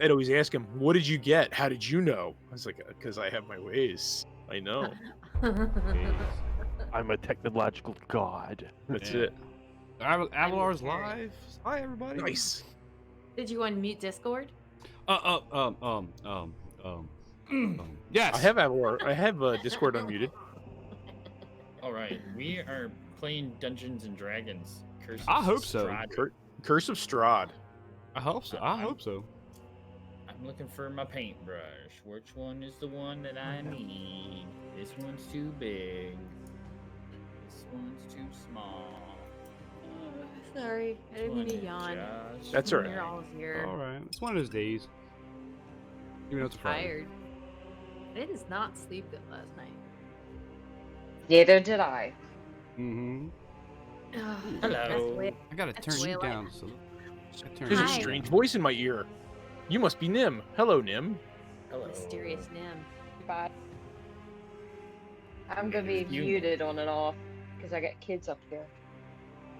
I'd always ask him, "What did you get? How did you know?" I was like, "Because I have my ways. I know." I'm a technological god. That's it. Avalar's live. Hi, everybody. Nice. Did you unmute Discord? Yes. I have Avalar. I have Discord unmuted. All right, we are playing Dungeons and Dragons. Curse of I hope so. Strahd. Curse of Strahd. I hope so. I hope so. I'm looking for my paintbrush. Which one is the one that I need? This one's too big. This one's too small. Sorry, I didn't mean to yawn. That's all right. You're all here. All right. It's one of those days. Even though it's a Friday. Tired. I did not sleep good last night. Neither did I. Mm-hmm. Ugh, Hello. that's the way- I gotta That's turn the you way I down. like So There's a Hi. strange voice in my ear. You must be Nim. Hello, Nim. Hello. Mysterious Nim. But I'm gonna be You- muted on and off because I got kids up here.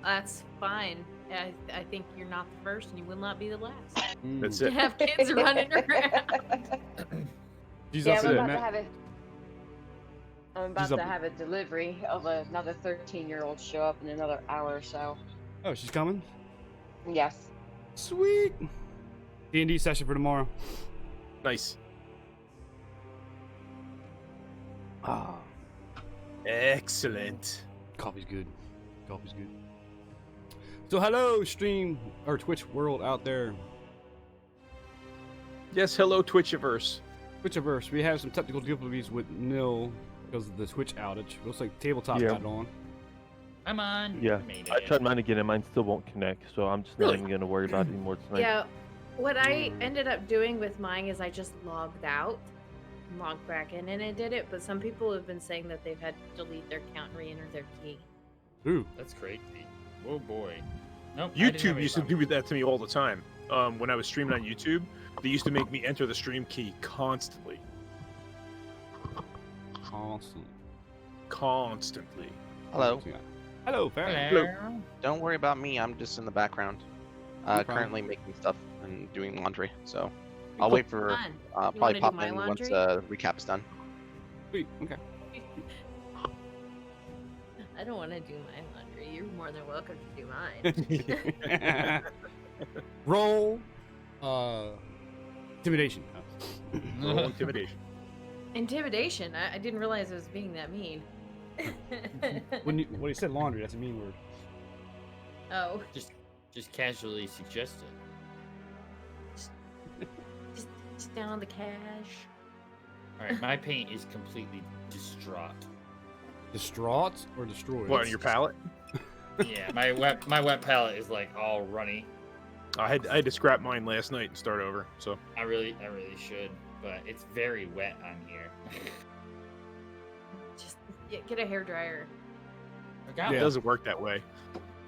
That's fine. I think you're not the first, and you will not be the last. That's To it. have kids running around. She's Yeah, up I'm there, about to man. have a. I'm about She's up- to have a delivery of another 13-year-old show up in another hour or so. Oh, she's coming. Yes. Sweet. D&D session for tomorrow. Nice. Ah, Excellent. coffee's good. Coffee's good. So hello, stream or Twitch world out there. Yes, hello, Twitchiverse. Twitchiverse, we have some technical difficulties with Nil because of the Twitch outage. Looks like tabletop Yeah. got it on. I'm on. Yeah, Made I it. tried mine again and mine still won't connect, so I'm just Really? not even gonna worry about it anymore tonight. Yeah, what I ended up doing with mine is I just logged out, logged back in, and it did it. But some people have been saying that they've had to delete their account and re-enter their key. Ooh, That's crazy. Oh boy. Nope. I didn't have YouTube any used to problem. do that to me all the time. When I was streaming on YouTube, they used to make me enter the stream key constantly. Constantly. Hello. Hello, Farrah. Hello. Don't worry about me. I'm just in the background, No problem. currently making stuff and doing laundry. So I'll Cool. wait for Fun. You probably wanna do pop my in once laundry? recap's done. Sweet. Okay. I don't want to do my laundry. You're more than welcome to do mine. Roll. Intimidation. Roll intimidation. Intimidation. I didn't realize it was being that mean. When you said laundry, that's a mean word. Oh, Just casually suggested. just down the cash. All right, my paint is completely distraught. Distraught or destroyed? What, on your palette? Yeah, my wet palette is like all runny. I had to scrap mine last night and start over. So I really should, but it's very wet on here. Just get a hairdryer. I got it one. doesn't work that way.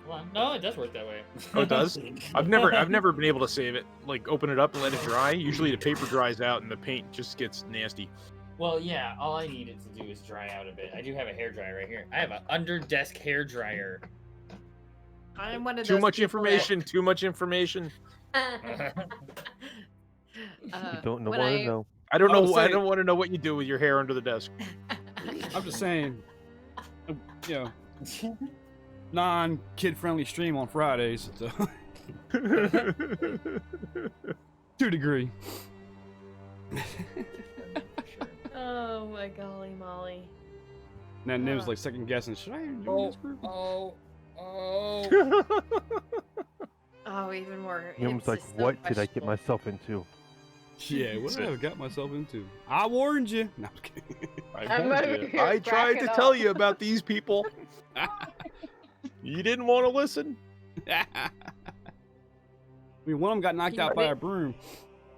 Well, no, it does work that way. Oh, it does? I've never been able to save it. Like open it up and let it dry. Usually the paper dries out and the paint just gets nasty. Well, yeah, all I need it to do is dry out a bit. I do have a hairdryer right here. I have an under desk hairdryer. I'm one of Too those much people information. Too much information. That, You don't know when what to know. I don't I know. was I saying- don't want to know what you do with your hair under the desk. I'm just saying, you know, non-kid-friendly stream on Fridays. So. To a degree. Oh my golly molly. And then it was like second guessing. Should I even join this group? Oh. Oh, even more. Nim's it's like, just so what did I get questionable. myself into? Yeah, what did I have got myself into? I warned you. No, I'm just kidding. I'm warned over you. here I tried cracking to up. tell you about these people. You didn't want to listen. I mean, one of them got knocked You out by really- a broom.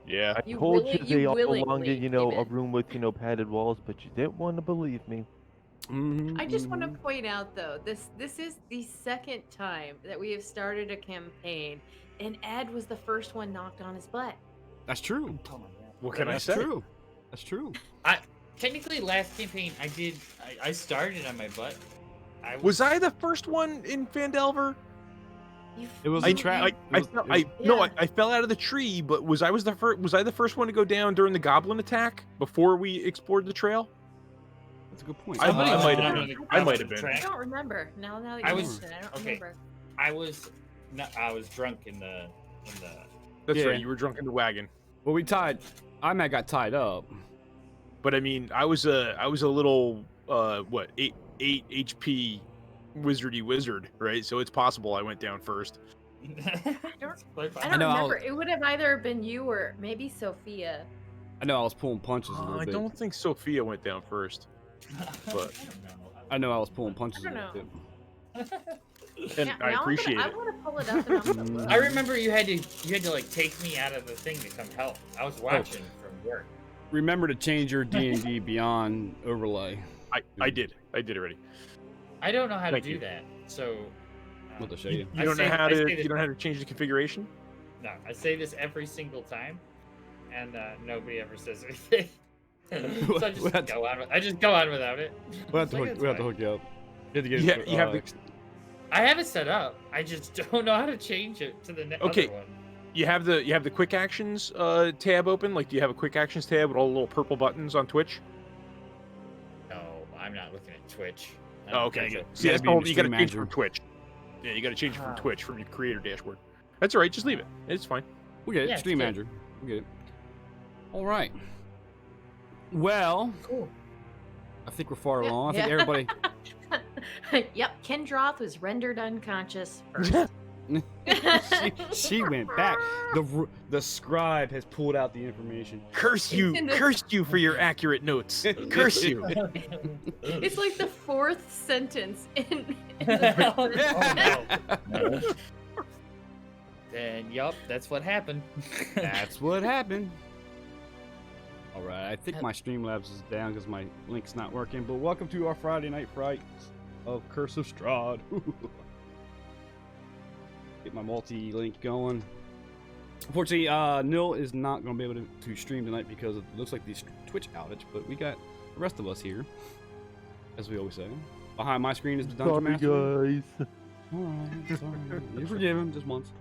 Yeah. I You told willi- you you they all willingly belonged in, came a in. room with, padded walls, but you didn't want to believe me. Mhm, I just want to mhm. point out though, this is the second time that we have started a campaign, and Ed was the first one knocked on his butt. That's true. Oh my god. What can I That's say? true. That's true. Technically, last campaign I started on my butt. Was I the first one in Fandelver? It was I, a trap. I fell out of the tree, but was I the first one to go down during the goblin attack before we explored the trail? That's a good point. I Somebody might was have down been. on the I might goblin have been. track. I don't remember. Now that I you was- mention it, I don't okay. remember. I was drunk in the That's Yeah. right. You were drunk in the wagon. Well, I might got tied up. But I mean, I was a little 8 HP wizardy wizard, right? So it's possible I went down first. I I don't know, remember. It would have either been you or maybe Sophia. I know I was pulling punches a I little bit. don't think Sophia went down first. But I know I was pulling punches I a don't little bit. and Yeah, I now appreciate I'm it. gonna pull it up and I'm gonna look. I remember you had to like take me out of the thing to come help. I was watching from work. Remember to change your D&D Beyond overlay. I did already. I don't know how Thank to do you. that. So What to show you? You don't know how I say to this- you don't know how to change the configuration? No, I say this every single time, and nobody ever says anything. So I just go on without it. We'll have to It's hook, fine. you up. You have to get Yeah, it, you have the- I have it set up. I just don't know how to change it to the Okay. other one. You have the quick actions tab open. Like, do you have a quick actions tab with all the little purple buttons on Twitch? No, I'm not looking at Twitch. I Oh, don't okay, think good. so. See, gotta that's be the in whole, the you got to stream change manager. from Twitch. Yeah, you got to change it from Ah. Twitch from your creator dashboard. That's all right. Just leave it. It's fine. We get it. Yeah, Stream good. Manager. We get it. All right. Well, Cool. I think we're far Yeah, along. I think yeah. everybody. Yep, Kendroth was rendered unconscious first. she went back. The scribe has pulled out the information. Curse you! In the- Curse you for your accurate notes. Curse you! It's like the fourth sentence in Oh, no. Then, yup, that's what happened. That's what happened. All right, I think my Streamlabs is down because my link's not working. But welcome to our Friday Night Frights of Curse of Strahd. Get my multi-link going. Unfortunately, Nil is not going to be able to stream tonight because it looks like the Twitch outage. But we got the rest of us here, as we always say. Behind my screen is the Dungeon Master. Sorry, guys. All right, sorry. You're forgiven, just once.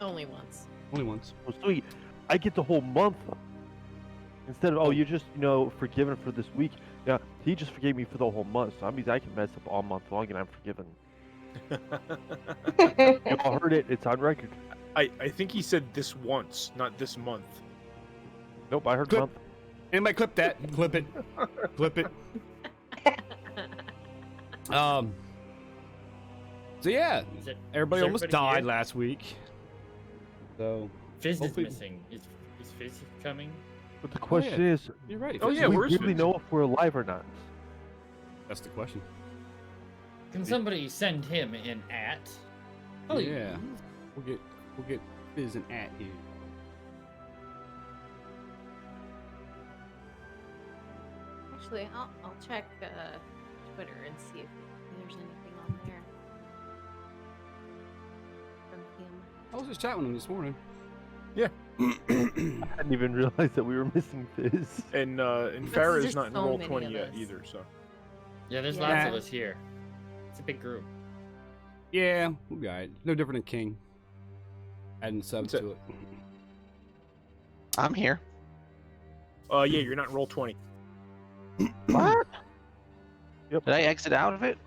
Only once. Only once. Oh, sweet. I get the whole month. Instead of, oh, you just, forgiven for this week. Yeah, he just forgave me for the whole month. So that means I can mess up all month long and I'm forgiven. You all heard it. It's on record. I think he said this once, not this month. Nope, I heard Clip. month. Anybody clip that? Clip it. Clip it. So yeah, Is it- everybody is almost everybody died here? last week. So Fizz is Hopefully- missing. Is Fizz coming? But the question is, you're right. Oh, Fizz yeah, do we where's really Fizz? know if we're alive or not? That's the question. Can somebody send him an at? Oh yeah, we'll get Fizz and at here. Actually, I'll check Twitter and see if there's anything on there from him. I was just chatting with him this morning. Yeah. I hadn't even realized that we were missing Fizz. And There's Farrah's not in so roll many 20 of yet us. either. So Yeah, there's Yeah. lots of us here. It's a big group. Yeah, we got it. No different than King. Adding subs That's to it. I'm here. yeah, you're not in roll 20. What? Yep. Did I exit out of it?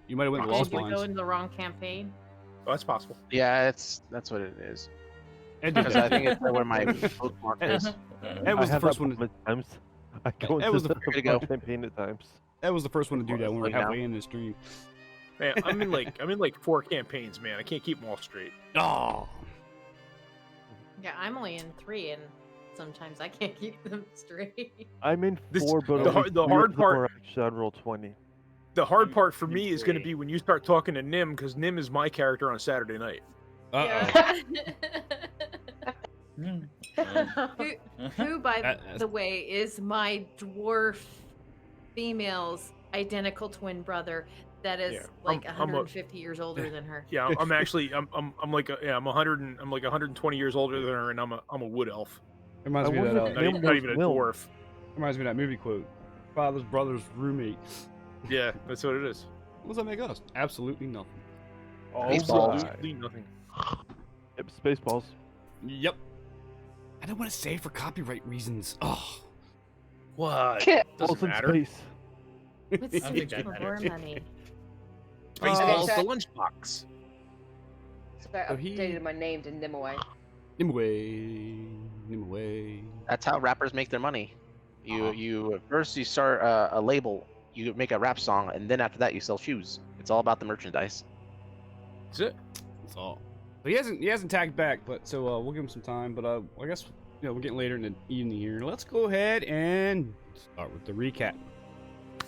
You might have went to Did Lost you go Lines. into the wrong campaign? Oh, that's possible. Yeah, that's what it is. Ed did Because I that. think it's where my bookmark is. Ed was I the have first that one. problem at times. I go Ed into was the the first to go. campaign at times. Ed was the first one to do that when we were Slow down. halfway in the stream. Man, I'm in like 4 campaigns, man. I can't keep them all straight. Oh. Yeah, I'm only in 3, and sometimes I can't keep them straight. I'm in This- 4, but the only hard- the 3 hard of them are part- actually on roll 20. The hard I'm- part for I'm me is going to free. be when you start talking to Nim, because Nim is my character on Saturday night. Uh who, by That- the way, is my dwarf female's identical twin brother that is Yeah, like I'm a- 150 years older than her. Yeah, I'm actually I'm like I'm 100 and I'm like 120 years older than her, and I'm a wood elf. Reminds I me of wonder that. if Not, Nim even, not knows even a Will. dwarf. Reminds me of that movie quote. Father's brother's roommate. Yeah, that's what it is. What does that make us? Absolutely nothing. Absolutely nothing. Yep, Spaceballs. Yep. I don't want to say for copyright reasons. Oh. What? Balls Doesn't in matter. space. Let's I don't think search that for matters. more money. Spaceballs, so- the lunchbox. So I So he- updated my name to Nimue. Nimue. That's how rappers make their money. You first you start a label, you make a rap song, and then after that you sell shoes. It's all about the merchandise. That's it. That's all. So he hasn't tagged back, but so we'll give him some time. But I guess we're getting later in the evening here. Let's go ahead and start with the recap.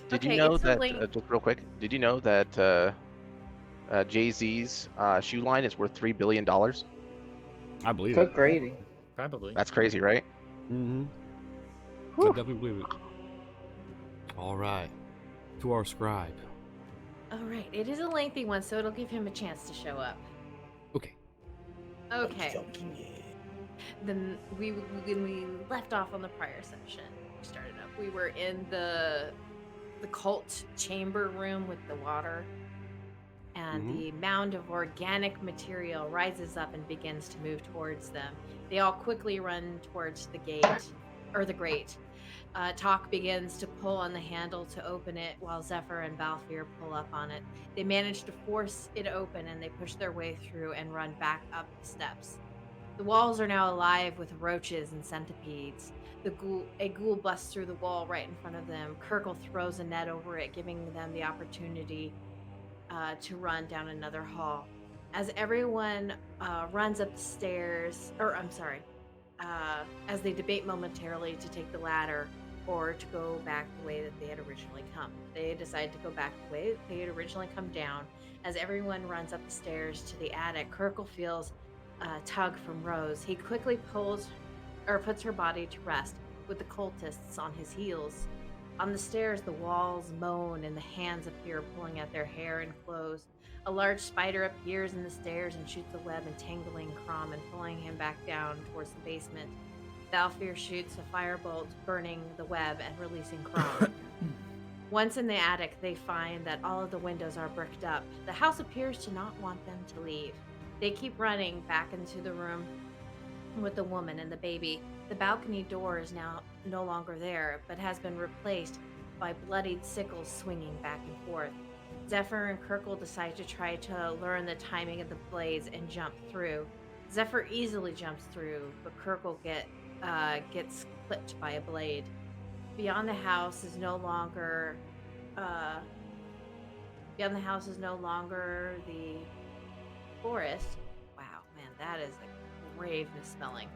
Did Okay, you know it's a that link. just real quick? Did you know that Jay-Z's shoe line is worth $3 billion? I believe Good it. gravy. Probably. That's crazy, right? Mm-hmm. I definitely believe it. All right. To our scribe. All right, it is a lengthy one, so it'll give him a chance to show up. Okay. Okay. Then when we left off on the prior session, we started up. We were in the cult chamber room with the water, and the mound of organic material rises up and begins to move towards them. They all quickly run towards the gate, or the grate. Talk begins to pull on the handle to open it, while Zephyr and Balfir pull up on it. They manage to force it open, and they push their way through and run back up the steps. The walls are now alive with roaches and centipedes. A ghoul busts through the wall right in front of them. Kirkle throws a net over it, giving them the opportunity to run down another hall. As everyone runs up the stairs, as they debate momentarily to take the ladder or to go back the way that they had originally come. They decide to go back the way that they had originally come down. As everyone runs up the stairs to the attic, Kirkle feels a tug from Rose. He quickly puts her body to rest with the cultists on his heels. On the stairs, the walls moan and the hands appear pulling at their hair and clothes. A large spider appears in the stairs and shoots a web, entangling Crom and pulling him back down towards the basement. Balfir shoots a firebolt, burning the web and releasing Crom. Once in the attic, they find that all of the windows are bricked up. The house appears to not want them to leave. They keep running back into the room with the woman and the baby. The balcony door is now no longer there, but has been replaced by bloodied sickles swinging back and forth. Zephyr and Kirkle decide to try to learn the timing of the blades and jump through. Zephyr easily jumps through, but Kirkle gets clipped by a blade. Beyond the house is no longer the forest. Wow, man, that is a grave misspelling.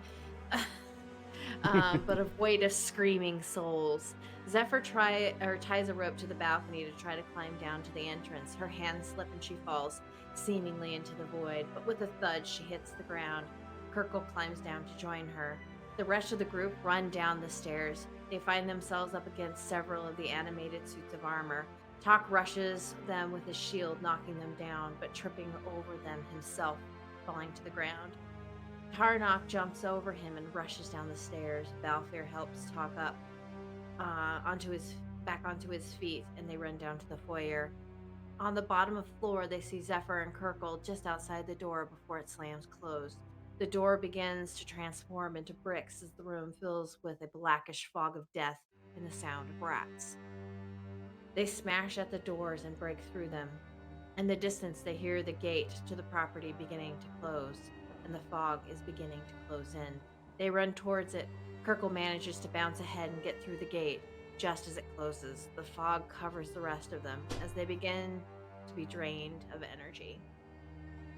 But a void of screaming souls. Zephyr ties a rope to the balcony to try to climb down to the entrance. Her hands slip and she falls, seemingly into the void, but with a thud she hits the ground. Kirkle climbs down to join her. The rest of the group run down the stairs. They find themselves up against several of the animated suits of armor. Talk rushes them with his shield, knocking them down, but tripping over them himself, falling to the ground. Tarnok jumps over him and rushes down the stairs. Balfir helps Talk up back onto his feet, and they run down to the foyer. On the bottom of the floor, they see Zephyr and Kirkle just outside the door before it slams closed. The door begins to transform into bricks as the room fills with a blackish fog of death and the sound of rats. They smash at the doors and break through them. In the distance, they hear the gate to the property beginning to close, and the fog is beginning to close in. They run towards it. Kirkle manages to bounce ahead and get through the gate. Just as it closes, the fog covers the rest of them as they begin to be drained of energy.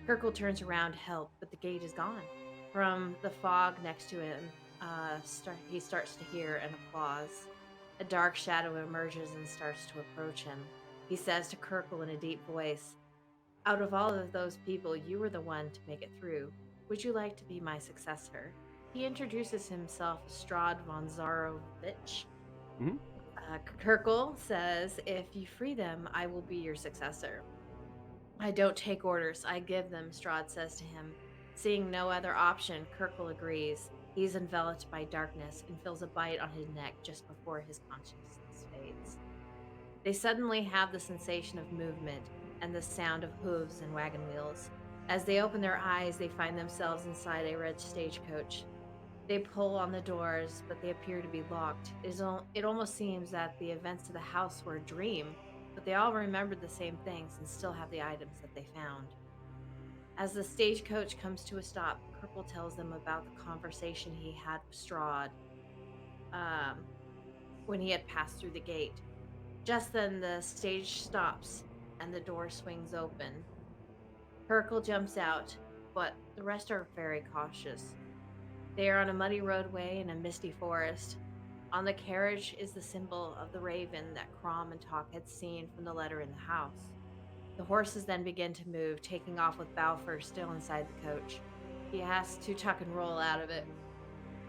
Kirkle turns around to help, but the gate is gone. From the fog next to him, he starts to hear an applause. A dark shadow emerges and starts to approach him. He says to Kirkle in a deep voice, "Out of all of those people, you were the one to make it through. Would you like to be my successor?" He introduces himself as Strahd von Zarovich. Mhm. Kirkle says, "If you free them, I will be your successor." "I don't take orders, I give them," Strahd says to him. Seeing no other option, Kirkle agrees. He's enveloped by darkness and feels a bite on his neck just before his consciousness fades. They suddenly have the sensation of movement. and the sound of hooves and wagon wheels. As they open their eyes, they find themselves inside a red stagecoach. They pull on the doors, but they appear to be locked. It almost seems that the events of the house were a dream, but they all remembered the same things and still have the items that they found. As the stagecoach comes to a stop, Kirkle tells them about the conversation he had with Strahd um, when he had passed through the gate. Just then, the stage stops and the door swings open. Kirkle jumps out, but the rest are very cautious. They are on a muddy roadway in a misty forest. On the carriage is the symbol of the raven that Crom and Talk had seen from the letter in the house. The horses then begin to move, taking off with Balfour still inside the coach. He has to tuck and roll out of it.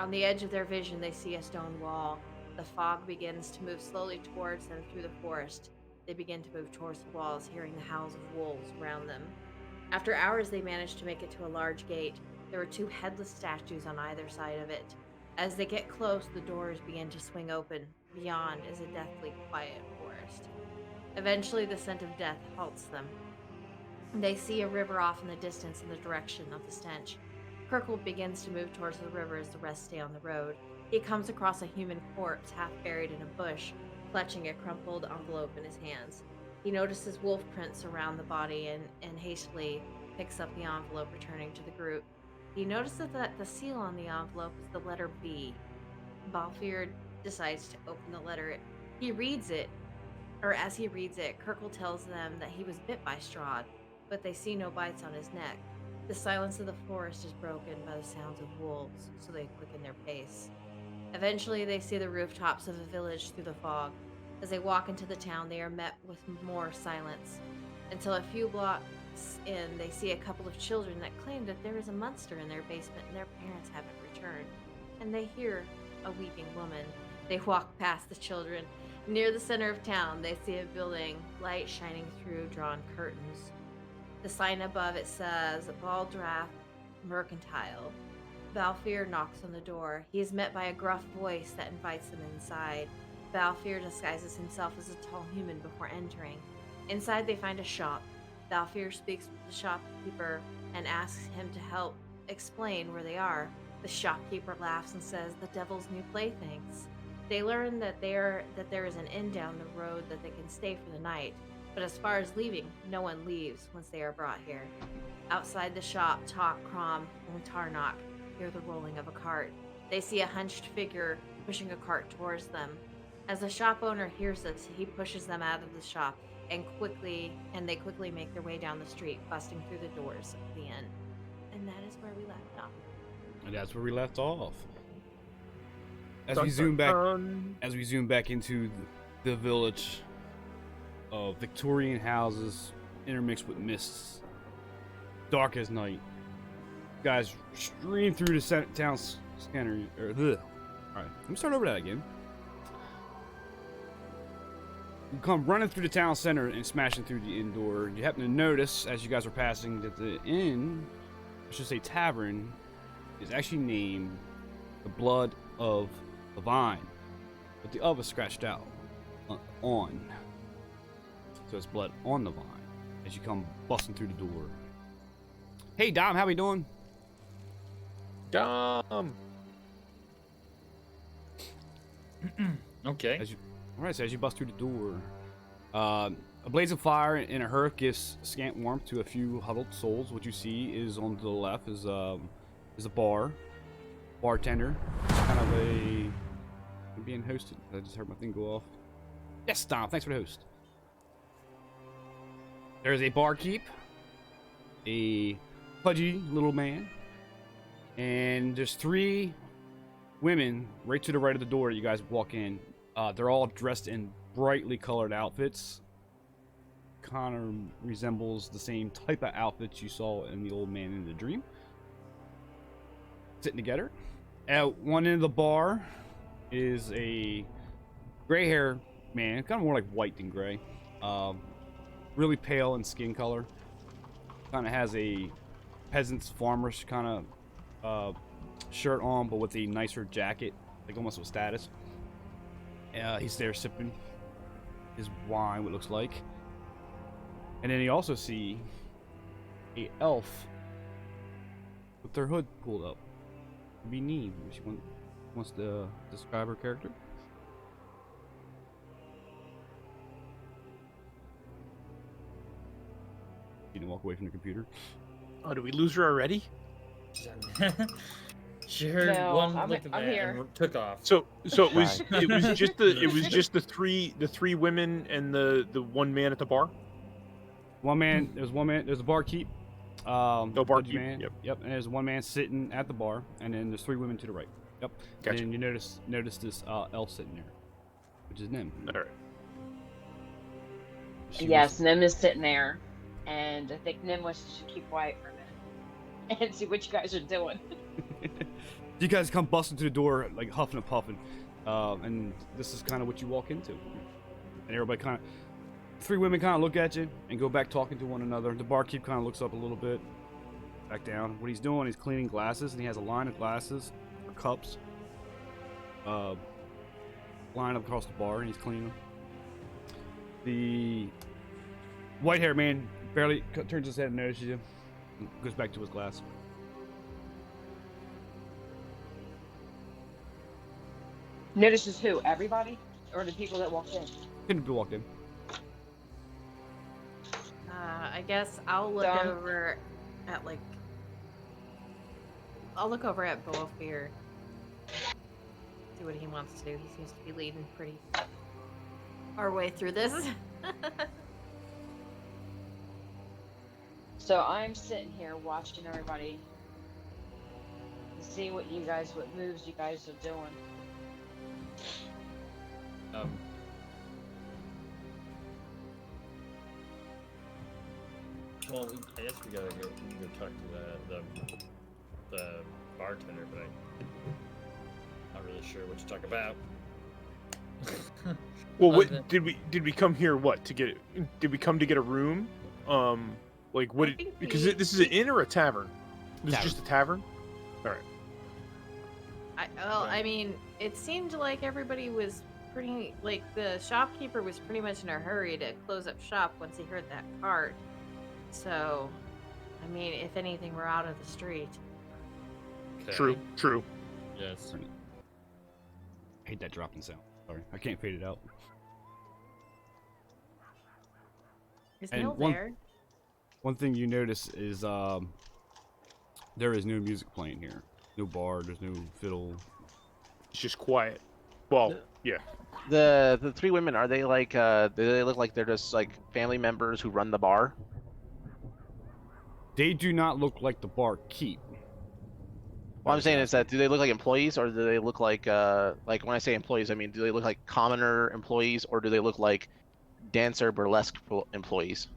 On the edge of their vision, they see a stone wall. The fog begins to move slowly towards them through the forest. They begin to move towards the walls, hearing the howls of wolves around them. After hours, they manage to make it to a large gate. There are two headless statues on either side of it. As they get close, the doors begin to swing open. Beyond is a deathly quiet forest. Eventually, the scent of death halts them. They see a river off in the distance in the direction of the stench. Kirkle begins to move towards the river as the rest stay on the road. He comes across a human corpse half buried in a bush, clutching a crumpled envelope in his hands. He notices wolf prints around the body and hastily picks up the envelope, returning to the group. He notices that the seal on the envelope is the letter B. Balfour decides to open the letter. He reads it, or as he reads it, Kirkle tells them that he was bit by Strahd, but they see no bites on his neck. The silence of the forest is broken by the sounds of wolves, so they quicken their pace. Eventually, they see the rooftops of a village through the fog. As they walk into the town, they are met with more silence. Until a few blocks in, they see a couple of children that claim that there is a monster in their basement and their parents haven't returned. And they hear a weeping woman. They walk past the children. Near the center of town, they see a building, light shining through drawn curtains. The sign above it says Baldrath Mercantile. Balfour knocks on the door. He is met by a gruff voice that invites them inside. Balfour disguises himself as a tall human before entering. Inside, they find a shop. Balfour speaks with the shopkeeper and asks him to help explain where they are. The shopkeeper laughs and says the devil's new playthings. They learn that there is an inn down the road that they can stay for the night. But as far as leaving, no one leaves once they are brought here. Outside the shop, Talk, Crom, and Tarnock hear the rolling of a cart. They see a hunched figure pushing a cart towards them. As the shop owner hears this, he pushes them out of the shop and they quickly make their way down the street, busting through the doors of the inn. And that is where we left off. And that's where we left off. As Dun, we zoom dun, back, dun. as we zoom back into the village of Victorian houses intermixed with mists, dark as night. Guys stream through the town center. All right, let me start over that again. You come running through the town center and smashing through the inn door. You happen to notice, as you guys are passing, that the inn, I should say tavern, is actually named the Blood of the Vine, but the of is scratched out on. So it's Blood on the Vine as you come busting through the door. Hey Dom, how we doing? Dumb. Okay. Alright, so as you bust through the door, a blaze of fire and a hearth gives scant warmth to a few huddled souls. What you see is on the left is a bartender, kind of I'm being hosted. I just heard my thing go off. Yes, Dom, thanks for the host. There's a barkeep, a pudgy little man, and there's 3 women right to the right of the door that you guys walk in. They're all dressed in brightly colored outfits. Kind of resembles the same type of outfits you saw in the old man in the dream. Sitting together. At one end of the bar is a gray hair man, kind of more like white than gray. Really pale in skin color. Kind of has a peasant's farmer's kind of shirt on, but with a nicer jacket, like almost with status. He's there sipping his wine, what looks like. And then you also see a elf with their hood pulled up. Be Neve. She wants to describe her character. You didn't walk away from the computer. Oh, did we lose her already? She heard No, one I'm- lick of I'm that here. and took off. So it was just the three women and the one man at the bar. One man. There's one man. There's a barkeep. Barkeep, Man. yep. Yep. And there's one man sitting at the bar, and then there's 3 women to the right. Yep. Gotcha. And then you notice this elf sitting there, which is Nim. All right. Yes, Nim is sitting there, and I think Nim wants to keep quiet for a minute and see what you guys are doing. You guys come busting through the door like huffing and puffing, and this is kind of what you walk into. And everybody kind of, 3 women kind of look at you and go back talking to one another. The barkeep kind of looks up a little bit, back down. What he's doing, he's cleaning glasses, and he has a line of glasses or cups, line across the bar, and he's cleaning them. The white-haired man barely turns his head and notices you, and goes back to his glass. Notices who? Everybody? Or the people that walked in? Couldn't be walked in. I guess I'll look Dom? over at I'll look over at Barovia. See what he wants to do. He seems to be leading pretty our way through this. So I'm sitting here watching everybody and see what moves you guys are doing. Well, I guess we gotta go talk to the bartender, but I'm not really sure what to talk about. Well, Other what than- did we come here? What to get? Did we come to get a room? Like what? I think Because we- this is an inn or a tavern. This Tavern. is just a tavern. All right. I mean, it seemed like everybody was pretty, like, the shopkeeper was pretty much in a hurry to close up shop once he heard that cart. So, I mean, if anything, we're out of the street. Okay. True. Yes. I hate that dropping sound. Sorry, I can't fade it out. Is And Neil one- there? One thing you notice is there is no music playing here. No bar, there's no fiddle. It's just quiet. Well, yeah. The 3 women, are they like do they look like they're just like family members who run the bar? They do not look like the bar keep. What I'm saying is that do they look like employees, or do they look like when I say employees, I mean, do they look like commoner employees, or do they look like dancer burlesque employees?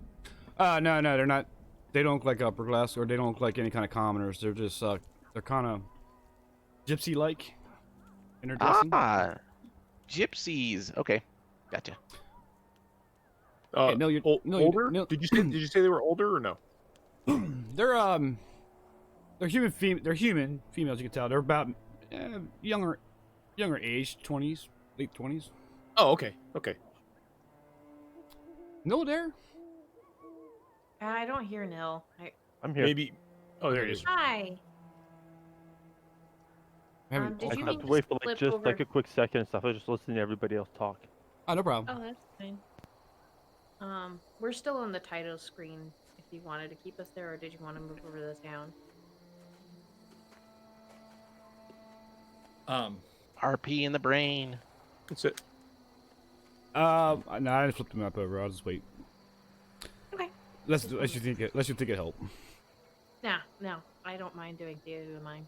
No, they're not. They don't look like upper class, or they don't look like any kind of commoners. They're just they're kind of gypsy-like in their dressing. Ah, gypsies. Okay, gotcha. Hey, no, Older? no. Did you say they were older or no? They're human. They're human females. You can tell they're about younger age, 20s, late 20s. Oh, okay. No, there. I don't hear Nil. I'm here. Maybe. Oh, there he is. Hi. Did I you have mean to wait for flip just over? like a quick second and stuff. I was just listening to everybody else talk. Oh, no problem. Oh, that's fine. We're still on the title screen. If you wanted to keep us there, or did you want to move over this down? RP in the brain. That's it. No, I didn't flip the map over. I'll just wait. Okay. Let's you think it help. No, I don't mind doing theater of mine.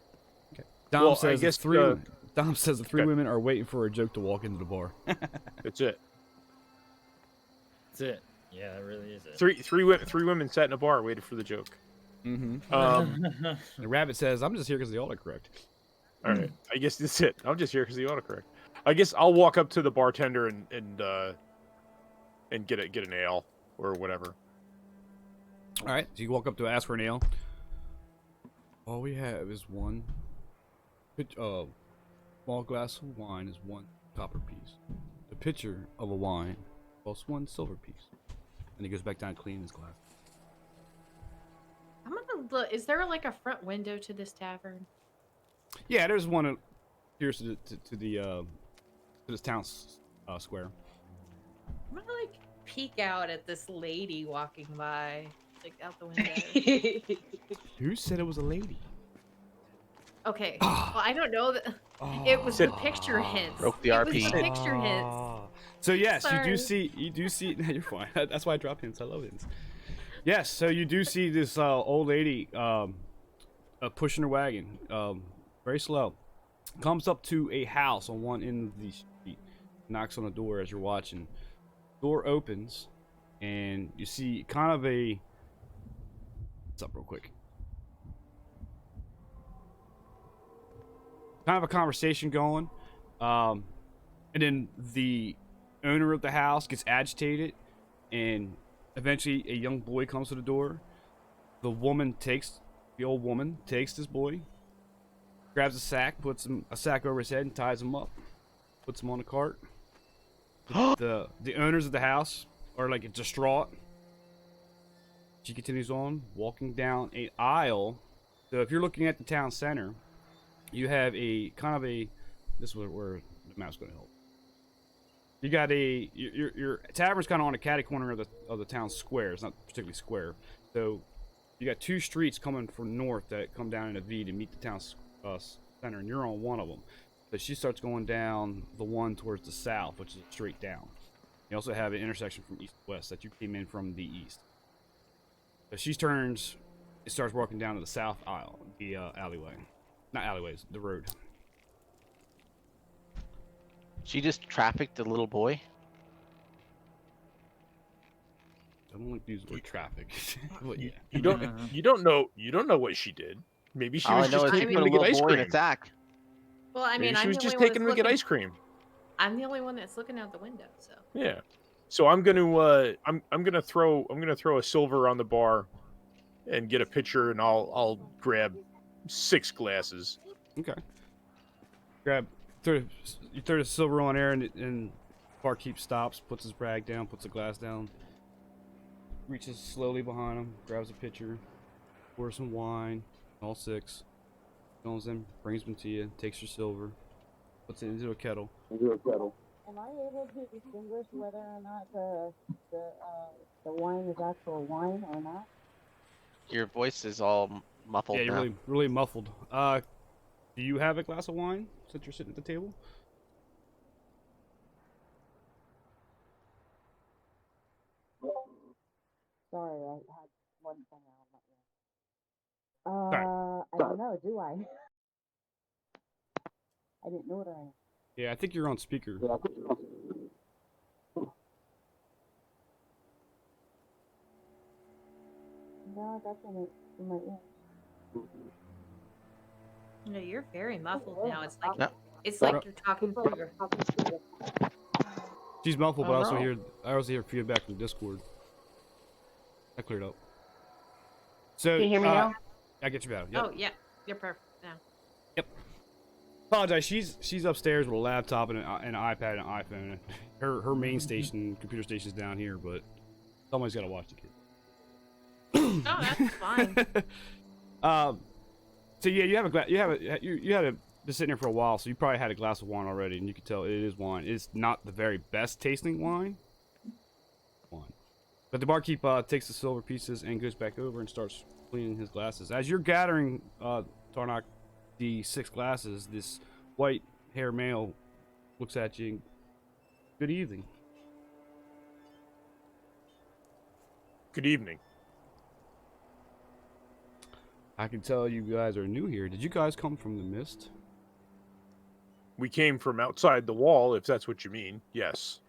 Dom Well, I says guess, Dom says the 3 okay. women are waiting for a joke to walk into the bar. That's it. That's it. Yeah, that really is it. Three women sat in a bar, waited for the joke. Mm-hmm. The rabbit says, "I'm just here because the autocorrect." All right. I guess that's it. I'm just here because the autocorrect. I guess I'll walk up to the bartender and get an ale or whatever. All right, so you walk up to ask for an ale. All we have is one small glass of wine is 1 copper piece. The pitcher of a wine costs 1 silver piece. And he goes back down cleaning his glass. I'm gonna look. Is there like a front window to this tavern? Yeah, there's one that appears to this town square. I'm gonna like peek out at this lady walking by, like out the window. Who said it was a lady? Okay. Well, I don't know that. It was the picture hints. Broke the It was RP. the picture hints. So yes, Sorry. you do see. No, you're fine. That's why I drop hints. I love hints. Yes, so you do see this old lady pushing her wagon, very slow. Comes up to a house on one end of the street, knocks on the door as you're watching. Door opens, and you see kind of a. What's up, real quick? Kind of a conversation going, and then the owner of the house gets agitated, and eventually a young boy comes to the door. The old woman takes this boy, grabs a sack, puts a sack over his head and ties him up, puts him on a cart. The owners of the house are like distraught. She continues on, walking down an aisle. So if you're looking at the town center, you have a kind of a. This is where the map's going to help. You got your tavern's kind of on a catty corner of the town square. It's not particularly square. So you got two streets coming from north that come down in a V to meet the town center, and you're on one of them. But she starts going down the one towards the south, which is straight down. You also have an intersection from east to west that you came in from the east. So she turns, it starts walking down to the south aisle, the alleyway. Not alleyways, the road. She just trafficked a little boy. I don't like to use the word traffic. But yeah. You don't know what she did. Maybe she All I was know just is she taking put him a to get little ice boy in cream. a sack. Well, I mean, Maybe she I'm was the just only one taking him that's to get looking. ice cream. I'm the only one that's looking out the window. So Yeah. So I'm gonna throw a silver on the bar, and get a pitcher, and I'll grab 6 glasses. Okay. You throw the silver on there, and barkeep stops, puts his rag down, puts the glass down, reaches slowly behind him, grabs a pitcher, pours some wine, all 6, goes in, brings them to you, takes your silver, puts it into a kettle. Am I able to distinguish whether or not the wine is actual wine or not? Your voice is all muffled Yeah, you're now. really muffled. Do you have a glass of wine since you're sitting at the table? Sorry, I had one thing Sorry. I don't know, do I? I didn't know what I. Yeah, I think you're on speaker. No, I got some in my ear. no, you're very muffled now. It's like No. it's like you're talking through your. She's muffled, but Oh, I also hear feedback from Discord. I cleared up. So Can you hear me now? I get you better. Yep. Oh yeah, you're perfect now. Apologize. She's upstairs with a laptop and an iPad and an iPhone. Her main station, computer station's down here, but somebody's got to watch the kid. Oh, that's fine. So yeah, you have a glass. You had been sitting here for a while, so you probably had a glass of wine already, and you can tell it is wine. It's not the very best tasting wine. But the barkeep takes the silver pieces and goes back over and starts cleaning his glasses. As you're gathering, Tarnak, the 6 glasses, this white hair male looks at you. And, good evening. Good evening. I can tell you guys are new here. Did you guys come from the mist? We came from outside the wall, if that's what you mean. Yes.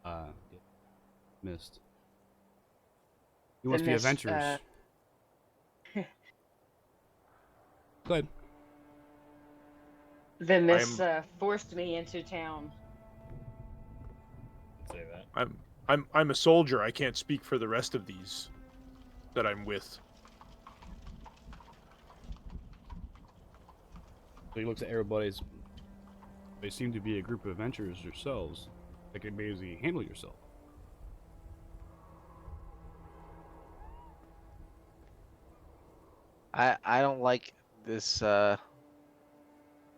Yeah. Mist. You must be mist, adventurers. Go ahead. The mist forced me into town. Say that. I'm a soldier. I can't speak for the rest of these that I'm with. So he looks at everybody's. They seem to be a group of adventurers yourselves that can basically handle yourself. I don't like this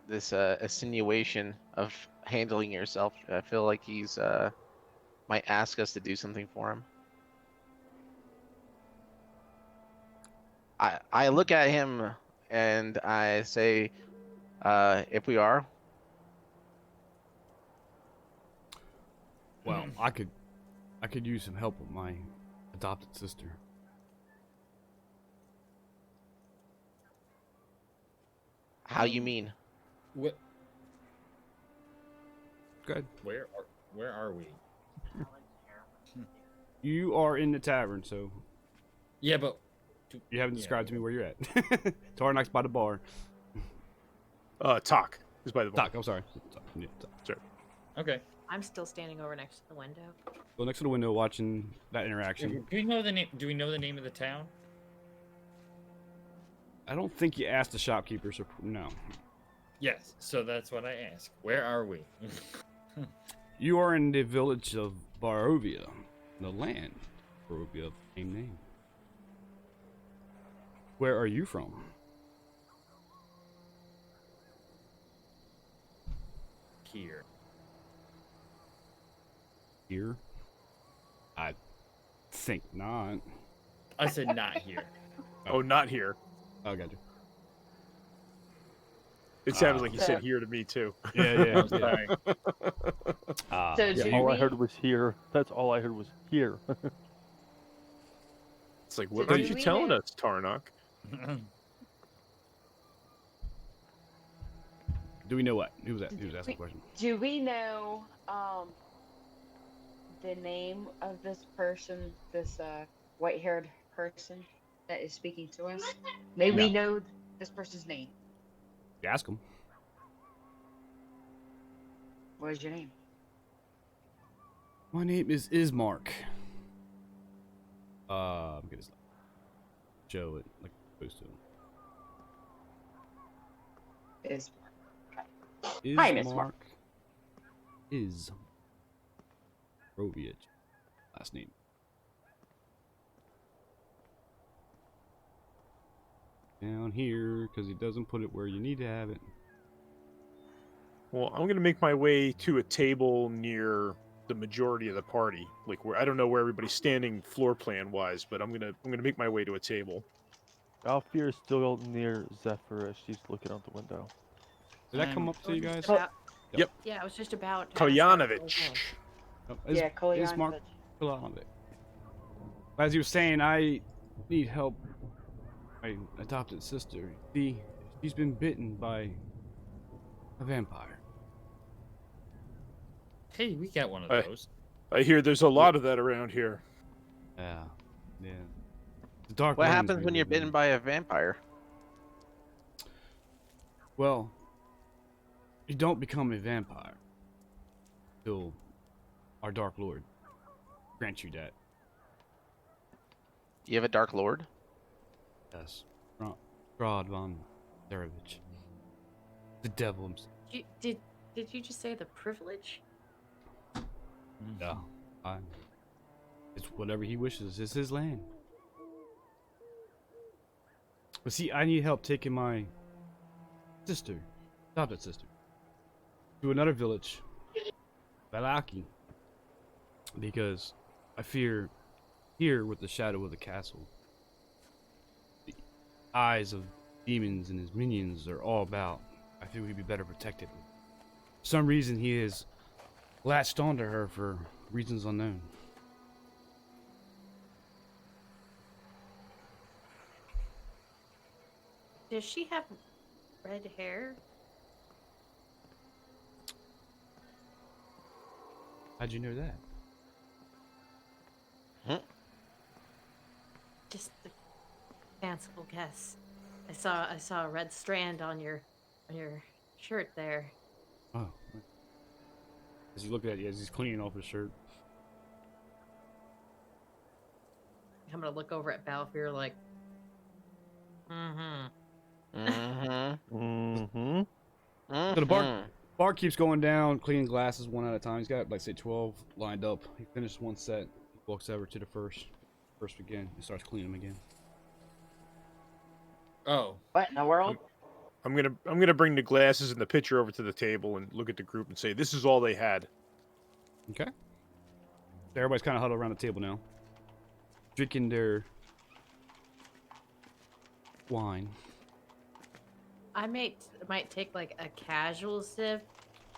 this insinuation of handling yourself. I feel like he's might ask us to do something for him. I look at him and I say, if we are, Well, I could use some help with my adopted sister. how you mean? What? Good. Where are we? You are in the tavern, so Yeah, but you haven't Yeah. described to me where you're at. Tarnak's by the bar. Talk is by the bar. Doc, I'm sorry. Yeah, Doc. okay. I'm still standing over next to the window. Go next to the window watching that interaction. Do we know the name? Do we know the name of the town? I don't think you asked the shopkeepers. Or no. Yes. So that's what I asked. Where are we? You are in the village of Barovia, the land Barovia, same name. Where are you from? Here. Here? I think not. I said not here. Oh, not here. Oh, gotcha. It sounded Ah. like he said here to me too. Yeah, I'm sorry. So Yeah, do all I we- heard was here. That's all I heard was here. It's like, what So are do you we telling know- us, Tarnok? Do we know what? Who was that? Who was asking the question? Do we know the name of this person, this white-haired person that is speaking to us? May we know this person's name? You ask him. What is your name? My name is Ismark. I'm gonna show it like I'm supposed to. Is Hi, Miss Ismark is Barovia. Last name. Down here, because he doesn't put it where you need to have it. Well, I'm gonna make my way to a table near the majority of the party. Like, where I don't know where everybody's standing floor plan wise, but I'm gonna make my way to a table. Alfir is still near Zephyr as she's looking out the window. Did that come up to you guys? Yep. Yeah, I was just about to ask that Kalyanovich. again. Oh, yeah, Ismark Kolyanovich. Kalanovic. As you were saying, I need help. My adopted sister. She's been bitten by a vampire. Hey, we got one of Hey. those. I hear there's a lot of that around here. Yeah. The dark. What Lands happens we when you're live in. bitten by a vampire? Well, you don't become a vampire till our Dark Lord grants you that. You have a dark lord? Yes. Strahd von Derevich. The devil himself. Did you just say the privilege? Yeah. It's whatever he wishes. It's his land. But see, I need help taking my sister, adopted sister, to another village, Balaki, because I fear here with the shadow of the castle, the eyes of demons and his minions are all about. I feel we'd be better protected. For some reason, he is latched onto her for reasons unknown. Does she have red hair? How'd you know that? Just a fanciful guess. I saw a red strand on your shirt there. Oh. As you look at it, as he's cleaning off his shirt. I'm gonna look over at Balfour like, mm-hmm. Mm-hmm. Mm-hmm. So the bar keeps going down, cleaning glasses one at a time. He's got, like, say, 12 lined up. He finished one set. He walks over to the first again, and starts cleaning them again. Oh, What in the world? I'm gonna bring the glasses and the pitcher over to the table and look at the group and say, "This is all they had." Okay. Everybody's kind of huddled around the table now, drinking their wine. I might take like a casual sip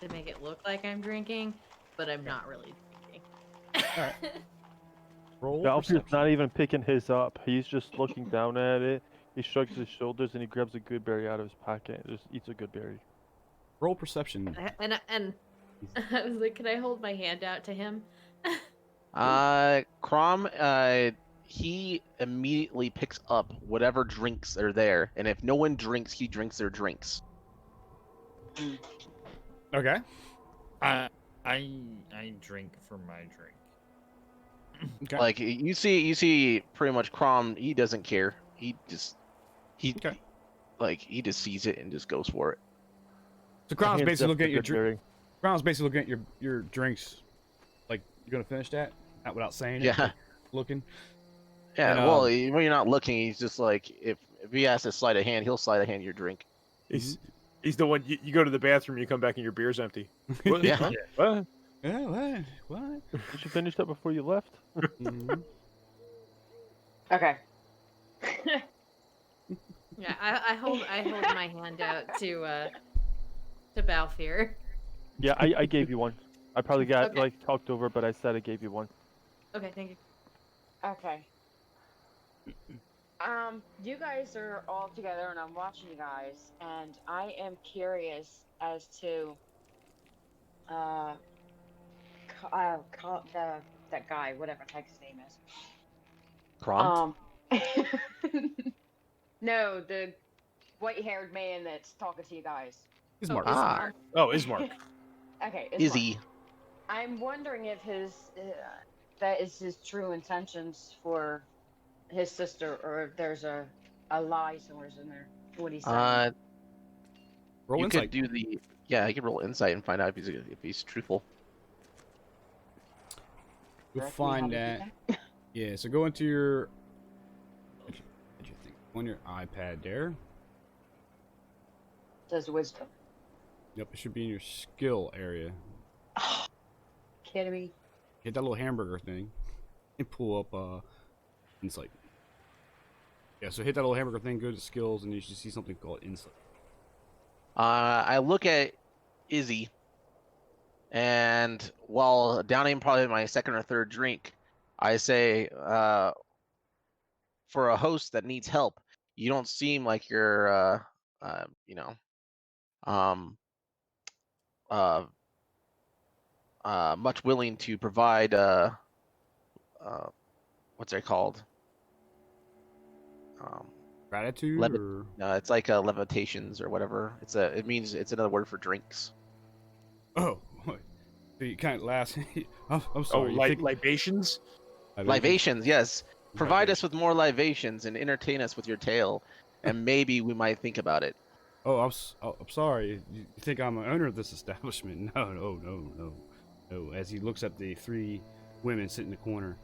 to make it look like I'm drinking, but I'm not really drinking. All right. Roll Balfier's perception. not even picking his up. He's just looking down at it. He shrugs his shoulders and he grabs a good berry out of his pocket and just eats a good berry. Roll perception. And I was like, can I hold my hand out to him? Crom, he immediately picks up whatever drinks are there, and if no one drinks, he drinks their drinks. Okay. I drink for my drink. Okay. Like you see, pretty much Crom. He doesn't care. He Okay. like he just sees it and just goes for it. So Crown's Hands basically up looking at the your good berry. Crown's basically looking at your drinks. Like, you're gonna finish that? Not without saying it. Yeah. Like, looking. Yeah. And, Well, when you're not looking, he's just like if he has to slide a hand, he'll slide a hand your drink. He's the one. You go to the bathroom, you come back and your beer's empty. What? Yeah. Huh? What? Yeah. What? Did you finish that before you left? Mhm. Okay. Yeah, I hold my hand out to Balfier. Yeah, I gave you one. I probably got Okay. like talked over, but I said I gave you one. Okay, thank you. Okay. You guys are all together, and I'm watching you guys, and I am curious as to, that guy, whatever the heck his name is. Crom. No, the white-haired man that's talking to you guys. He's Oh, Mark. Ah. Oh, Ismark. Okay, Izzy. I'm wondering if that is his true intentions for his sister, or if there's a lie somewhere in there. What he's saying. Roll You insight. could do the I could roll insight and find out if he's truthful. You'll Direct me how find to do that. Yeah. So go into your. What'd you think? On your iPad there. Says wisdom. Yep. It should be in your skill area. Kidding me? Hit that little hamburger thing, and pull up insight. Yeah. So hit that little hamburger thing. Go to skills, and you should see something called insight. I look at Izzy, and while downing probably my second or third drink, I say, for a host that needs help, you don't seem like you're, you know, um, much willing to provide, what's it called? Gratitude Levit- or it's like levitations or whatever. It means it's another word for drinks. oh, you kind of last. I'm Oh, sorry. you think- libations. Libations, yes. Provide us with more libations and entertain us with your tale, and maybe we might think about it. Oh, I'm sorry. You think I'm an owner of this establishment? No. As he looks at the three women sitting in the corner,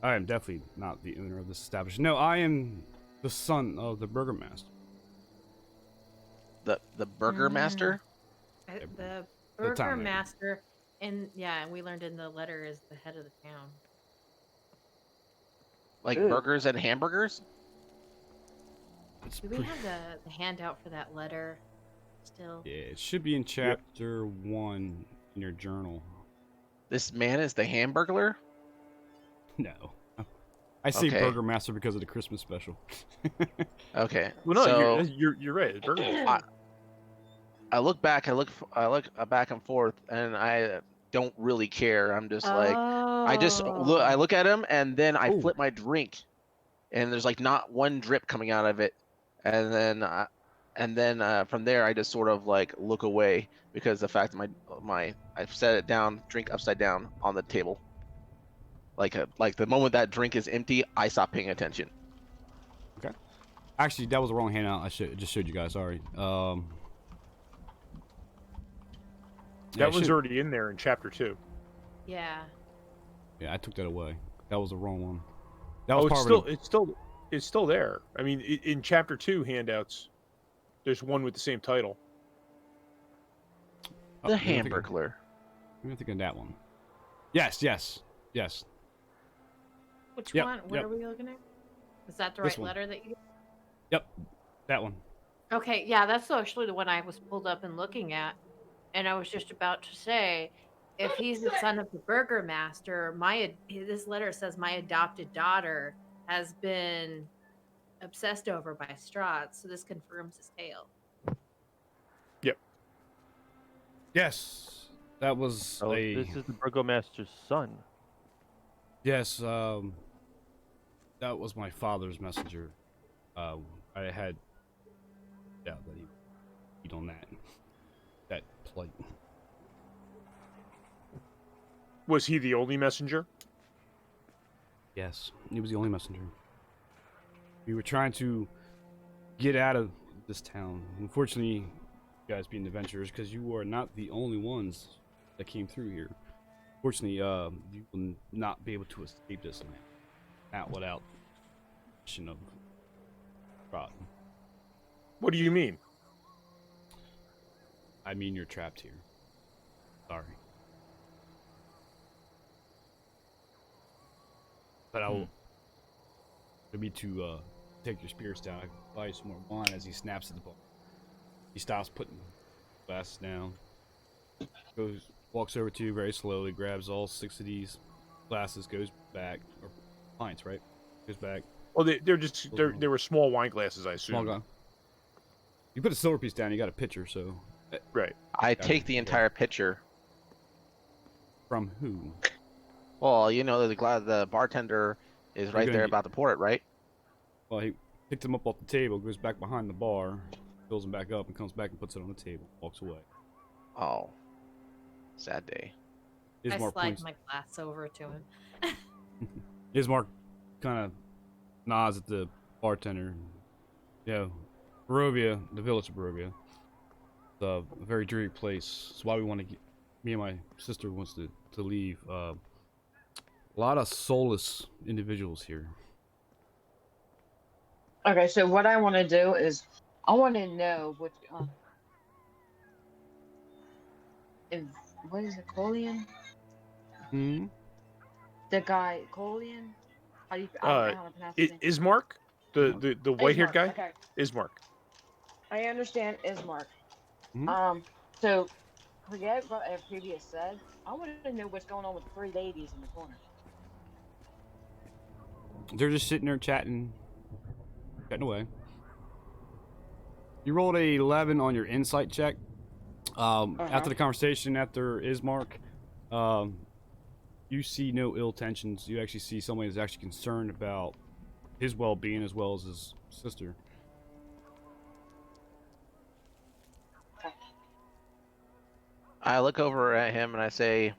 I am definitely not the owner of this establishment. No, I am the son of the burgomaster. The Burger Master? The The burger town lady. master, and we learned in the letter is the head of the town. Like Ew. burgers and hamburgers? It's Do we pretty- have the handout for that letter still? Yeah, it should be in chapter 1 in your journal. This man is the Hamburglar? No. I say Okay. burgomaster because of the Christmas special. Okay. Well, no, so you're right. It's Burger. I look back, I look back and forth, and I don't really care. I'm just like, I look at him, and then I Ooh. flip my drink, and there's like not one drip coming out of it, and then from there I just sort of like look away because the fact that I've set it down, drink upside down on the table. Like the moment that drink is empty, I stop paying attention. Actually, that was the wrong handout. I just showed you guys. Sorry. Yeah, That one's already in there in chapter 2. Yeah. Yeah, I took that away. That was the wrong one. That Oh, was it's part of still It's still there. I mean, in chapter 2 handouts, there's one with the same title. The maybe I'm thinking- Hamburglar. maybe I'm thinking that one. Yes. Which Yep, one? What yep. are we looking at? Is that the This right one. letter that you? Yep, that one. Okay, yeah, that's actually the one I was pulled up and looking at, and I was just about to say, if he's the son of the burgomaster, this letter says my adopted daughter has been obsessed over by Strahd, so this confirms his tale. Yep. Yes, that was So a this is the burgomaster's son. yes. That was my father's messenger. I had doubt that he'd on that plight. Was he the only messenger? Yes, he was the only messenger. We were trying to get out of this town. Unfortunately, you guys being adventurers, because you are not the only ones that came through here. Fortunately, you will not be able to escape this land. Not without permission of Strahd. What do you mean? I mean, you're trapped here. Sorry. But I will. For me to take your spirits down, I can buy you some more wine. As he snaps at the bar, he stops putting glasses down. Walks over to you very slowly, grabs all 6 of these glasses, goes back, or pints, right? Goes back. Well, they were small wine glasses, I assume. Small guy. You put a silver piece down, you got a pitcher, so. Right. I take the entire pitcher. From who? Well, you know, the bartender is right gonna there get- about to pour it, right? Well, he picked him up off the table, goes back behind the bar, fills him back up, and comes back and puts it on the table. Walks away. Oh, sad day. I Ismark slide points. my glass over to him. Ismark kind of nods at the bartender. Yeah, Barovia, the village of Barovia. It's a very dreary place. That's why we want to get. Me and my sister wants to leave. A lot of soulless individuals here. Okay, so what I want to do is I want to know if what is it, Colian? Hmm. The guy Colian? How do you? I don't know how to pronounce his name. Ismark? The white-haired Ismark, guy? Okay, Ismark. I understand Ismark. Mhm. So forget what I previous said. I want to know what's going on with the 3 ladies in the corner. They're just sitting there chatting away. You rolled a 11 on your insight check. After the conversation, after Ismark, you see no ill intentions. You actually see somebody that's actually concerned about his well-being as well as his sister. I look over at him and I say,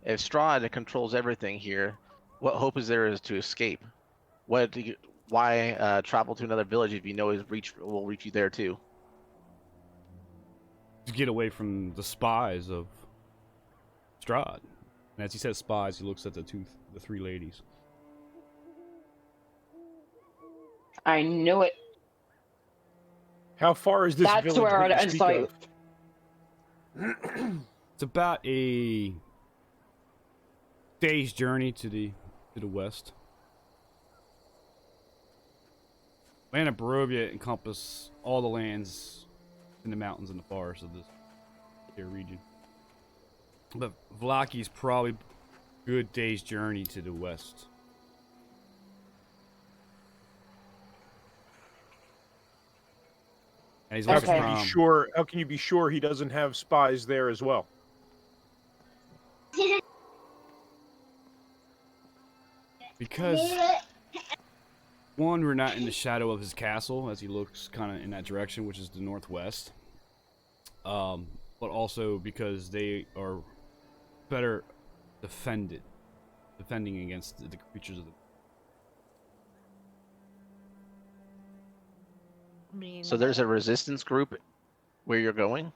if Strahd controls everything here, what hope is there to escape? Why travel to another village if you know his reach will reach you there too? To get away from the spies of Strahd. And as he says spies, he looks at the 3 ladies. I knew it. How far is this That's village where that I'd you speak insight. of? It's about a day's journey to the west. Land of Barovia encompass all the lands in the mountains and the forests of this here region. But Vlaki's probably a good day's journey to the west. And he's How looking Okay. can you from- be sure? How can you be sure he doesn't have spies there as well? Because one, we're not in the shadow of his castle as he looks kind of in that direction, which is the northwest. But also because they are better defending against the creatures of the. I mean, So there's a resistance group where you're going?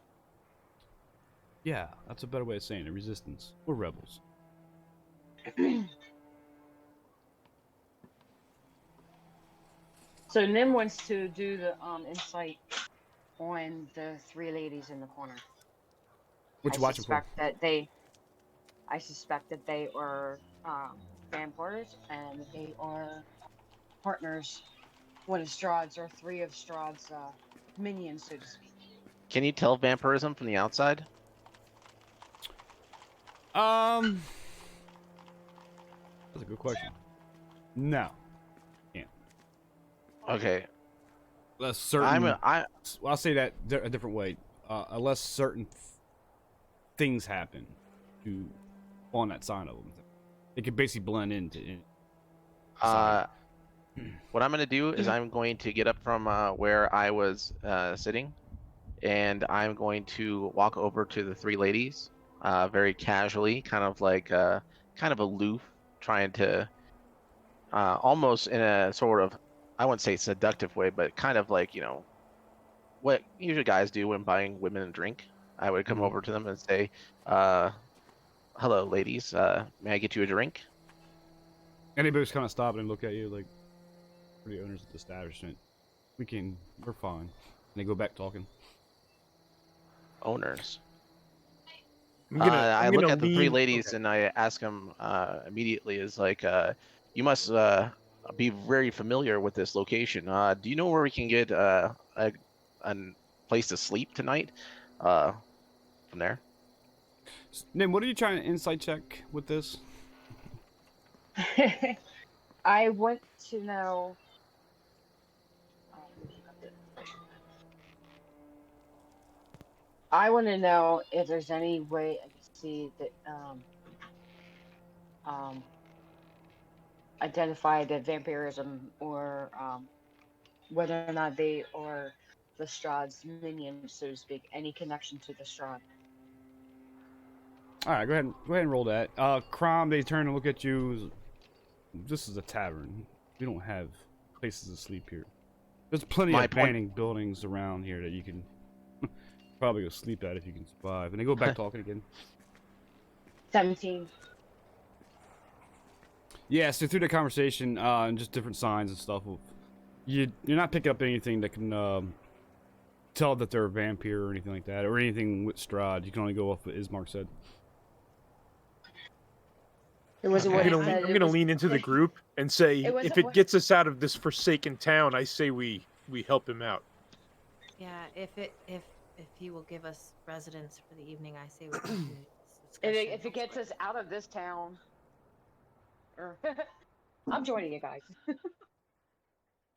Yeah, that's a better way of saying it. Resistance. We're rebels. So Nim wants to do the insight on the three ladies in the corner. What I you watching for? I suspect that they are vampires and they are partners. One of Strahd's or three of Strahd's minions, so to speak. Can you tell vampirism from the outside? That's a good question. No. Can't. Okay. Unless certain. Well, I'll say that a different way. Unless certain things happen to on that side of them, it could basically blend into. what I'm gonna do is I'm going to get up from where I was sitting, and I'm going to walk over to the three ladies, very casually, kind of like kind of aloof, trying to almost in a sort of, I wouldn't say seductive way, but kind of like, what usually guys do when buying women a drink. I would come over to them and say, hello, ladies, may I get you a drink? Anybody's kind of stop and look at you like, we're the owners of the establishment. We're fine. And they go back talking. Owners. I'm I look gonna at the three lean. ladies Okay. and I ask them immediately, is like, you must be very familiar with this location. Do you know where we can get a place to sleep tonight? From there. Nim, what are you trying to insight check with this? I want to know. I want to know if there's any way I can see that identify the vampirism or whether or not they are the Strahd's minions, so to speak. Any connection to the Strahd? All right, go ahead and roll that. Crom, they turn and look at you. This is a tavern. We don't have places to sleep here. There's plenty of abandoned buildings around here that you can probably go sleep at if you can survive. And they go back talking again. 17. Yeah, so through the conversation and just different signs and stuff, you're not picking up anything that can tell that they're a vampire or anything like that, or anything with Strahd. You can only go off what Ismark said. It wasn't I'm what gonna, it said. I'm gonna lean into the group and say, It wasn't if it what- gets us out of this forsaken town, I say we help him out. Yeah, if he will give us residence for the evening, I say we can do this If it discussion gets us elsewhere. out of this town, or I'm joining you guys.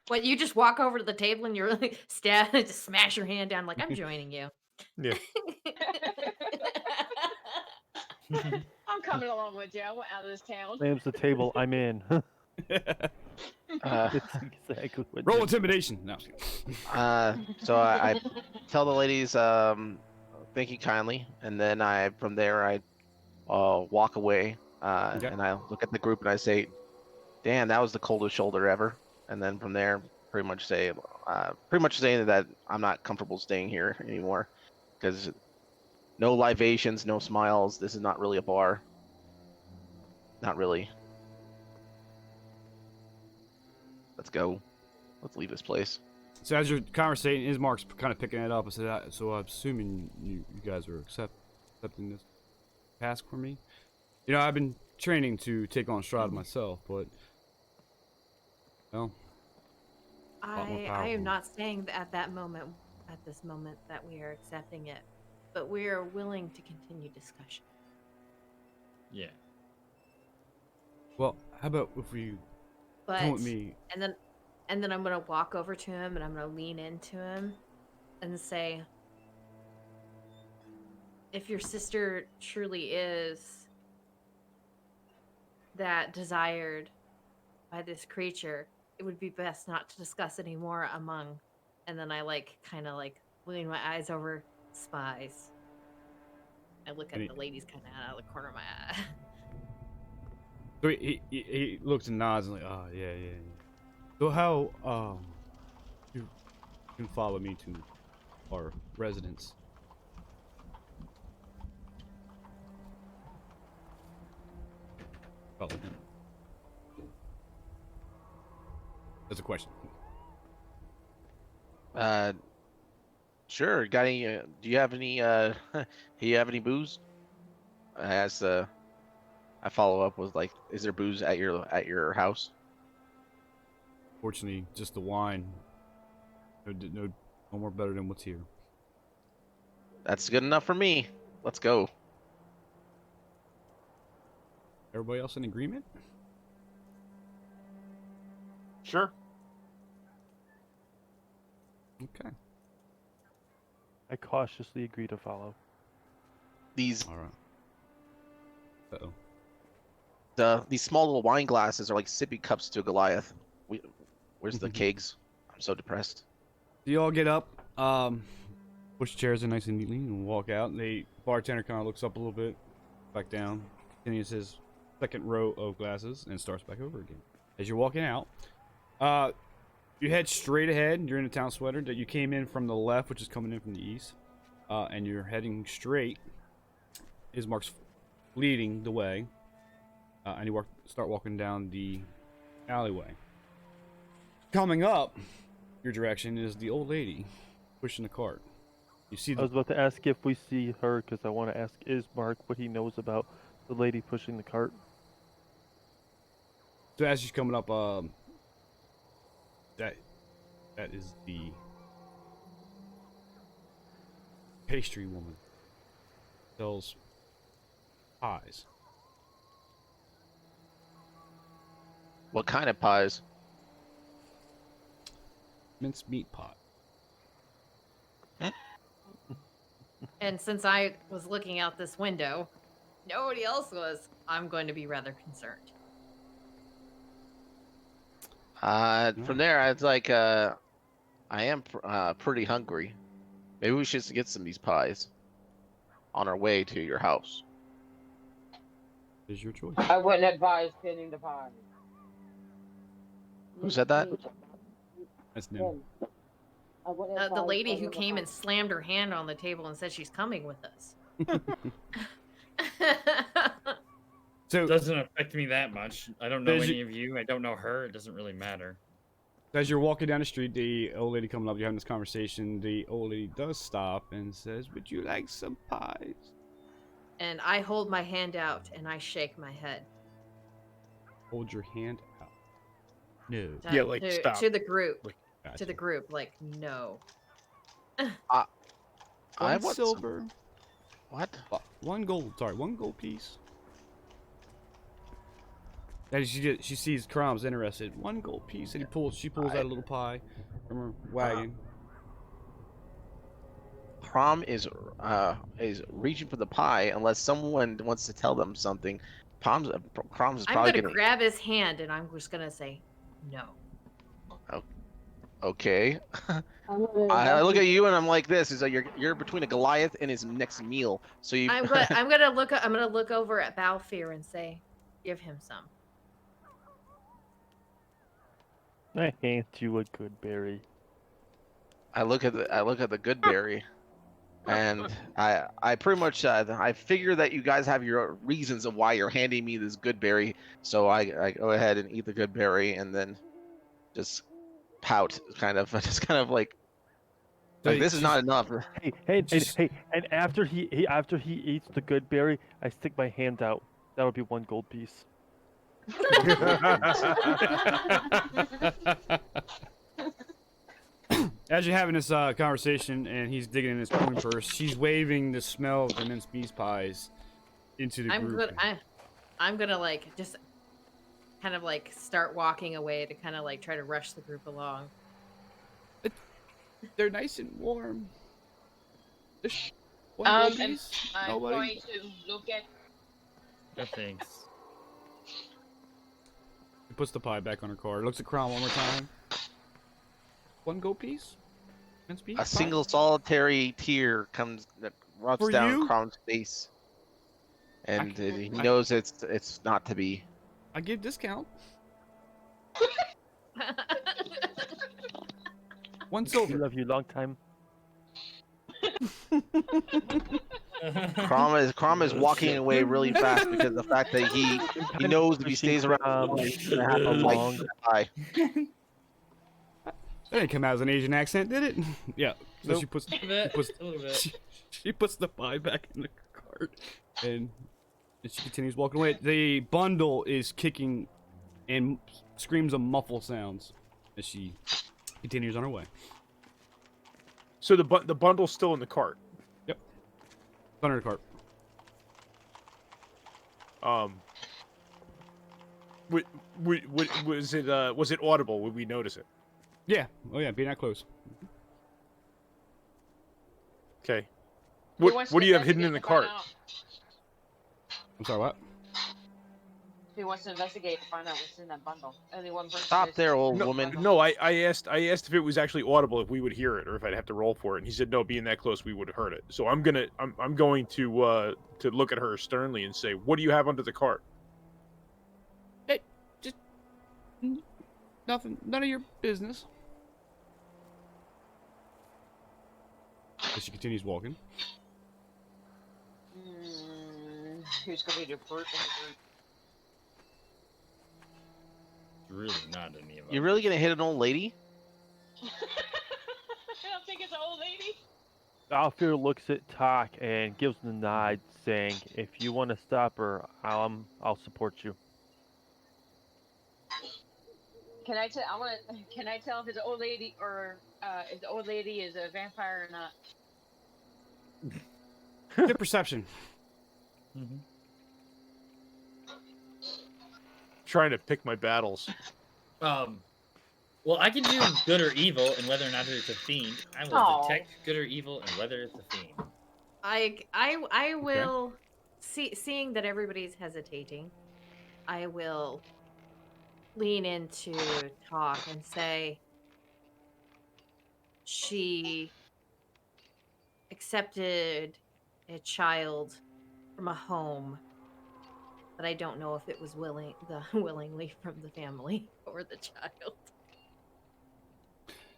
What, you just walk over to the table and you're like just smash your hand down like I'm joining you. Yeah. I'm coming along with you. I want out of this town. Slams the table. I'm in. Uh, It's exactly what Roll Jim- intimidation. No. so I tell the ladies, thank you kindly, and then from there I walk away, Okay. and I look at the group and I say, "Damn, that was the coldest shoulder ever." And then from there, pretty much saying that I'm not comfortable staying here anymore, because no libations, no smiles. This is not really a bar. Not really. Let's go. Let's leave this place. So as you're conversating, Ismark's kind of picking it up. I said, so I'm assuming you guys are accepting this task for me. I've been training to take on Strahd myself, but well, a lot more I am powerful. not saying that at this moment that we are accepting it, but we are willing to continue discussion. Yeah. Well, how about if you But come with me? and then I'm gonna walk over to him and I'm gonna lean into him and say, if your sister truly is that desired by this creature, it would be best not to discuss anymore among. And then I kind of lean my eyes over spies. I look at the ladies kind of out of the corner of my eye. So he looks and nods and like, oh yeah. So how you can follow me to our residence? Follow him. That's a question. Sure. Got any? Do you have any? Do you have any booze? As I follow up with like, is there booze at your house? Fortunately, just the wine. No more better than what's here. That's good enough for me. Let's go. Everybody else in agreement? Sure. Okay. I cautiously agree to follow. These All right. Uh-oh. these small little wine glasses are like sippy cups to a Goliath. Where's the kegs? I'm so depressed. So you all get up, push chairs in nice and neatly, and walk out. The bartender kind of looks up a little bit, back down, continues his second row of glasses, and starts back over again. As you're walking out, you head straight ahead. You're in a town sweater that you came in from the left, which is coming in from the east, and you're heading straight. Ismark's leading the way, and you start walking down the alleyway. Coming up your direction is the old lady pushing the cart. You see I was about to ask if we see her because I want to ask Ismark what he knows about the lady pushing the cart. So as she's coming up, that is the pastry woman. Sells pies. What kind of pies? Minced meat pot. And since I was looking out this window, nobody else was, I'm going to be rather concerned. From there, I was like, I am pretty hungry. Maybe we should get some of these pies on our way to your house. Is your choice. I wouldn't advise pinning the pie. Who said that? That's new. I wouldn't The advise lady who pinning the came pie. and slammed her hand on the table and said she's coming with us. So It doesn't affect me that much. I don't know There's any of you. I don't know her. It doesn't really matter. as you're walking down the street, the old lady coming up, you're having this conversation. The old lady does stop and says, "Would you like some pies?" And I hold my hand out and I shake my head. Hold your hand out. No. Yeah, like, to, stop. to the group. Gotcha. To the group, like, no. I One want silver. What? One gold. Sorry, one gold piece. And she sees Crom's interested. One gold piece, and she pulls out a little pie from her wagon. Crom is reaching for the pie unless someone wants to tell them something. Crom's is I'm probably gonna gonna. grab his hand and I'm just gonna say, no. Okay. I'm gonna I look advise at you and I'm like this: is that you're between a Goliath and his next meal. So you. I'm gonna look over at Balfour and say, give him some. I hand you a good berry. I look at the good berry, and I pretty much I figure that you guys have your reasons of why you're handing me this good berry, so I go ahead and eat the good berry and then just pout, kind of like this is not enough. Hey! And after he eats the good berry, I stick my hand out. That'll be one gold piece. As you're having this conversation and he's digging in his coin purse, she's waving the smell of the minced meat pies into the group. I'm gonna like just kind of like start walking away to kind of like try to rush the group along. They're nice and warm. Just one gold and piece? I'm Nobody? going to look at. No thanks. She puts the pie back on her card. Looks at Crown one more time. One gold piece? Minced meat A pie? single solitary tear runs For down you? Crom's face, and can't- he knows it's not to be. I give discount. One We silver. love you long time. Crom is walking away really fast because of the fact that he knows if he stays around, he's gonna have to long. die. didn't come out as an Asian accent, did it? Yeah. So Nope. she puts A little bit. she puts the pie back in the cart, and she continues walking away. The bundle is kicking and screams of muffled sounds as she continues on her way. So the bundle's still in the cart. Yep. It's under the cart. Was it audible? Would we notice it? Yeah. Oh yeah. Being that close. Okay. He wants What to do you have hidden investigate in the to find cart? out. I'm sorry. What? He wants to investigate to find out what's in that bundle. Only one person. Stop is there, in old the woman. bundle. No, I asked if it was actually audible, if we would hear it, or if I'd have to roll for it. And he said no, being that close, we would have heard it. So I'm going to look at her sternly and say, "What do you have under the cart?" Hey, just nothing. None of your business. As she continues walking. Who's going to be the brute in the group? Really not any of them. You're really gonna hit an old lady? I don't think it's an old lady. Alfir looks at Tak and gives him the nod, saying, "If you want to stop her, I'll support you." Can I tell? Can I tell if it's an old lady or if the old lady is a vampire or not? Good perception. Mm-hmm. Trying to pick my battles. Well, I can do good or evil, and whether or not it's a fiend. I will Aw. detect good or evil, and whether it's a fiend. I will seeing that everybody's hesitating, I will lean into talk and say she accepted a child from a home, but I don't know if it was willingly from the family or the child.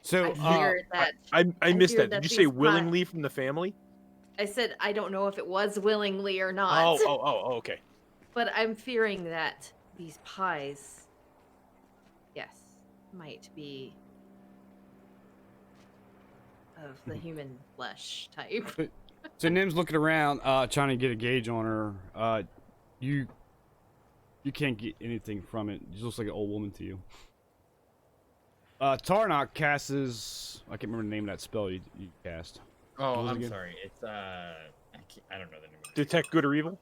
So, I fear that I missed fear that. that Did you say these willingly from the family? I said I don't know if it was willingly or not. Oh, okay. But I'm fearing that these pies, yes, might be of the human flesh type. so Nim's looking around, trying to get a gauge on her. You can't get anything from it. It looks like an old woman to you. Tarnok casts. I can't remember the name of that spell you cast. Oh, What was it I'm again? sorry. It's I don't know the name of it. Detect good or evil?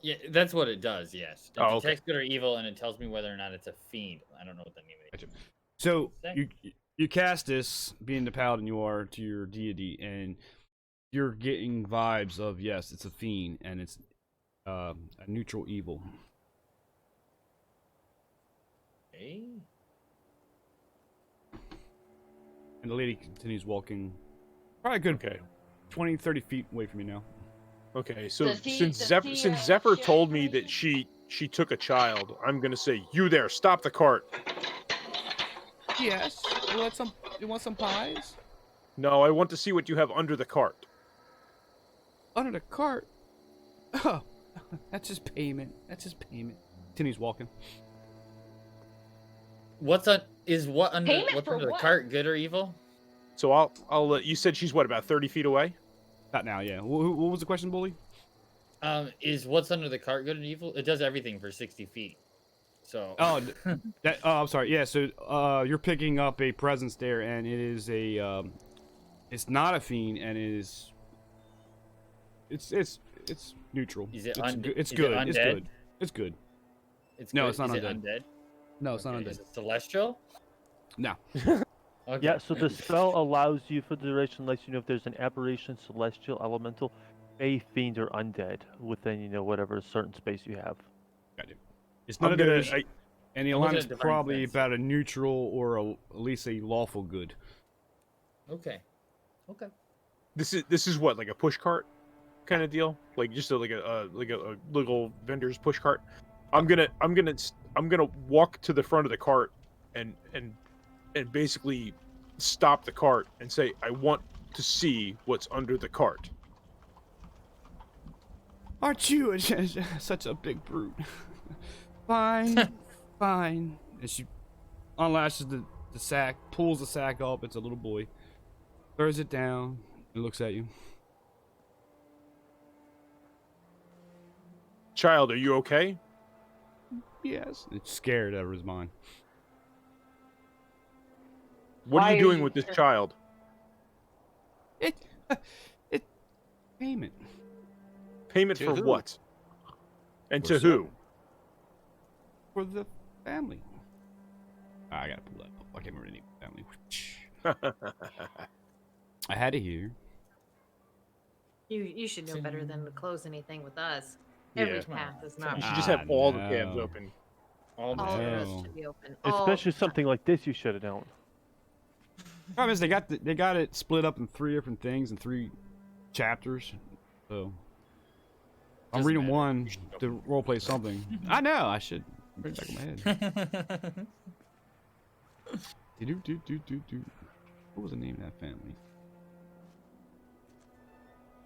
Yeah, that's what it does. Yes. It Oh, okay. detects good or evil, and it tells me whether or not it's a fiend. I don't know what the name of it is. So Say? you cast this, being the paladin you are to your deity, and you're getting vibes of yes, it's a fiend, and it's a neutral evil. Hey. And the lady continues walking, probably a good Okay. 20, 30 feet away from you now. Okay, so Does he- since does Zephyr, he, since uh, Zephyr share told me that information? she took a child, I'm gonna say, "You there, stop the cart." Yes. You want some pies? No, I want to see what you have under the cart. Under the cart? Oh, that's just payment. That's just payment. Continues walking. What's under Payment what's for under the what? cart? Good or evil? So I'll you said she's what, about 30 feet away? Not now, yeah. What was the question, Bully? Is what's under the cart good or evil? It does everything for 60 feet. So. Oh, I'm sorry. Yeah, so you're picking up a presence there, and it is a it's not a fiend, and it is it's neutral. Is it it's, undead? good. It's Is it good. It's undead? good. It's good. No, it's not is undead. It undead? No, it's not Okay, undead. Is it celestial? No. Okay. Yeah, so the spell allows you for the duration, lets you know if there's an aberration, celestial, elemental, a fiend, or undead within, whatever certain space you have. Gotcha. It's not I'm a gonna doge, and the I'm looking alignment's at divine probably sense. about a neutral or at least a lawful good. Okay. Okay. this is what, like a push cart kind of deal? Like just like a little vendor's push cart. I'm gonna walk to the front of the cart and basically stop the cart and say, "I want to see what's under the cart." Aren't you such a big brute? Fine, fine. And she unlashes the sack, pulls the sack up. It's a little boy. Throws it down and looks at you. Child, are you okay? Yes. It's scared out of his mind. What are Why you are doing you with this here? child? It payment. Payment To for who? what? And For to who? For the family. I gotta pull that up. I can't remember any family. I had it here. You should know better than to close anything with us. Yeah. Every Come on, tab is come not. on. You should just have all the tabs no. open. All the All of tabs. us No. should be open. All Especially the time. something like this, you should have known. Problem is, they got it split up in 3 different things in 3 chapters. So I'm Doesn't reading matter. one You should to roleplay something. I know. I should bring it back in my head. Do. What was the name of that family?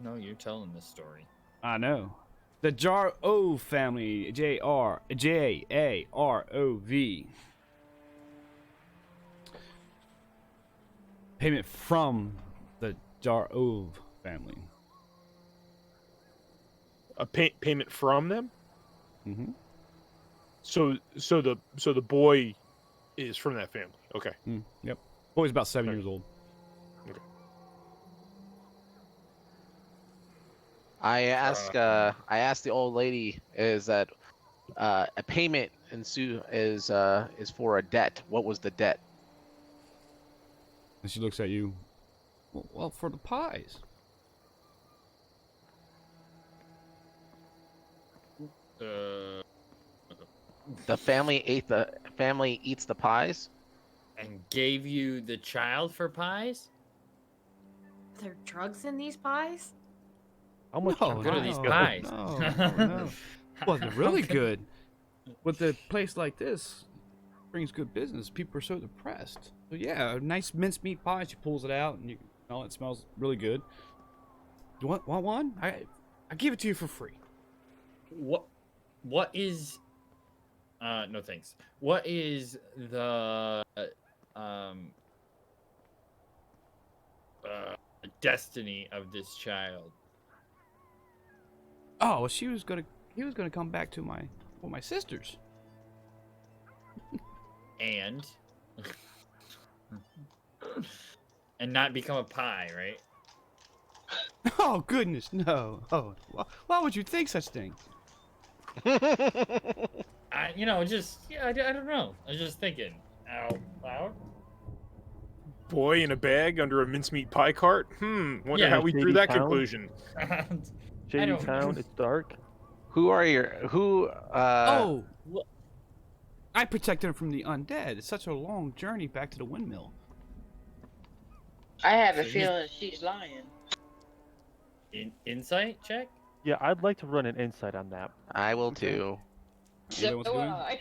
No, you're telling this story. I know. The Jarov family. Jarov. Payment from the Jarov family. A payment from them. Mm-hmm. So the boy is from that family. Okay. Yep. Boy's about 7 years old. I asked the old lady, is that a payment is for a debt. What was the debt? And she looks at you. Well, for the pies. Uh, The family eats the pies. and gave you the child for pies? Are there drugs in these pies? How much No, time Good are do these you no, got? pies? no. Well, they're really Okay. good. With a place like this, brings good business. People are so depressed. So yeah, a nice mincemeat pie. She pulls it out, and you know it smells really good. You want one? I give it to you for free. What is no thanks. What is the destiny of this child? Oh, well, he was gonna come back to my sisters. And and not become a pie, right? Oh goodness, no. Oh, why would you think such things? I don't know. I was just thinking out loud. Boy in a bag under a mincemeat pie cart. Wonder Yeah. how we drew Shady that town? conclusion. Shady don't- town, it's dark. Who are your who? Oh, I protected him from the undead. It's such a long journey back to the windmill. I have a So he's- feeling she's lying. Insight check. Yeah, I'd like to run an insight on that. I will too. So what's So going? would I.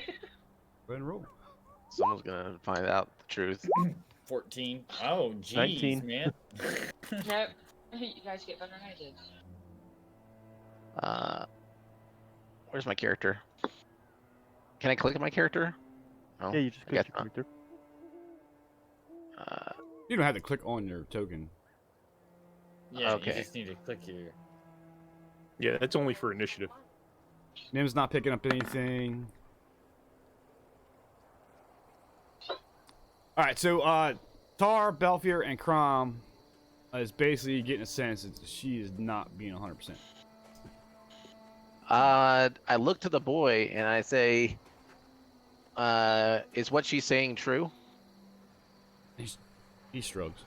Go ahead and roll. Someone's gonna find out the truth. 14. Oh, jeez, 19. man. No, you guys get better than I did. Where's my character? Can I click on my character? No. Yeah, you just I click guess your not. character. You don't have to click on your token. Yeah, Okay. you just need to click here. Yeah, that's only for initiative. Nim's not picking up anything. All right, so Tar, Belfier, and Crom is basically getting a sense that she is not being 100%. I look to the boy and I say, is what she's saying true? He shrugs.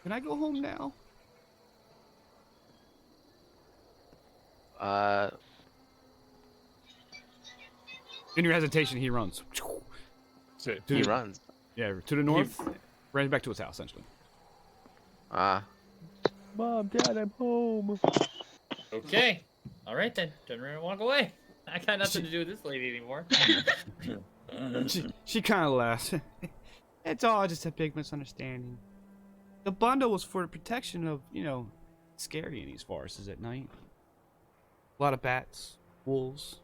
Can I go home now? In your hesitation, he runs. That's it. He runs. Yeah, to the north. Runs back to his house, essentially. Mom, Dad, I'm home. Okay. All right then. Turn around and walk away. I got nothing to do with this lady anymore. She kind of laughs. It's all just a big misunderstanding. The bundle was for the protection of, scary in these forests at night. A lot of bats, wolves,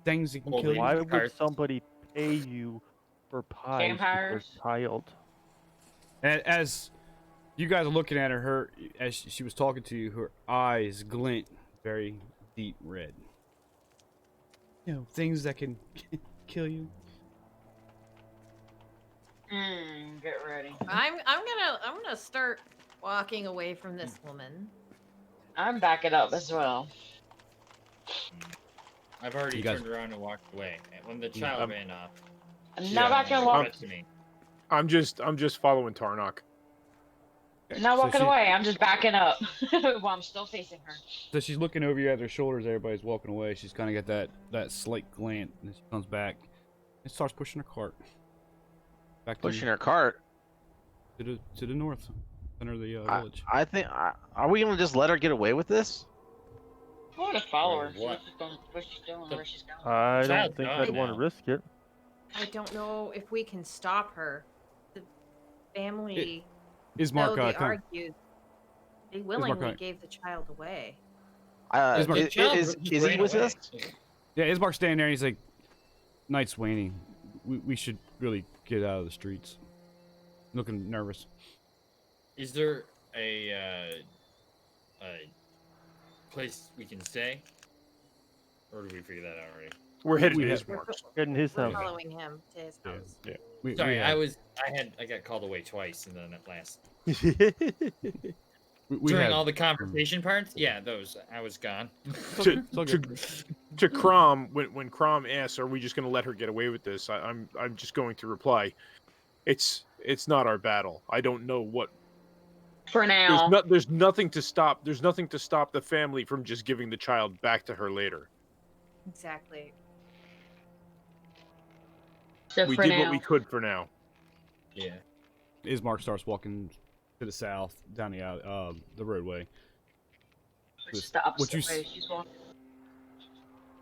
things that can Well, kill you. Why would Cards. somebody pay you For pies with her Vampires. child. And as you guys are looking at her, as she was talking to you, her eyes glint very deep red. You know, things that can kill you. Get ready. I'm gonna start walking away from this woman. I'm backing up as well. I've already You guys- turned around and walked away. And when the child ran off, I'm Yeah, not backing walk away. to me. I'm just following Tarnok. Not So walking she- away. I'm just backing up while I'm still facing her. So she's looking over you at her shoulders. Everybody's walking away. She's kind of got that slight glint, and she comes back and starts pushing her cart back Pushing her cart. to the north, center of the village. I think. Are we gonna just let her get away with this? I want to follow her. Wait, See what? what she's doing, where she's going. I don't Child's think gone I'd want to now. risk it. I don't know if we can stop her. The family, Ismark, though they come. argued, they willingly Ismark, gave the child away. Ismark- Is, The child is, just is he ran with away. us? Yeah, Ismark's standing there. And he's like, "Night's waning. We should really get out of the streets." Looking nervous. Is there a place we can stay? Or did we figure that out already? We're headed We to have- his marks. Getting his We're house. following him to his house. Yeah. Sorry, I got called away twice in the last we during have- all the conversation parts. Yeah, those I was gone. to, all to, good. to Crom, when Crom asks, "Are we just going to let her get away with this?" I'm just going to reply, "It's not our battle. I don't know what. For now. There's nothing to stop. There's nothing to stop the family from just giving the child back to her later. Exactly. So We for did now. what we could for now." Yeah. Ismark starts walking to the south down the roadway. Which the opposite What you way she's going.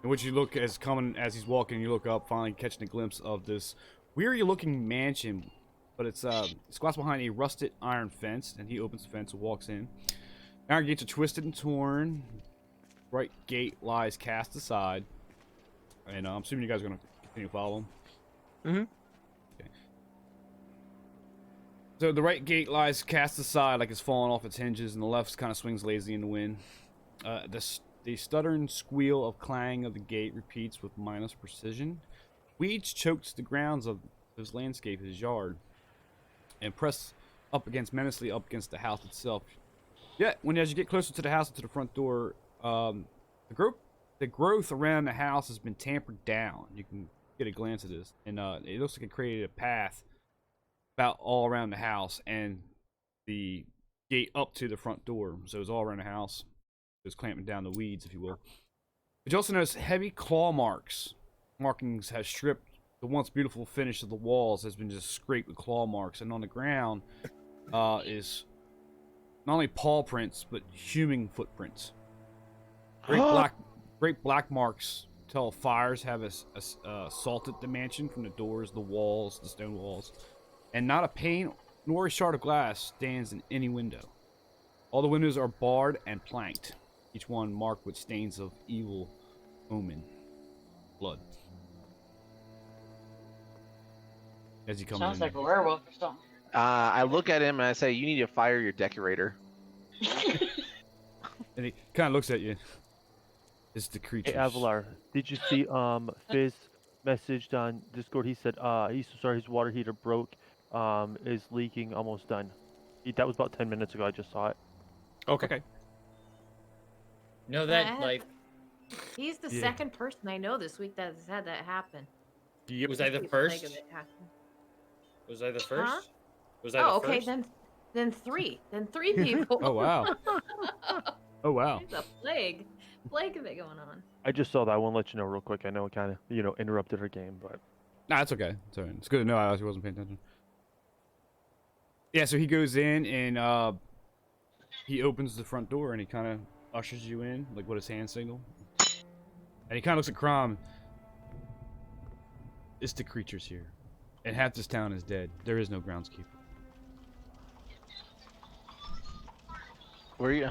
And what you look as he's walking, you look up, finally catching a glimpse of this weary-looking mansion, but it's squats behind a rusted iron fence, and he opens the fence and walks in. Iron gates are twisted and torn. Right gate lies cast aside, and I'm assuming you guys are gonna continue to follow him. Mhm. Okay. So the right gate lies cast aside, like it's fallen off its hinges, and the left kind of swings lazy in the wind. The stuttering squeal of clang of the gate repeats with mindless precision. Weeds chokes the grounds of his landscape, his yard, and press menacingly up against the house itself. Yet, as you get closer to the house and to the front door, the growth around the house has been tampered down. You can get a glance at this, and it looks like it created a path about all around the house and the gate up to the front door. So it's all around the house. It's clamping down the weeds, if you will. But you also notice heavy claw markings have stripped the once beautiful finish of the walls, has been just scraped with claw marks, and on the ground is not only paw prints but human footprints. Great black marks tell fires have assaulted the mansion from the doors, the walls, the stone walls, and not a pane nor a shard of glass stands in any window. All the windows are barred and planked, each one marked with stains of evil omen, blood. As he comes Sounds in, like a werewolf or something. I look at him and I say, "You need to fire your decorator." and he kind of looks at you. It's the creature. Hey, Avalar, did you see Fizz messaged on Discord? He said he's so sorry his water heater broke, is leaking, almost done. That was about 10 minutes ago. I just saw it. Okay. No, that Yeah. like He's the Yeah. second person I know this week that has had that happen. Yep. was I the This first? leg of it happened. Was I the first? Huh? Was I Oh, the okay, first? then three. Then three people. Oh wow. Oh wow. There's a plague of it going on. I just saw that. I want to let you know real quick. I know it kind of, interrupted her game, but Nah, it's okay. It's alright. It's good to know. I actually wasn't paying attention. Yeah, so he goes in and he opens the front door and he kind of ushers you in, like with his hand signal. And he kind of looks at Crom. It's the creatures here, and half this town is dead. There is no groundskeeper. Where you?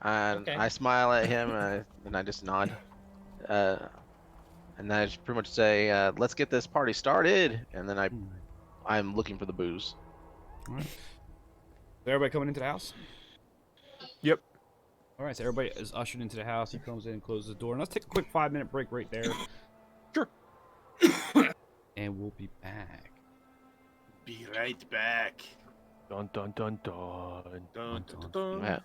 And Okay. I smile at him and I just nod. and I just pretty much say, "Let's get this party started," and then Hmm. I'm looking for the booze. All right. Is everybody coming into the house? Yep. All right, so everybody is ushered into the house. He comes in, closes the door, and let's take a quick 5-minute break right there, Sure. and we'll be back. Be right back. Dun dun dun dun. Dun, dun, dun, dun. Yeah.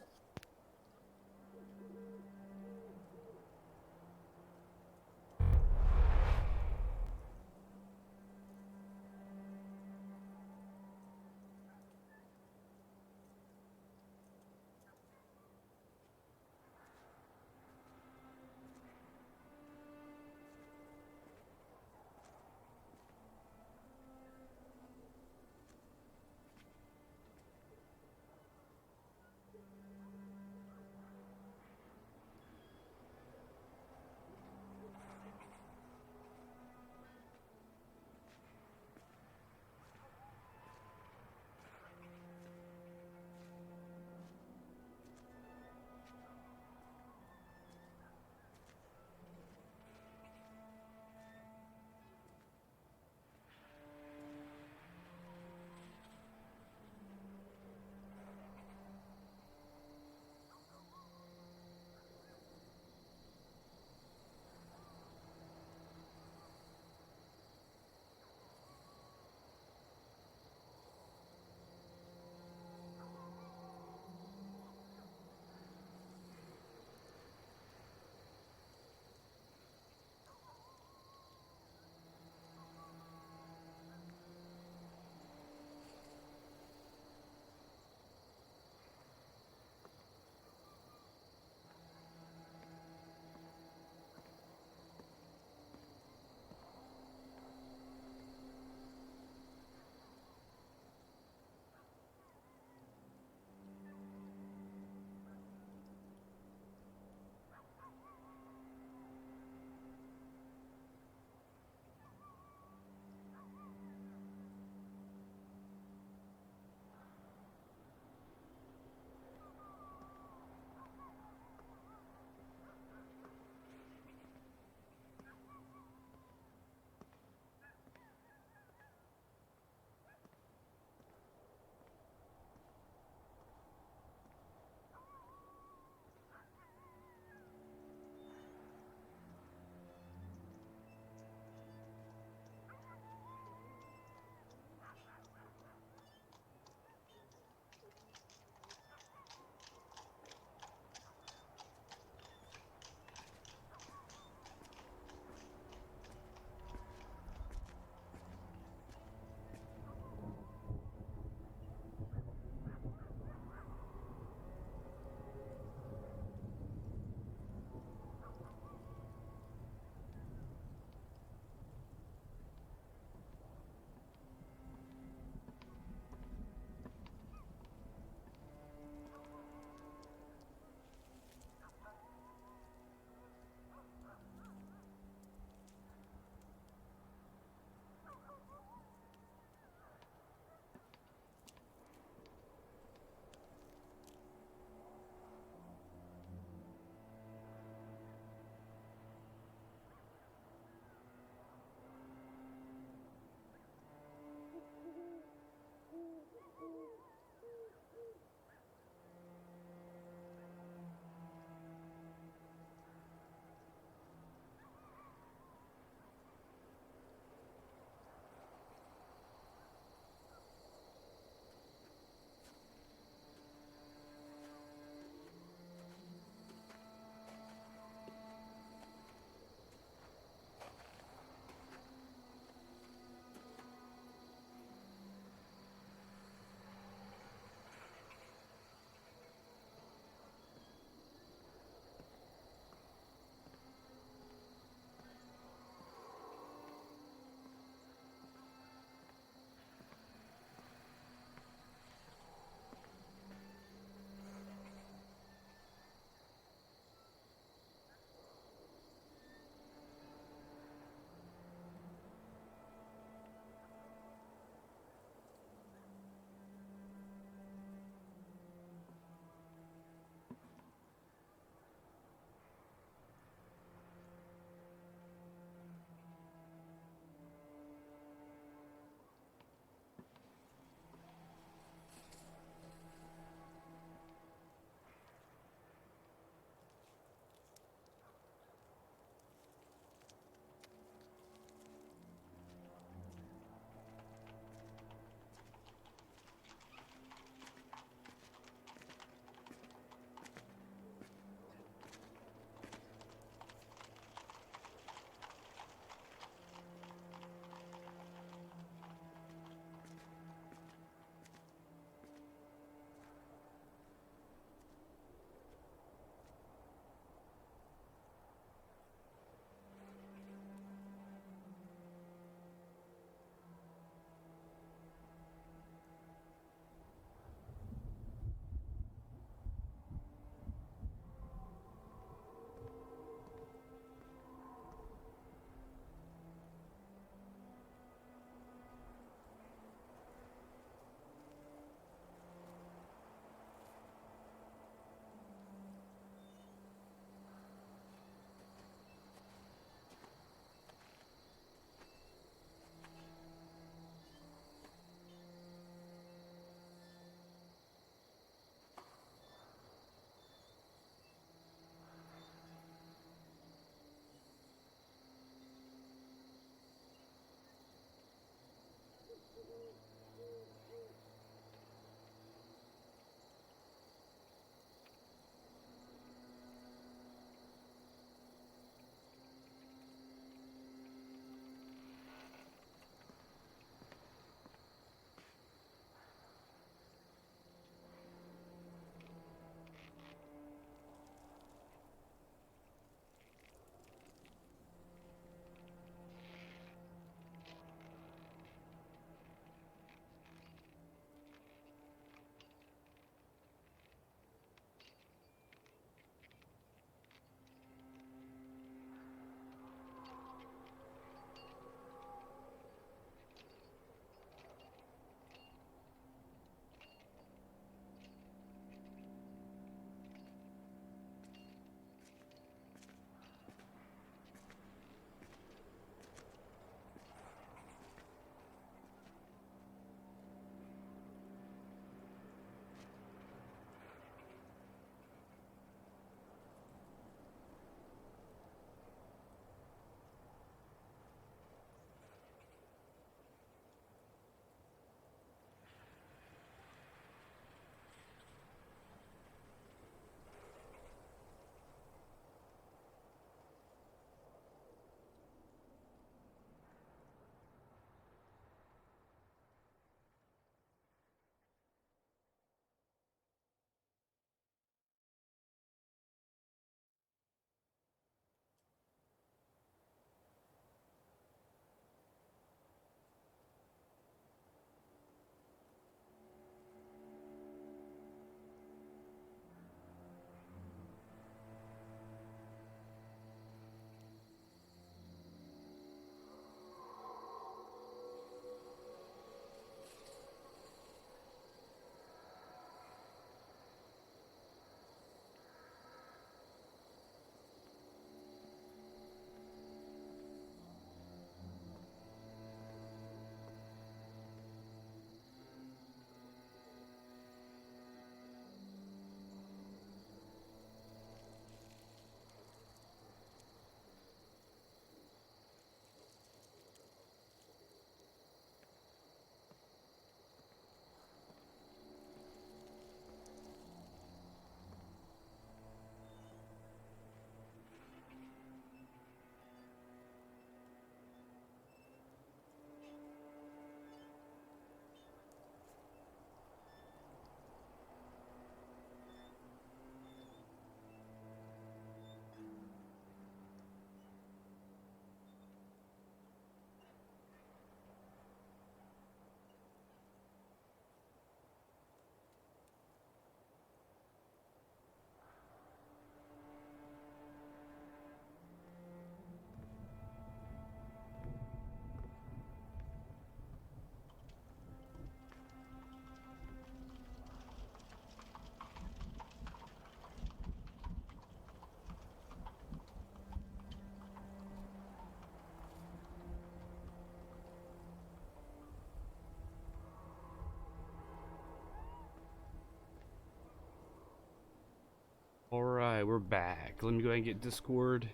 Alright, we're back. Let me go ahead and get Discord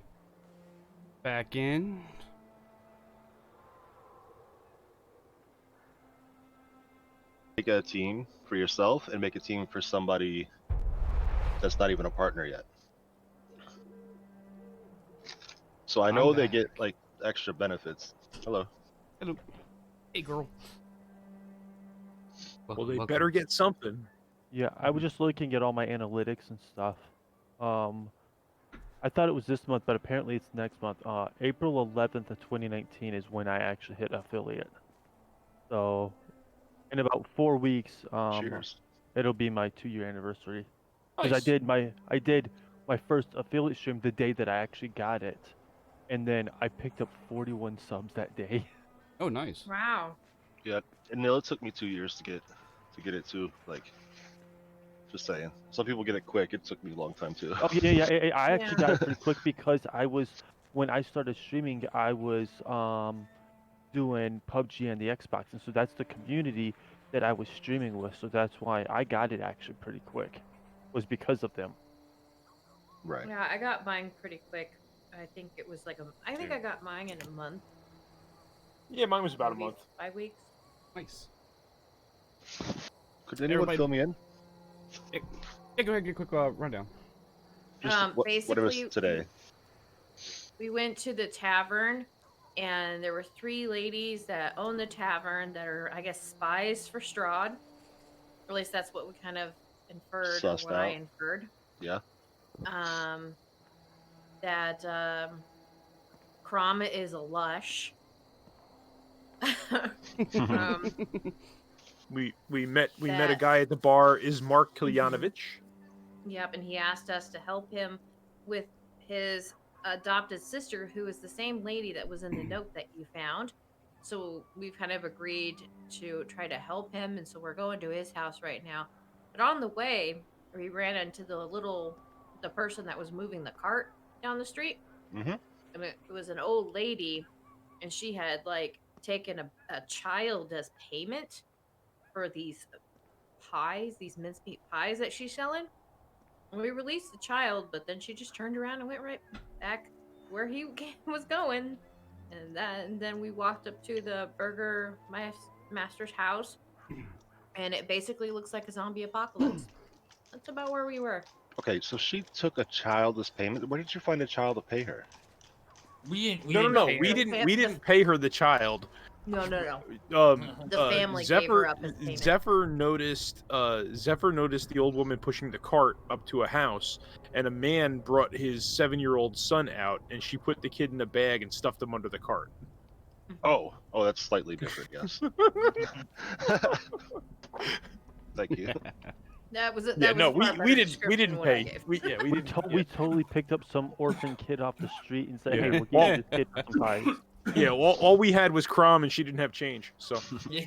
back in. Make a team for yourself and make a team for somebody that's not even a partner yet. So I know they get back. like extra benefits. Hello. Hello. Hey, girl. Well, they Welcome. better get something. Yeah, I was just looking at all my analytics and stuff. I thought it was this month, but apparently it's next month. April 11th of 2019 is when I actually hit affiliate. So, in about 4 weeks, Cheers. it'll be my 2-year anniversary. Because Nice. I did my first affiliate stream the day that I actually got it, and then I picked up 41 subs that day. Oh, nice. Wow. Yeah, and no, it took me 2 years to get it too. Like, just saying. Some people get it quick. It took me a long time too. Oh yeah, I actually Yeah. got it pretty quick because when I started streaming, I was doing PUBG and the Xbox, and so that's the community that I was streaming with. So that's why I got it actually pretty quick, was because of them. Right. Yeah, I got mine pretty quick. I think it was like I think I got mine in a month. Yeah, mine was about a maybe month. 5 weeks. Nice. Could anyone Everybody- fill me in? Yeah, go ahead and get a quick rundown. Just what it was Basically, today. we went to the tavern, and there were 3 ladies that own the tavern that are, I guess, spies for Strahd. Or at least that's what we kind of inferred, Sussed or what I out. inferred. Yeah. That Crom is a lush. We met a That- guy at the bar, is Mark Kilyanovich. Yep, and he asked us to help him with his adopted sister, who is the same lady that was in the note that you found. So we've kind of agreed to try to help him, and so we're going to his house right now. But on the way, we ran into the person that was moving the cart down the street. Mhm. I mean, it was an old lady, and she had like taken a child as payment for these pies, these mincemeat pies that she's selling. And we released the child, but then she just turned around and went right back where he was going. And then we walked up to the burger master's house, and it basically looks like a zombie apocalypse. That's about where we were. Okay, so she took a child as payment. Where did you find a child to pay her? We No, didn't no, pay we her. didn't pay her the child. No. The family gave her up as payment. Zephyr noticed the old woman pushing the cart up to a house, and a man brought his 7-year-old son out, and she put the kid in a bag and stuffed him under the cart. Oh, that's slightly different. Yes. Thank you. That was Yeah, that no, was far we better didn't description than what I pay. gave. We didn't. We totally picked up some orphan kid off the street and said, Yeah. "Hey, we're Well- giving this kid some pies." Yeah, all we had was Crom, and she didn't have change. So Yeah.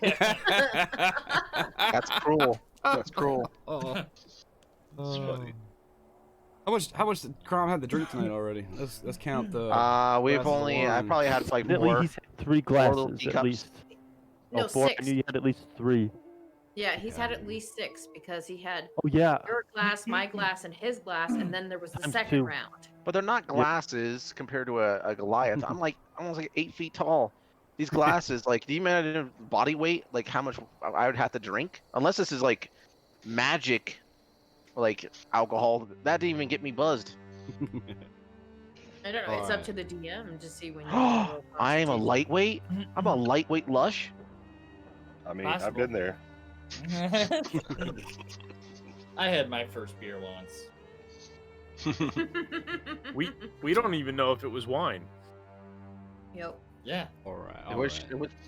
That's cruel. That's cruel. Oh. It's funny. How much did Crom had to drink tonight already? Let's count the. We've glasses of only I wine. probably had like Evidently, 4. he's had 3 little glasses at teacups. least. No, Oh, 4. 6. I knew you had at least 3. Yeah, he's had at least 6 because he had Oh yeah. your glass, my glass, and his glass, and then there was the Times second 2. round. But they're not glasses compared to a Goliath. I'm like almost like 8 feet tall. These glasses, like, do you imagine body weight? Like how much I would have to drink? Unless this is like magic, like alcohol. That didn't even get me buzzed. I don't know. It's up Alright. to the DM to see when you want to roll I am a constitution. lightweight. I'm a lightweight lush. I mean, Possible. I've been there. I had my first beer once. we don't even know if it was wine. Yep. Yeah. All right. It was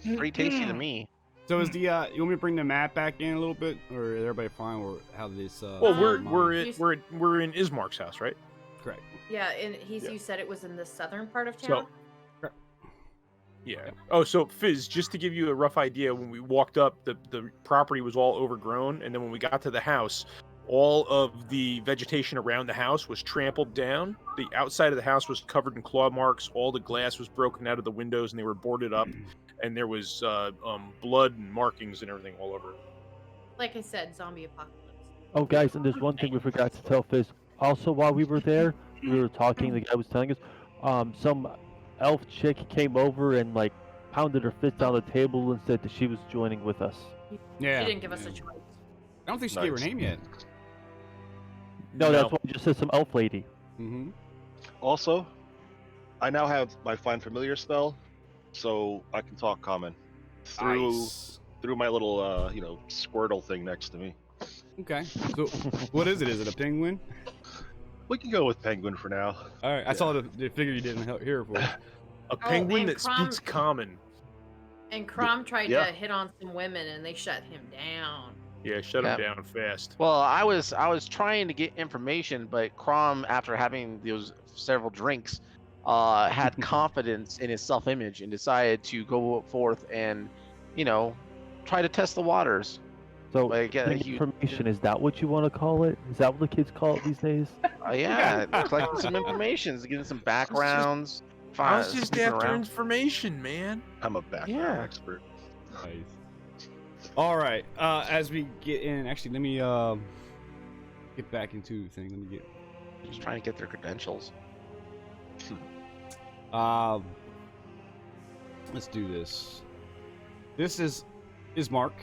pretty tasty to me. So is the you want me to bring the map back in a little bit, or is everybody fine? Or how this? Well, we're you- we're in Ismark's house, right? correct. Yeah, and Yeah. you said it was in the southern part of So- town. Yeah. Oh, so Fizz, just to give you a rough idea, when we walked up, the property was all overgrown, and then when we got to the house, all of the vegetation around the house was trampled down. The outside of the house was covered in claw marks. All the glass was broken out of the windows, and they were boarded up. And there was blood and markings and everything all over. Like I said, zombie apocalypse. Oh guys, and there's one thing we forgot to tell Fizz. Also, while we were there, we were talking. The guy was telling us, some elf chick came over and like pounded her fist down the table and said that she was joining with us. Yeah. She didn't give us yeah. a choice. I don't think she gave her Nice. name yet. No, that's why I just said some elf lady. Mm-hmm. Also, I now have my find familiar spell, so I can talk common Nice. through my little Squirtle thing next to me. Okay. So, what is it? Is it a penguin? We can go with penguin for now. All right. I Yeah. saw the figure you didn't hear for. A penguin and that speaks common. And Crom tried Yeah. to hit on some women, and they shut him down. Yeah, shut him Yeah. down fast. Well, I was trying to get information, but Crom, after having those several drinks, had confidence in his self-image and decided to go forth and, try to test the waters. So, Like, getting information, is that what you want to call it? Is that what the kids call it these days? Yeah, collecting some information, getting some backgrounds. I was just snooping after around. information, man. I'm a background Yeah. expert. Nice. All right. As we get in, actually, let me get back into the thing. Let me get. Just trying to get their credentials. Let's do this. This is Mark.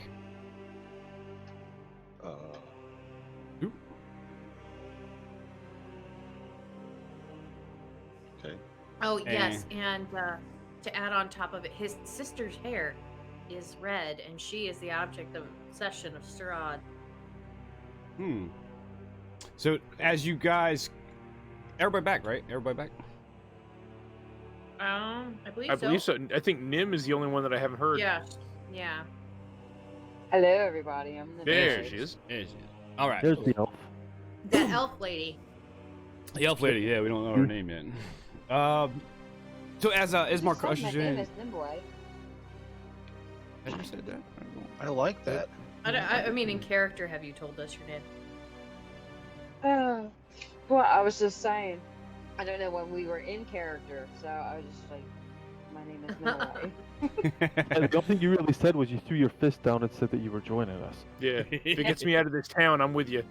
Oop. Okay. Oh, yes, and to add on top of it, his sister's hair is red, and she is the object of obsession of Strahd. So, as you guys, everybody back, right? Everybody back. I believe I so. believe so. I think Nim is the only one that I haven't heard. Yeah, yeah. Hello, everybody. I'm the There mage. she is. There she is. All right. There's the elf. That elf lady. The elf lady. Yeah, we don't know her name yet. So as Mark My ushers you name in, is Nimboy. have you said that? I like that. I mean, in character, have you told us your name? Well, I was just saying. I don't know when we were in character, so I was just like, my name is Nimboy. And the only thing you really said was you threw your fist down and said that you were joining us. Yeah. If it gets me out of this town, I'm with you.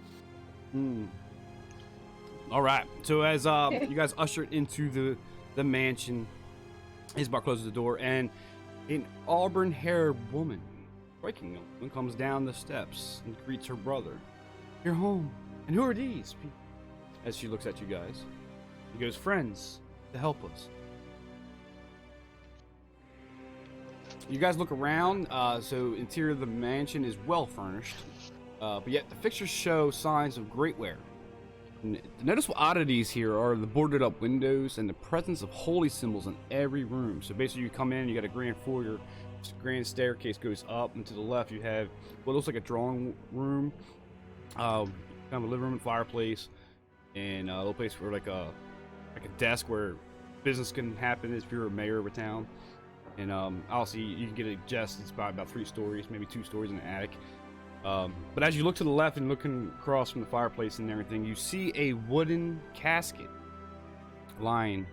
All right. So as you guys ushered into the mansion, Isbar closes the door, and an auburn-haired woman, striking woman, comes down the steps and greets her brother. You're home. And who are these? As she looks at you guys, she goes, friends to help us. You guys look around. So interior of the mansion is well furnished, but yet the fixtures show signs of great wear. And the noticeable oddities here are the boarded up windows and the presence of holy symbols in every room. So basically you come in, you got a grand foyer, this grand staircase goes up, and to the left you have what looks like a drawing room, kind of a living room and fireplace, and a little place for like a desk where business can happen if you're a mayor of a town. And obviously you can get a guess, it's about 3 stories, maybe 2 stories in the attic. But as you look to the left and looking across from the fireplace and everything, you see a wooden casket lying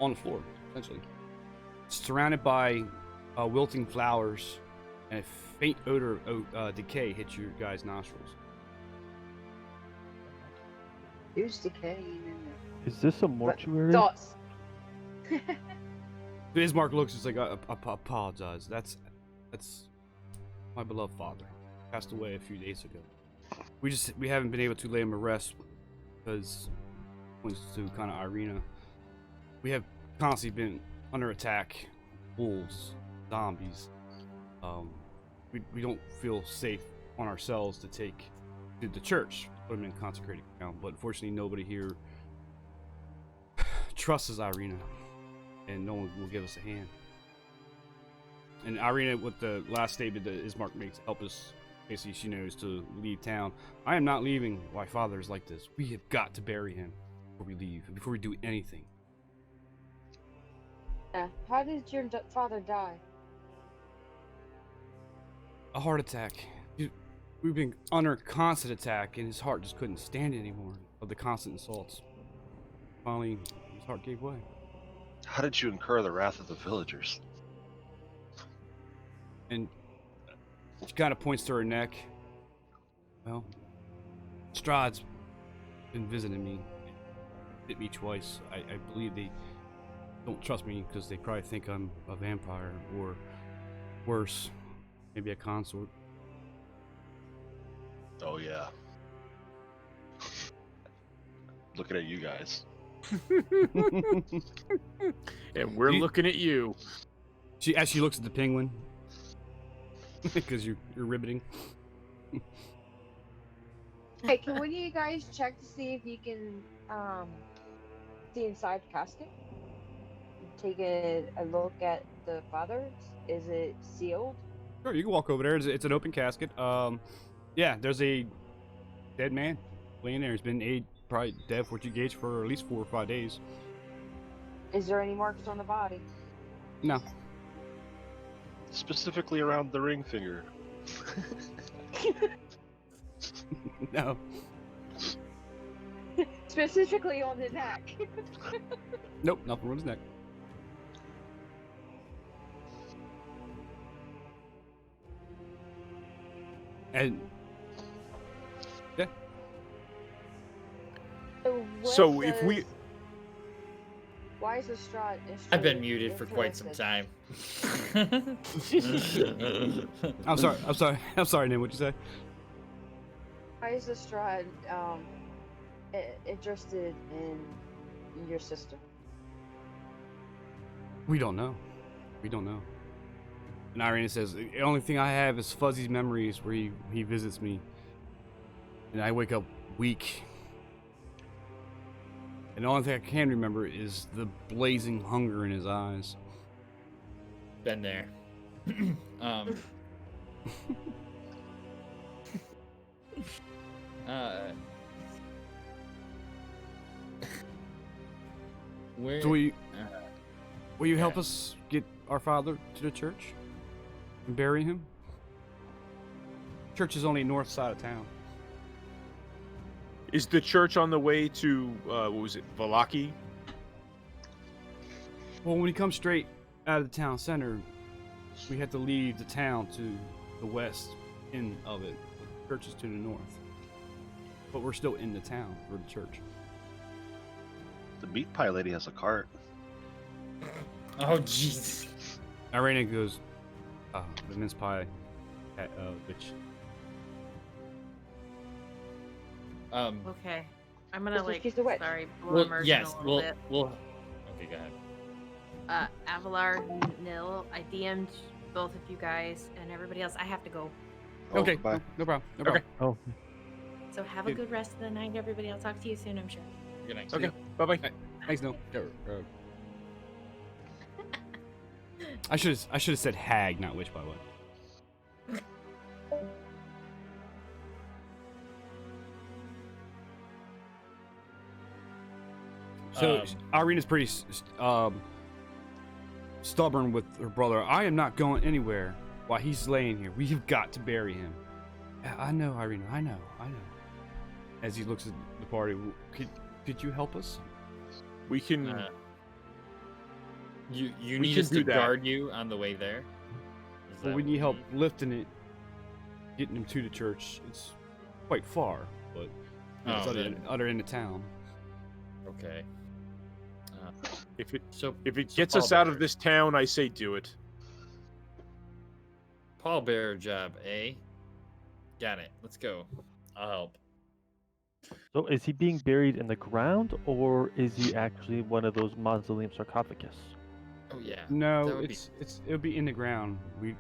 on the floor, essentially. Surrounded by wilting flowers, and a faint odor of decay hits your guys' nostrils. Who's decaying in there? Is this a mortuary? Thoughts. Bismarck looks, it's like, I apologize. That's my beloved father. Passed away a few days ago. We haven't been able to lay him to rest because points to kind of Irina. We have constantly been under attack, wolves, zombies. We don't feel safe on ourselves to take to the church, put him in consecrated ground. But unfortunately, nobody here trusts Irina, and no one will give us a hand. And Irina, with the last statement that Ismark makes, help us. Basically, she knows to leave town. I am not leaving. My father is like this. We have got to bury him before we leave, before we do anything. How did your father die? A heart attack. We've been under constant attack, and his heart just couldn't stand it anymore of the constant assaults. Finally, his heart gave way. How did you incur the wrath of the villagers? And she kind of points to her neck. Well, Strahd's been visiting me. Bit me twice. I believe they don't trust me because they probably think I'm a vampire or worse, maybe a consort. Oh yeah. Looking at you guys. And we're You- looking at you. As she looks at the penguin, because you're riveting. Hey, can one of you guys check to see if you can see inside the casket? Take a look at the father. Is it sealed? Sure, you can walk over there. It's an open casket. Yeah, there's a dead man laying there. He's been probably dead for what you gauge for at least 4 or 5 days. Is there any marks on the body? No. Specifically around the ring finger. No. Specifically on the neck. Nope, nothing on his neck. And yeah, So what if we- does- Why is the Strahd I've been muted for quite some interested? time. I'm sorry, Nim. What'd you say? Why is the Strahd interested in your sister? We don't know. We don't know. And Irina says, the only thing I have is Fuzzy's memories where he visits me. And I wake up weak. And the only thing I can remember is the blazing hunger in his eyes. Been there. Uh, where? So will you yeah. help us get our father to the church? And bury him? Church is only north side of town. Is the church on the way to what was it, Valaki? Well, when we come straight out of the town center, we have to leave the town to the west end of it. The church is to the north. But we're still in the town for the church. The meat pie lady has a cart. Oh, jeez. Irina goes, the mince pie, bitch. Okay. I'm gonna Just like keep the witch. sorry, blow Well, immersion yes, a little we'll, bit. we'll. Okay, go ahead. Avalar, Nil, I DM'd both of you guys and everybody else. I have to go. Oh, Okay, bye. no problem. No Okay. problem. Oh, So have a Good. good rest of the night, everybody. I'll talk to you soon, I'm sure. Good night. Okay, bye bye. Thanks, no. I should have said hag, not witch, by the way. So Irina's pretty stubborn with her brother. I am not going anywhere while he's laying here. We've got to bury him. Yeah, I know, Irina. I know. As he looks at the party, could you help us? We can. You We need can us do to that. guard you on the way there. Is Well, that we what need you help lifting it, getting him to the church. It's quite far, but it's Oh, other end of town. Okay. if it So gets us out of this town, I say do it. pallbearer job, eh? Got it. Let's go. I'll help. so is he being buried in the ground, or is he actually one of those mausoleum sarcophagus? Oh yeah. No, That would be- it'll be in the ground. We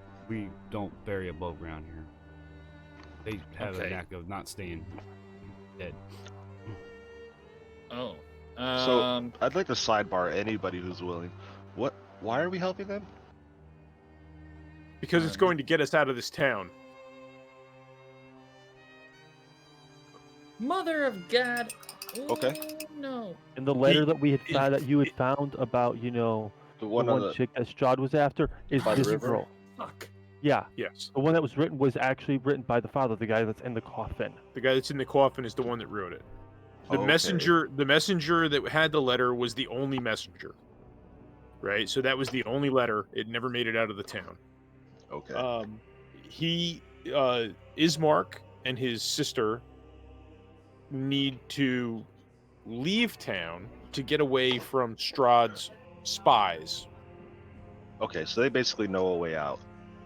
don't bury above ground here. They have a Okay. knack of not staying dead. Oh. So I'd like to sidebar anybody who's willing. Why are we helping them? Because it's Um, going to get us out of this town. Mother of God. Okay. Oh, no. In the letter He- that we had he- found, that you had found about, The the one on one the chick that Strahd was after, is by the this river? girl. Fuck. Yeah, Yes. the one that was written was actually written by the father, the guy that's in the coffin. The guy that's in the coffin is the one that wrote it. The Okay. messenger that had the letter was the only messenger. Right? So that was the only letter. It never made it out of the town. Okay. Ismark and his sister need to leave town to get away from Strahd's spies. Okay, so they basically know a way out.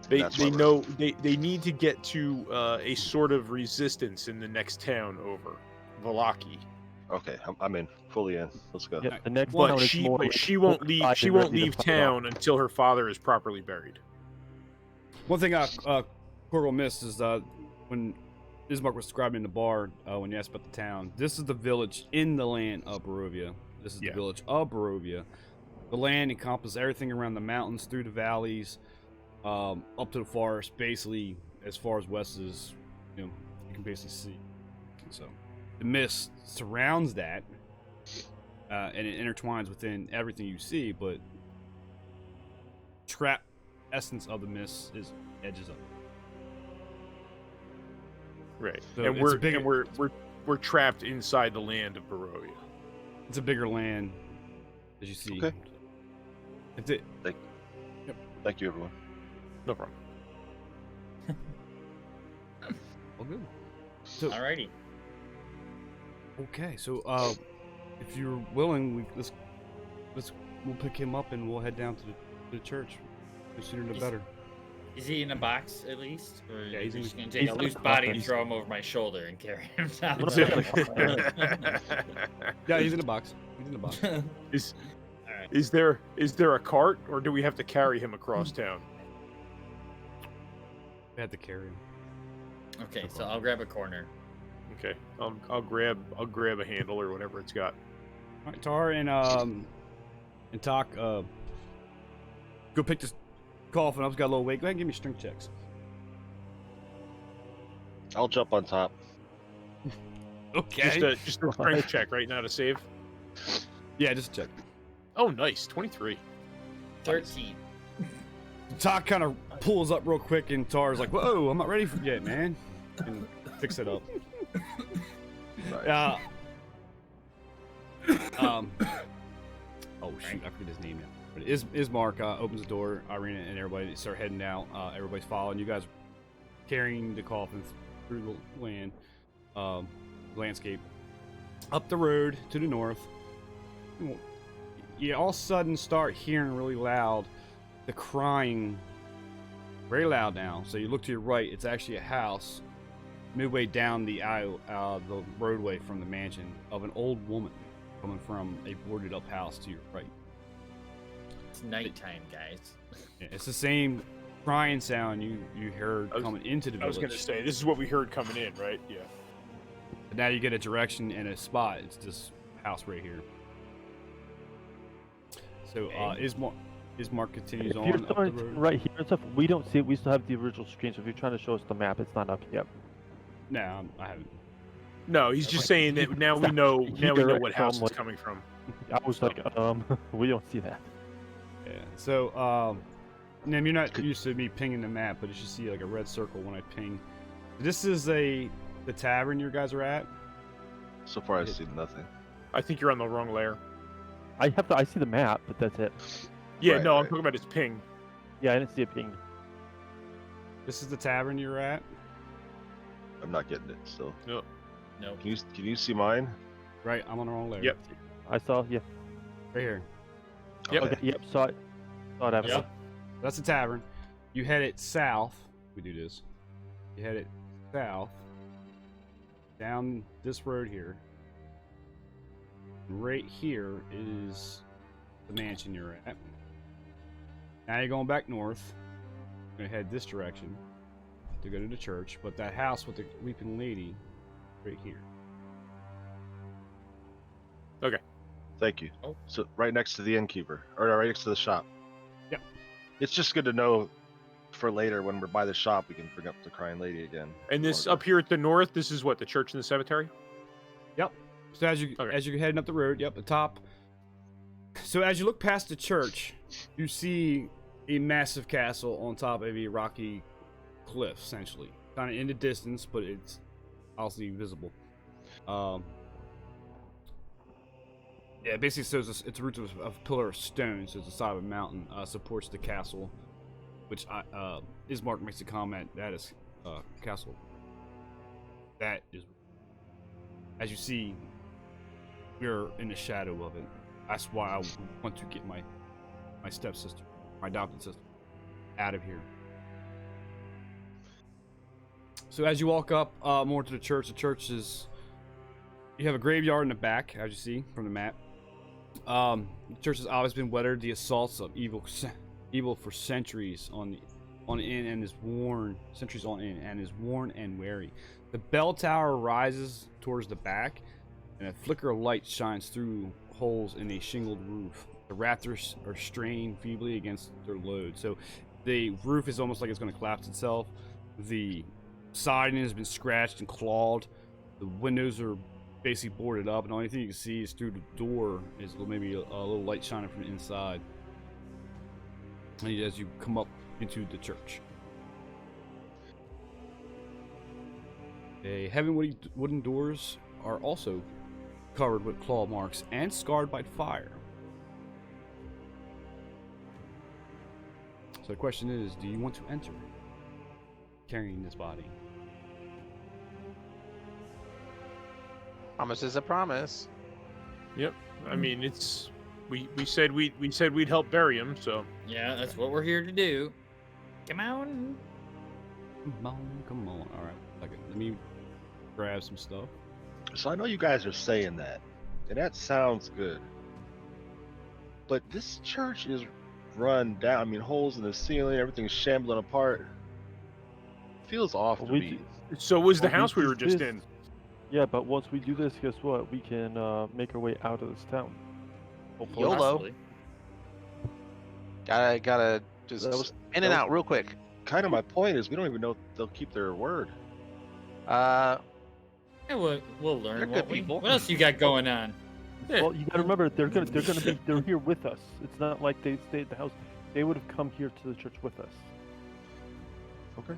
They That's why they we're- know they need to get to a sort of resistance in the next town over, Valaki. Okay, I'm in, fully in. Let's go. Yep, the next But town is she more but like she won't leave fortified she and won't ready to leave fight off. town until her father is properly buried. One thing Corporal missed is when Ismark was describing in the bar when you asked about the town. This is the village in the land of Barovia. This is Yeah. the village of Barovia. The land encompasses everything around the mountains, through the valleys, up to the forest. Basically, as far as west as you can basically see. So the mist surrounds that, and it intertwines within everything you see. But trap essence of the mist is edges of it. Right. So and it's we're a bigger- and we're trapped inside the land of Barovia. It's a bigger land, as you see. Okay. That's it. Thank you, everyone. No problem. All good. So Alrighty. okay, so if you're willing, let's we'll pick him up and we'll head down to the church. The sooner the Is- better. Is he in a box at least? Or Yeah, are he's we in- just gonna take he's a in loose a body and box. throw him over my shoulder and carry him down? Yeah, he's in a box. He's in a box. is Alright. is there a cart, or do we have to carry him across town? We had to carry him. Okay, so I'll grab a corner. Okay. I'll grab a handle or whatever it's got. All right, Tar and Talk, go pick this coffin up. It's got a little weight. Go ahead and give me strength checks. I'll jump on top. Okay. Just a strength check, right? Not a save. Yeah, just check. Oh, nice. 23. 13. Talk kind of pulls up real quick, and Tar's like, "Whoa, I'm not ready for yet, man." And fix it up. Right. Oh shoot, I forget his name now. But Ismark opens the door. Irina and everybody start heading out. Everybody's following. You guys carrying the coffin through the landscape, up the road to the north. You all of a sudden start hearing really loud the crying, very loud now. So you look to your right. It's actually a house midway down the aisle, the roadway from the mansion, of an old woman coming from a boarded up house to your right. It's nighttime, guys. Yeah, it's the same crying sound you heard I was- coming into the I was village. gonna say this is what we heard coming in, right? Yeah. But now you get a direction and a spot. It's this house right here. So Ismark continues If on you're up the starting road. right here and stuff, we don't see it. We still have the original screen. So if you're trying to show us the map, it's not up yet. No, I haven't. No, he's just saying that now we know what house it's coming from. I was like, we don't see that. Yeah. So, Nim, you're not used to me pinging the map, but you should see like a red circle when I ping. This is the tavern you guys are at. So far, I've seen nothing. I think you're on the wrong layer. I see the map, but that's it. Yeah, Right, no, I'm right. talking about his ping. Yeah, I didn't see it ping. This is the tavern you're at. I'm not getting it still. No. Nope. Can you see mine? Right, I'm on the wrong layer. Yep. I saw. Yeah. Right here. Yep. Okay. Yep. Saw it. Saw it. Yep. That's the tavern. You head it south. We do this. You head it south. Down this road here. Right here is the mansion you're at. Now you're going back north. You're gonna head this direction to go to the church, but that house with the weeping lady right here. Thank you. Oh. So right next to the innkeeper, or right next to the shop. Yep. It's just good to know for later when we're by the shop, we can bring up the crying lady again. And this Or- up here at the north, this is what, the church and the cemetery? Yep. So as you're heading up the road, yep, the top. So as you look past the church, you see a massive castle on top of a rocky cliff, essentially. Kind of in the distance, but it's obviously visible. Yeah, basically, so it's roots of a pillar of stone, so it's the side of a mountain, supports the castle, which Ismark makes a comment, that is castle. That is. as you see, we're in the shadow of it. That's why I want to get my stepsister, my adopted sister, out of here. So as you walk up more to the church is, you have a graveyard in the back, as you see from the map. The church has always been weathered the assaults of evil for centuries on end and is worn and weary. The bell tower rises towards the back, and a flicker of light shines through holes in a shingled roof. The rafters are strained feebly against their load, so the roof is almost like it's going to collapse itself. The siding has been scratched and clawed. The windows are basically boarded up, and the only thing you can see is through the door is maybe a little light shining from the inside as you come up into the church. The heavy wooden doors are also covered with claw marks and scarred by fire. So the question is, do you want to enter carrying this body? Promise is a promise. Yep. I mean, it's we said we'd help bury him, so Yeah, that's what we're here to do. Come on. Come on. All right. Okay, let me grab some stuff. So I know you guys are saying that, and that sounds good. But this church is run down. I mean, holes in the ceiling, everything's shambling apart. Feels off to me. so was the Well, we house we do were just this- in. Yeah, but once we do this, guess what? We can make our way out of this town. Hopefully. YOLO. Possibly. Gotta just That was- in that and was- out real quick. Kind of my point is we don't even know if they'll keep their word. Uh, Yeah, we'll learn. They're good won't we? people. What else you got going on? Well, you gotta remember they're here with us. It's not like they stay at the house. They would have come here to the church with us. Okay.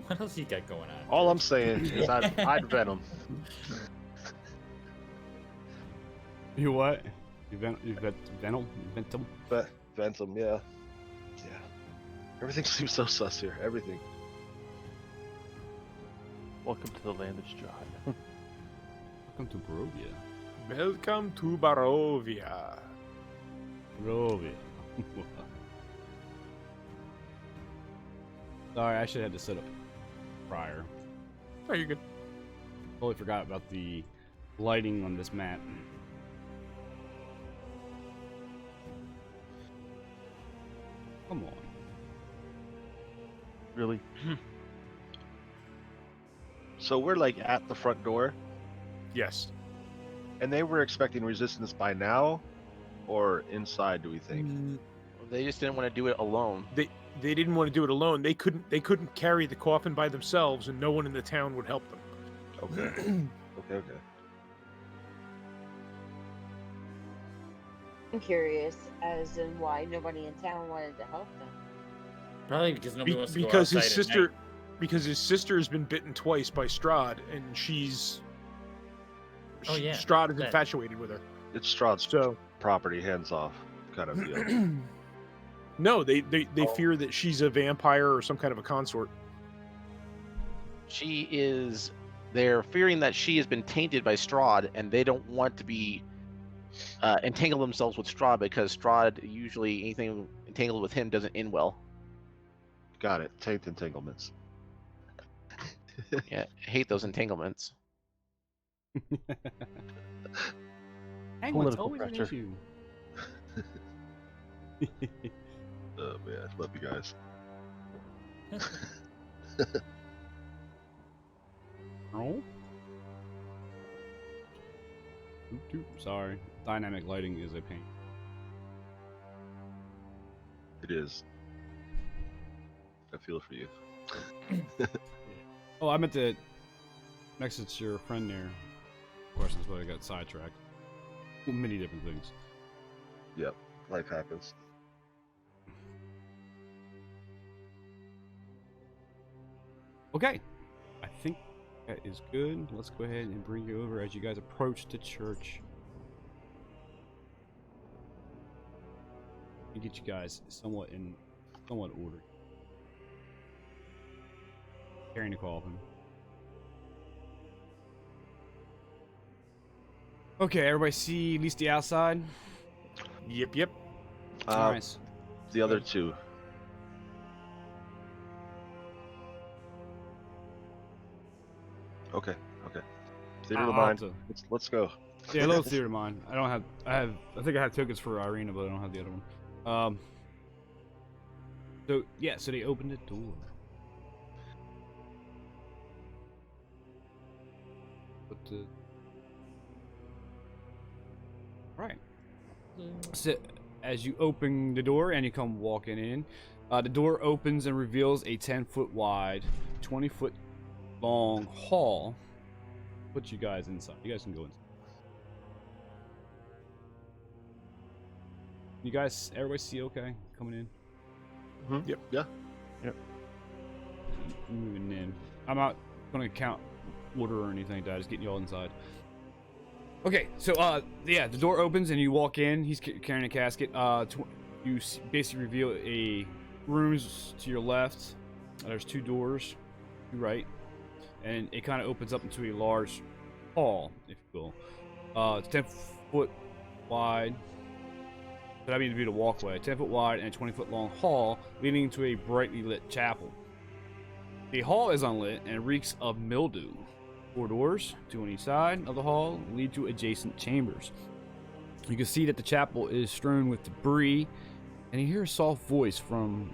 What else you got going on? All I'm saying is I'd vet them. You what? You vent them? But vent them, yeah. Yeah. Everything seems so sus here. Everything. Welcome to the land of Strahd. Welcome to Barovia. Welcome to Barovia. Barovia. Sorry, I should have had to set up prior. Oh, you're good. Totally forgot about the lighting on this map. Come on. Really? So we're like at the front door, Yes. and they were expecting resistance by now, or inside, do we think? they just didn't want to do it alone. They didn't want to do it alone. They couldn't carry the coffin by themselves, and no one in the town would help them. Okay. Okay. I'm curious as in why nobody in town wanted to help them. Probably because nobody wants to go Because his outside at sister, night. because his sister has been bitten twice by Strahd, and she's. Oh, yeah, Strahd is that- infatuated with her. It's Strahd's So property, hands off, kind of deal. no, they fear that she's a vampire or some kind of a consort. She is. They're fearing that she has been tainted by Strahd, and they don't want to be entangle themselves with Strahd because Strahd usually anything entangled with him doesn't end well. Got it. Taint entanglements. Yeah, I hate those entanglements. Penguin's Political always an pressure. issue. Oh man, love you guys. Oh. Oop, oop. Sorry. Dynamic lighting is a pain. It is. I feel for you. Oh, I meant to message your friend there. Of course, that's why I got sidetracked. Many different things. Yep, life happens. Okay. I think that is good. Let's go ahead and bring you over as you guys approach the church. You get you guys somewhat order. Carrying the coffin. Okay, everybody see at least the outside? Yep. Nice. The other two. Okay. Theater of the I'll mind. have to- Let's go. Yeah, little theater of mine. I think I have tokens for Irina, but I don't have the other one. So they opened the door. Right. So as you open the door and you come walking in, the door opens and reveals a 10-foot wide, 20-foot long hall. Put you guys inside. You guys can go inside. You guys, everybody see okay coming in? Yep. Yeah. Moving in. I'm not gonna count order or anything like that. Just getting you all inside. Okay, so yeah, the door opens and you walk in. He's carrying a casket. You basically reveal a rooms to your left. There's 2 doors, to your right, and it kind of opens up into a large hall, if you will. It's 10-foot wide. But I mean to be the walkway. 10-foot wide and a 20-foot long hall leading to a brightly lit chapel. The hall is unlit and reeks of mildew. 4 doors, 2 on each side of the hall, lead to adjacent chambers. You can see that the chapel is strewn with debris, and you hear a soft voice from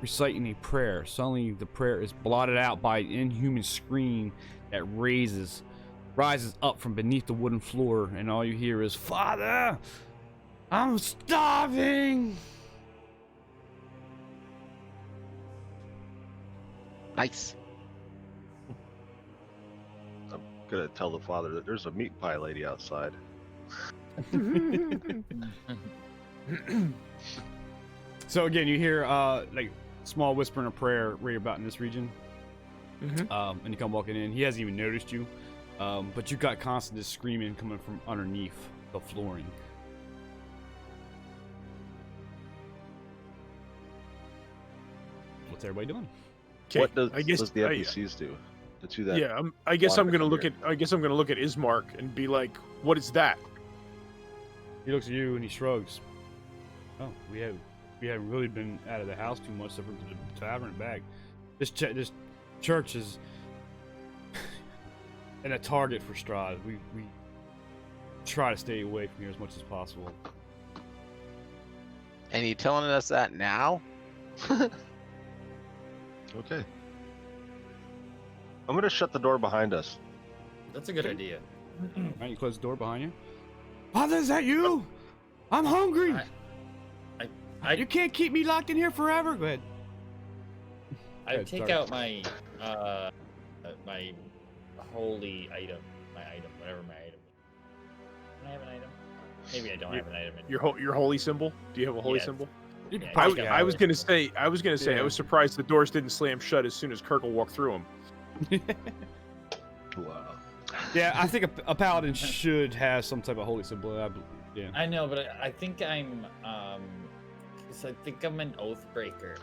reciting a prayer. Suddenly, the prayer is blotted out by an inhuman scream that rises up from beneath the wooden floor, and all you hear is, "Father, I'm starving!" Nice. I'm gonna tell the father that there's a meat pie lady outside. So again, you hear like small whispering of prayer right about in this region. And you come walking in. He hasn't even noticed you, but you got constant just screaming coming from underneath the flooring. What's everybody doing? What does I guess the NPCs do? The two that yeah, I guess I'm wanted to gonna come look here. at. I guess I'm gonna look at Ismark and be like, "What is that?" He looks at you and he shrugs. Oh, we haven't really been out of the house too much, except for the tavern and back. This church is and a target for Strahd. We try to stay away from here as much as possible. And you telling us that now? Okay. I'm gonna shut the door behind us. That's a good idea. Alright, you close the door behind you. Father, is that you? I'm hungry. You can't keep me locked in here forever. Go ahead. I Good, take sorry. out my my holy item, whatever my item is. Can I have an item? Maybe I don't have an item. Your holy symbol? Do you have a holy Yes. symbol? You can Yeah, probably got I have was it. gonna say. I Yeah. was surprised the doors didn't slam shut as soon as Kirk walked through them. Wow. Yeah, I think a paladin should have some type of holy symbol. Yeah. I know, but I think I'm because I think I'm an oath breaker.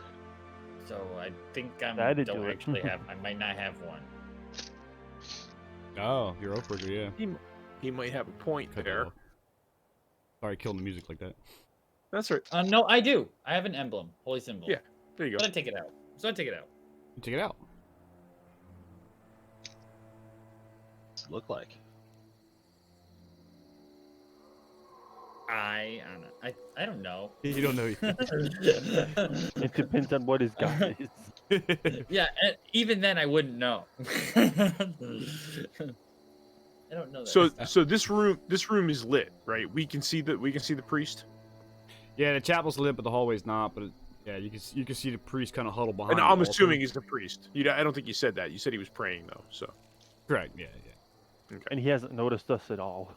So I think I That'd do don't it. actually have. I might not have one. Oh, you're over, yeah. He might have a point Cut that there. off. Sorry, killing the music like that. That's right. No, I do. I have an emblem, holy symbol. Yeah. There you But I go. take it out. So I take it out. You take it out. What's it look like? I don't know. You don't know. It depends on what his guy is. Yeah, and even then I wouldn't know. I don't know that. So this room is lit, right? We can see the priest. Yeah, the chapel's lit, but the hallway's not. But yeah, you can see the priest kind of huddled behind. And the I'm altar. assuming he's the priest. I don't think you said that. You said he was praying though. So Correct. Yeah. And he hasn't noticed us at all.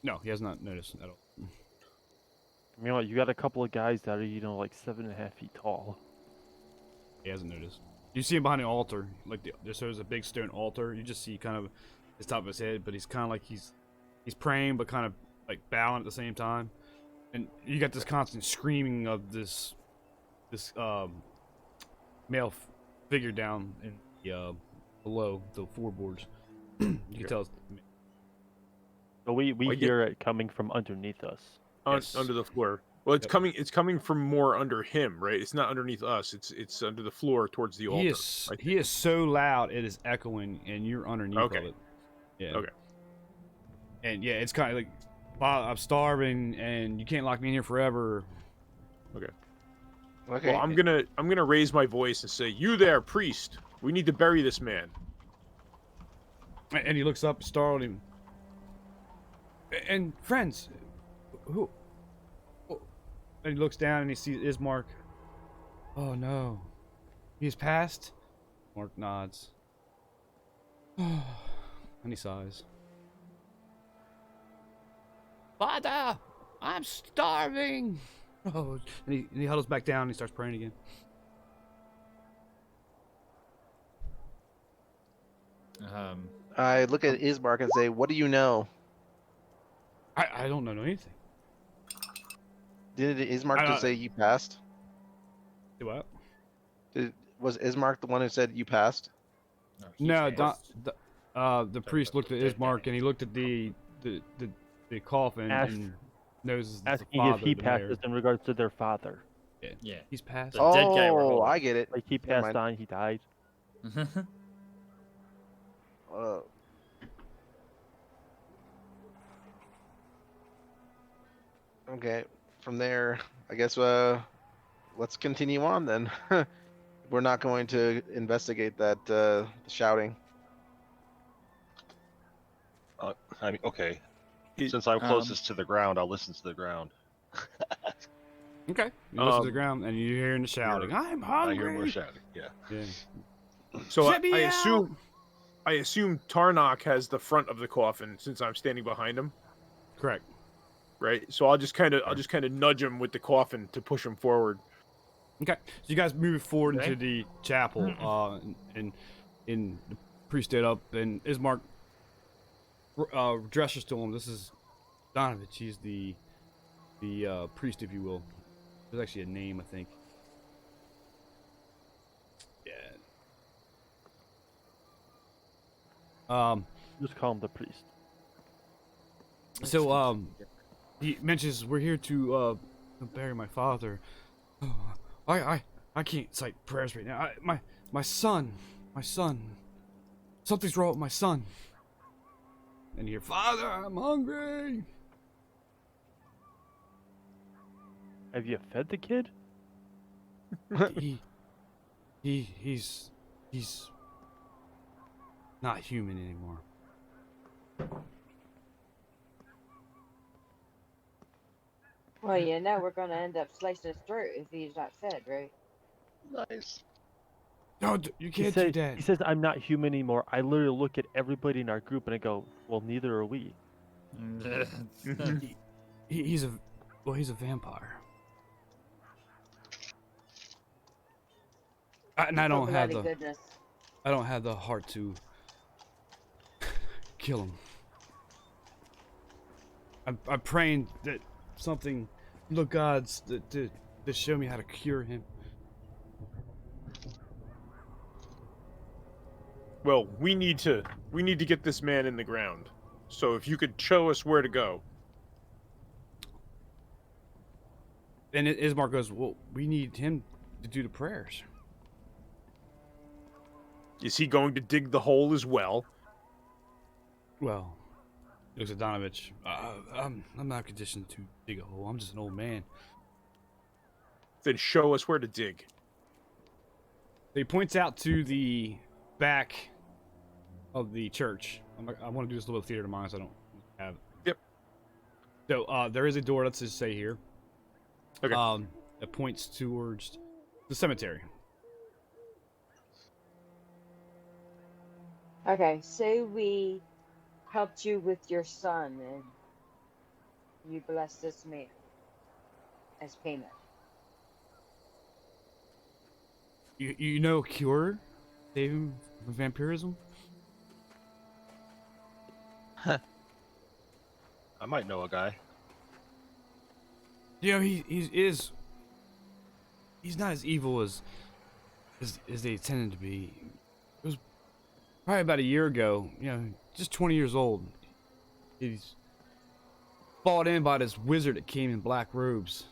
No, he has not noticed at all. I mean, you got a couple of guys that are, like 7.5 feet tall. He hasn't noticed. You see him behind the altar, like there's a big stone altar. You just see kind of his top of his head, but he's kind of like he's praying, but kind of like bowing at the same time. And you got this constant screaming of this male figure down in the below the floorboards. You can tell. It's, But we I get- hear it coming from underneath us. Yes. under the floor. Well, it's Yep. coming. It's coming from more under him, right? It's not underneath us. It's under the floor towards the altar. He is so loud it is echoing, and you're underneath Okay. of it. Yeah. Okay. And yeah, it's kind of like, "Bob, I'm starving, and you can't lock me in here forever." Okay. Well, I'm gonna raise my voice and say, "You there, priest? We need to bury this man." And he looks up, startled him. And friends, who? And he looks down and he sees Ismark. Oh no, he's passed. Mark nods. And he sighs. Father, I'm starving. Oh, and he huddles back down and he starts praying again. I look at Ismark and say, "What do you know?" I don't know anything. Did Ismark I- just say you passed? Do what? Was Ismark the one who said you passed? No, passed. the priest looked at dead Ismark guy. and he looked at the coffin Asked- and knows the Asking father, if he the mayor. passes in regards to their father. Yeah. He's passed. The dead guy we're Oh, holding. I get it. Like he Never passed mind. on, he died. Uh, okay, from there, I guess let's continue on then. We're not going to investigate that shouting. I mean, okay. It- Since I'm closest to the ground, I'll listen to the ground. Okay. You listen to the ground and you're hearing the shouting. I'm hungry. I hear more shouting. Yeah. Yeah. So Let me I out! assume Tarnok has the front of the coffin since I'm standing behind him, Correct. right? So I'll just kind of nudge him with the coffin to push him forward. Okay. So you guys move forward Okay. into the chapel, and the priest stood up, and Ismark gestures to him. This is Donovich. He's the priest, if you will. There's actually a name, I think. Yeah. Just call him the priest. So he mentions we're here to bury my father. I can't cite prayers right now. My son, something's wrong with my son. And you hear, Father, I'm hungry. Have you fed the kid? He's not human anymore. Well, you know we're gonna end up slicing his throat if he's not fed, right? Nice. No, you can't do that. He says, I'm not human anymore. I literally look at everybody in our group and I go, well, neither are we. He's a vampire. And I don't have Bloody the goodness. I don't have the heart to kill him. I'm praying that something, the gods, to show me how to cure him. Well, we need to get this man in the ground. So if you could show us where to go. And Ismark goes, well, we need him to do the prayers. Is he going to dig the hole as well? Well, he looks at Donovich. I'm not conditioned to dig a hole. I'm just an old man. Then show us where to dig. So he points out to the back of the church. I want to do this little theater to mine, so I don't have it. Yep. So there is a door, let's just say here. Okay. That points towards the cemetery. Okay, so we helped you with your son, and you blessed this man as payment. You know a cure, David, for vampirism? I might know a guy. You know, he's not as evil as they tended to be. It was probably about a year ago. You know, just 20 years old. He's followed in by this wizard that came in black robes,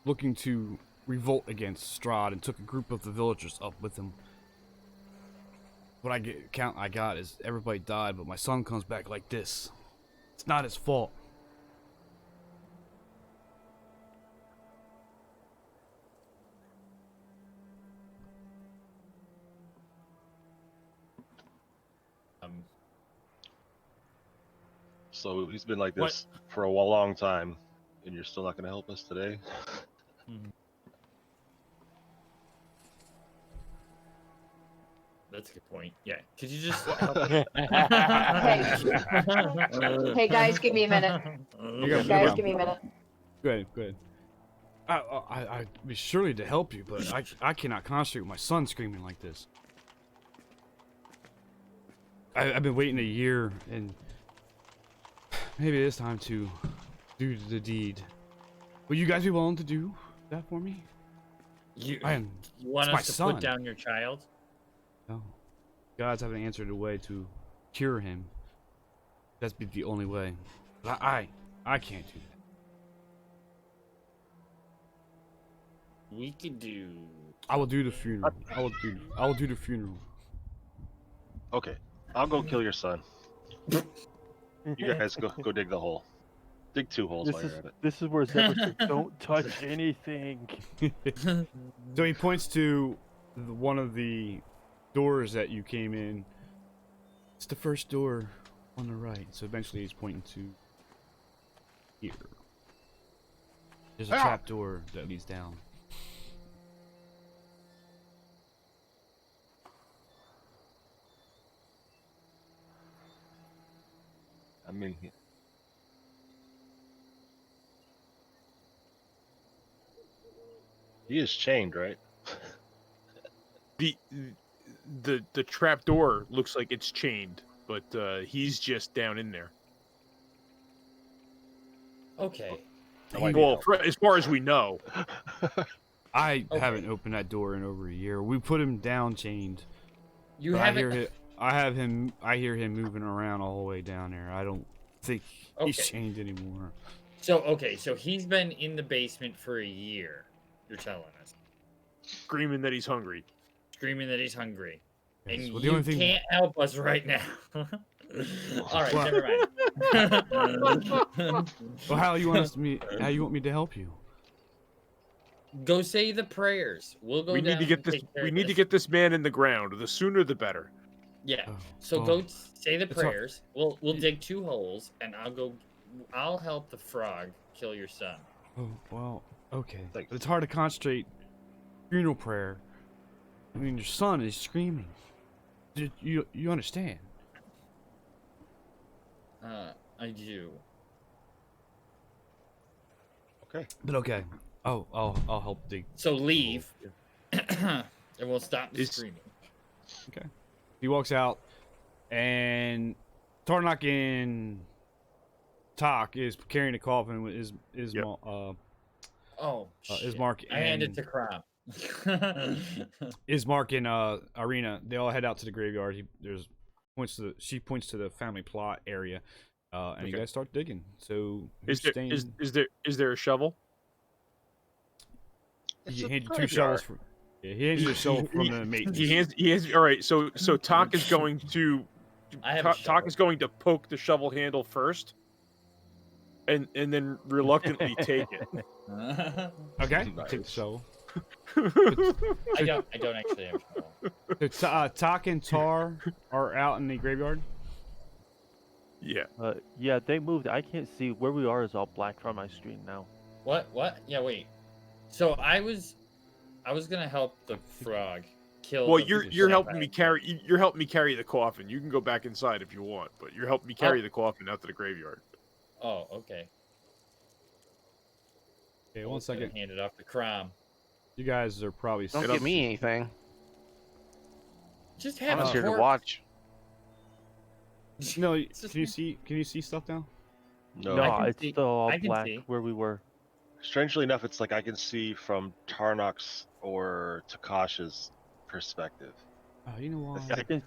looking to revolt against Strahd, and took a group of the villagers up with him. What I got is everybody died, but my son comes back like this. It's not his fault. So he's been like What? this for a long time, and you're still not going to help us today? That's a good point. Yeah. Could you just help? Hey guys, give me a minute. Guys, give me a minute. Go ahead. I'd be surely to help you, but I cannot concentrate with my son screaming like this. I've been waiting a year, and maybe it's time to do the deed. Will you guys be willing to do that for me? You I am. want it's my us to son. put down your child? No. Gods haven't answered a way to cure him. That's be the only way. But I can't do that. We could do. I will do the funeral. I will do the funeral. Okay, I'll go kill your son. You guys go dig the hole. Dig 2 holes while you're at it. This is where Zebra said, "Don't touch anything." So he points to one of the doors that you came in. It's the first door on the right. So eventually he's pointing to here. There's a trap door that leads down. I mean, he is chained, right? The trap door looks like it's chained, but he's just down in there. Okay. Well, as far as we know. I haven't opened that door in over a year. We put him down chained. You but haven't. I hear him moving around all the way down there. I don't think he's chained anymore. So he's been in the basement for a year. You're telling us. Screaming that he's hungry. Yes, And well, you can't help us right now. All right, never mind. Well, how you want me to help you? Go say the prayers. We'll go. We need to get this. We need to get this man in the ground. The sooner, the better. Yeah. So go say the prayers. We'll dig 2 holes, and I'll help the frog kill your son. Oh well, okay. But it's hard to concentrate. Funeral prayer. I mean, your son is screaming. You understand? I do. Okay. But okay. Oh, I'll help dig. So leave, and we'll stop the screaming. Okay. He walks out, and Tarnak and Tak is carrying a coffin with is Mark. I hand it to Crom. Is Mark and Irina? They all head out to the graveyard. She points to the family plot area, and you guys start digging. So is there a shovel? He hands you 2 shovels. He hands you a shovel from the mate. He hands. All right. So Tak is going to. Tak is going to poke the shovel handle first, and then reluctantly take it. Okay. Take the shovel. I don't actually have a shovel. Tak and Tar are out in the graveyard. Yeah. Yeah, they moved. I can't see where we are. Is all black from my screen now. What? Yeah, wait. So I was gonna help the frog kill. Well, you're helping me carry. You're helping me carry the coffin. You can go back inside if you want, but you're helping me carry the coffin out to the graveyard. Oh, okay. Okay, 1 second. Hand it off to Crom. You guys are probably. Don't give me anything. Just have I'm a here to corpse. watch. No, can you see stuff now? No. No, it's still all I can black see. where we were. Strangely enough, it's like I can see from Tarnok's or Takash's perspective. Oh, you know what? I think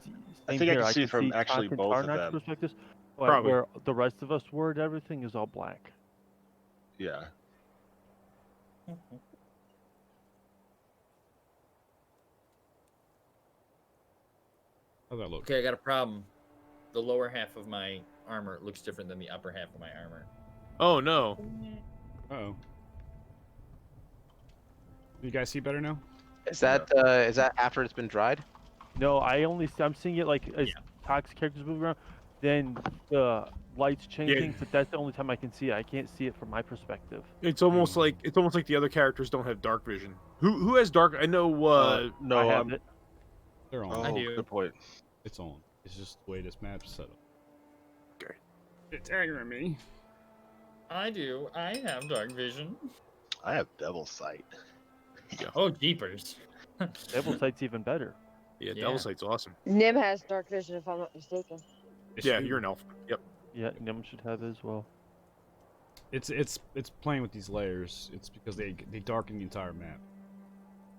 I Same can here. see from actually Tark and both of Tarnak's them. perspectives, but Probably. where the rest of us were, everything is all black. Yeah. How's that look? Okay, I got a problem. The lower half of my armor looks different than the upper half of my armor. Oh no. Uh-oh. You guys see better now? Is that after it's been dried? No, I'm seeing it like as Yeah. Tox characters move around, then the lights changing, but that's the only time I can see it. I can't see it from my perspective. It's almost like the other characters don't have dark vision. Who has dark? I know. No, I have I'm. it. They're on. Oh, I do. good point. It's on. It's just the way this map's set up. Okay. It's angering me. I do. I have dark vision. I have devil sight. Oh, jeepers. Devil Sight's even better. Yeah, Yeah. Devil Sight's awesome. Nim has dark vision, if I'm not mistaken. Yeah, you're an elf. Yep. Yeah, Nim should have it as well. It's playing with these layers. It's because they darken the entire map.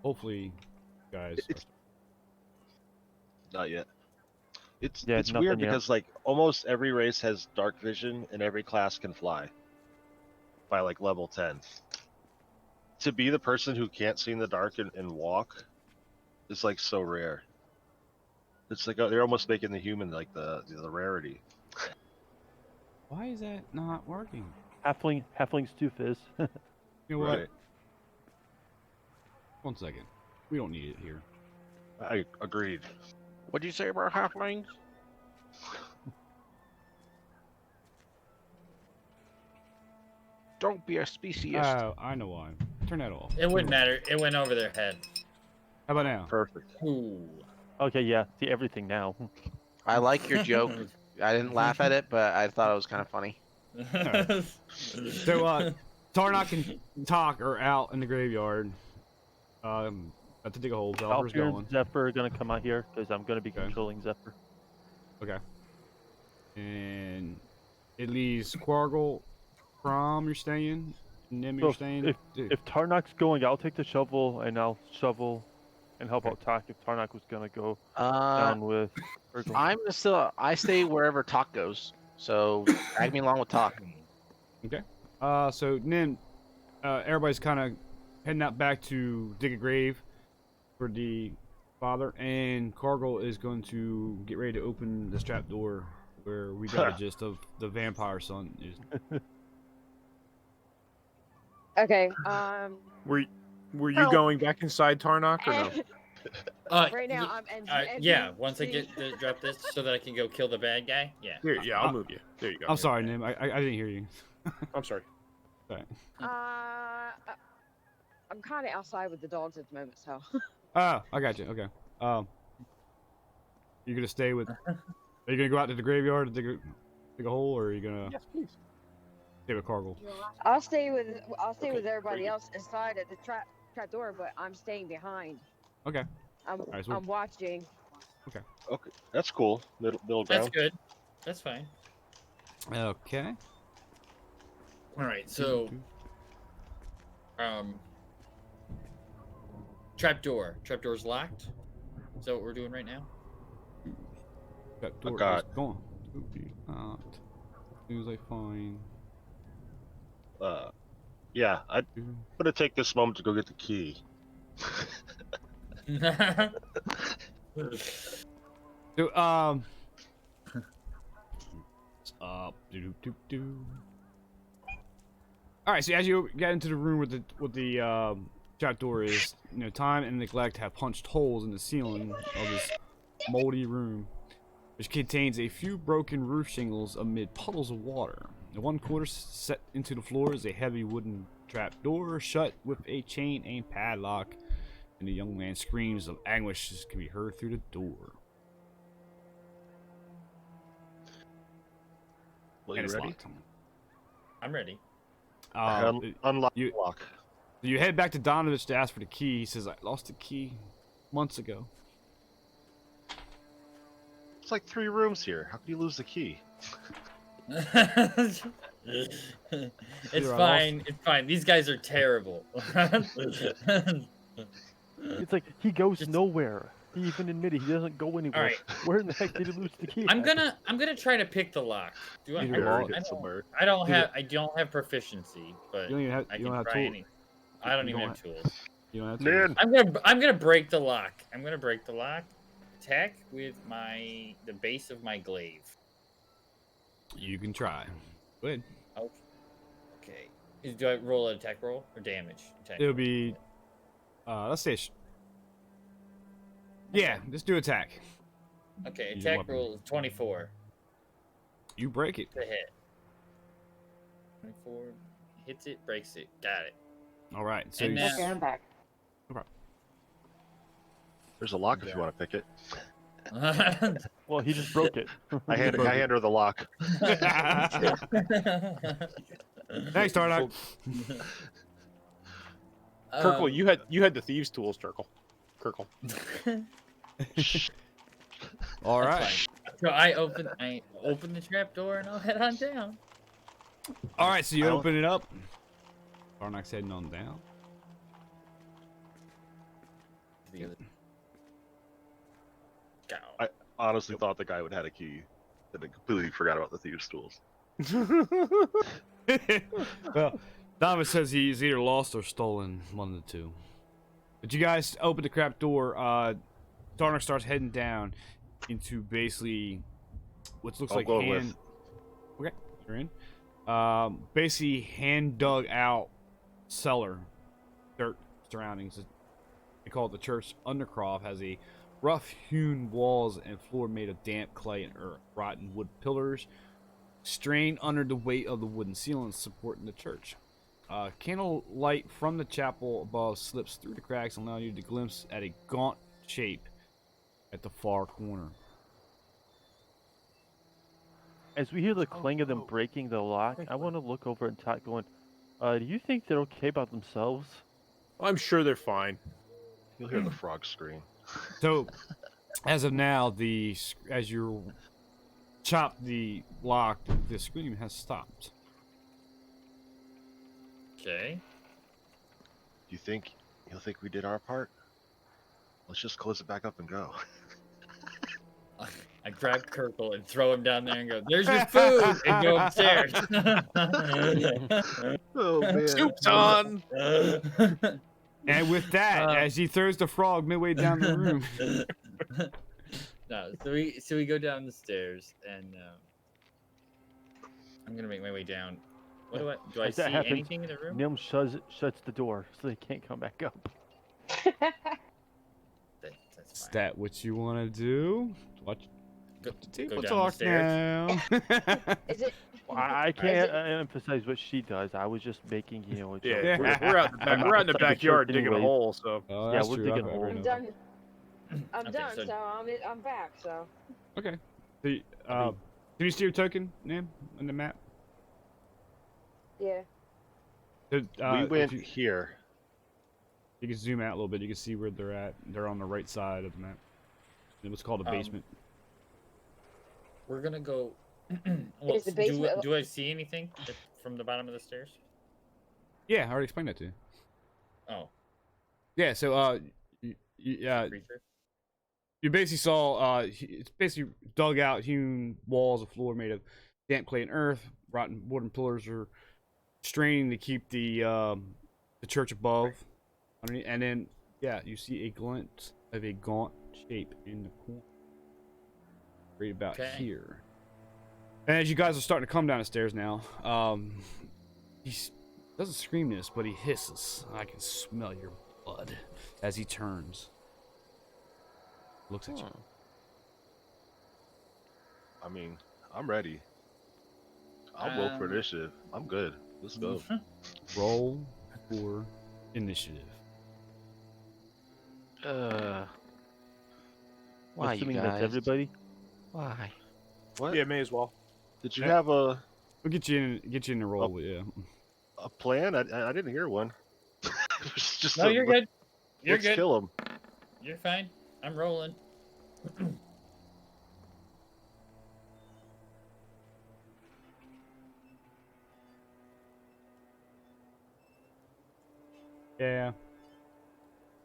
Hopefully, guys. Not yet. It's Yeah, it's nothing weird yet. because like almost every race has dark vision and every class can fly by like level 10. To be the person who can't see in the dark and walk is like so rare. It's like they're almost making the human like the rarity. Why is that not working? Halflings too, Fizz. You know what? Right. 1 second. We don't need it here. I agreed. What'd you say about halflings? Don't be a speciest. Oh, I know why. Turn that off. It wouldn't matter. It went over their head. How about now? Perfect. Ooh. Okay, yeah, see everything now. I like your joke. I didn't laugh at it, but I thought it was kind of funny. So, Tarnok and Tok are out in the graveyard. About to dig a hole. Zephyrs Valkyr going. and Zephyr are gonna come out here because I'm gonna be Okay. controlling Zephyr. Okay. And it leaves Quargle, Prom, you're staying. Nim, you're So staying. if Tarnok's going, I'll take the shovel and I'll shovel and help out Tok if Tarnok was gonna go down with Virgil. I stay wherever Talk goes. So drag me along with Talk. So Nim, everybody's kind of heading out back to dig a grave for the father, and Cargill is going to get ready to open this trap door where we got a gist of the vampire son is. Okay. Were you going back inside Tarnok or no? Right now, I'm yeah, once I get the drop this so that I can go kill the bad guy. Yeah. Here, yeah, I'll move you. There you go. I'm sorry, Nim. I didn't hear you. I'm sorry. Sorry. I'm kind of outside with the dogs at the moment, so. Oh, I got you. Okay. You gonna stay with? Are you gonna go out to the graveyard to dig a hole, or are you gonna Yes, please. stay with Cargill? I'll stay with Okay, everybody very good. else inside at the trap door, but I'm staying behind. Okay. I'm Alright, so I'm watching. Okay, that's cool. Middle ground. That's good. That's fine. Okay. All right. So, trapdoor. Trapdoor's locked. Is that what we're doing right now? That door God. is gone. To be locked. As soon as I find. Yeah, I'm gonna take this moment to go get the key. So, All right. So as you get into the room with the trap door is, time and neglect have punched holes in the ceiling of this moldy room, which contains a few broken roof shingles amid puddles of water. In one corner set into the floor is a heavy wooden trap door shut with a chain and padlock, and the young man's screams of anguish can be heard through the door. Well, And you it's ready? locked. I'm ready. Unlock you- the lock. You head back to Donovich to ask for the key. He says, I lost the key months ago. It's like 3 rooms here. How could you lose the key? It's Either I fine. It's fine. These guys are terrible. It's like he goes nowhere. He even admitted he doesn't go anywhere. right. Where in the heck did he lose the key? I'm at? gonna try to pick the lock. Do I? Either Buried lock- it somewhere. I don't Either- have proficiency, but You don't even have. I You can don't have try tools. any. I don't You even don't have tools. You don't have Man, tools. I'm gonna break the lock. I'm gonna break the lock. Attack with the base of my glaive. You can try. Go ahead. Okay. Do I roll an attack roll or damage? Attack It'll roll? be. Let's say. Yeah, just do attack. Okay. Use your Attack weapon. roll is 24 You break it. to hit. 24 hits it, breaks it. Got it. All right. So And you, now- Okay, I'm back. there's a lock if you want to pick it. Well, he just broke it. I hand her the lock. thanks, Tarnak. Kirkle, you had the thieves' tools, Kirkle. All That's right. fine. So I open the trap door and I'll head on down. All right. So you I don't- open it up. Tarnak's heading on down. Go. Honestly, thought the guy would have had a key, and then completely forgot about the thieves' tools. Well, Thomas says he's either lost or stolen, one of the two. But you guys open the crap door. Tarnak starts heading down into basically what looks I'll like go hand. Okay, you're in. Basically hand dug out cellar, dirt surroundings. They call it the church undercroft. Has a rough hewn walls and floor made of damp clay and earth. Rotten wood pillars strain under the weight of the wooden ceilings supporting the church. Candle light from the chapel above slips through the cracks, allowing you to glimpse at a gaunt shape at the far corner. As we hear the clang of them breaking the lock, I want to look over at Tot going, do you think they're okay about themselves? I'm sure they're fine. You'll hear the frog scream. So, as of now, as you chop the lock, the scream has stopped. Okay. Do you think he'll think we did our part? Let's just close it back up and go. I grab Kirkle and throw him down there and go, "There's your food," and go upstairs. Oh man. Soup's on. And with that, as he throws the frog midway down the room, No, so we go down the stairs and I'm gonna make my way down. What do I As that see happens, anything in the room? Nim shuts the door so they can't come back up. That's is fine. that what you want to do? Watch Go, the table go down the talk stairs. now. Is it? I can't emphasize what she does. I was just making, a joke. Yeah, we're out in the back. We're out in the Outside the backyard church digging a anyways. hole. So Oh, Yeah, that's we're true. digging I've holes. heard I'm of done. I'm Okay, done. so- So I'm back. So that. Okay. The, can you see your token, Nam, on the map? yeah. The, We if went you, here. you can zoom out a little bit. You can see where they're at. They're on the right side of the map. It was called a basement. We're gonna go. Is the basement- Do I see anything from the bottom of the stairs? Yeah, I already explained that to you. Oh, Yeah, so creature. you basically saw it's basically dug out, hewn walls of floor made of damp clay and earth. Rotten wooden pillars are straining to keep the church above. Underneath, and then you see a glint of a gaunt shape in the corner, right about Okay. here. And as you guys are starting to come down the stairs now, he doesn't scream this, but he hisses. I can smell your blood as he turns. Looks at you. I mean, I'm ready. I'll roll for initiative. I'm good. Let's go. Roll for initiative. Why, you Assuming guys? that's everybody. Why? What? yeah, may as well. Did you Yeah. have a We'll get you in the roll, but yeah. plan? I didn't hear one. It was just No, you're good. You're Let's good. kill him. You're fine. I'm rolling. Yeah.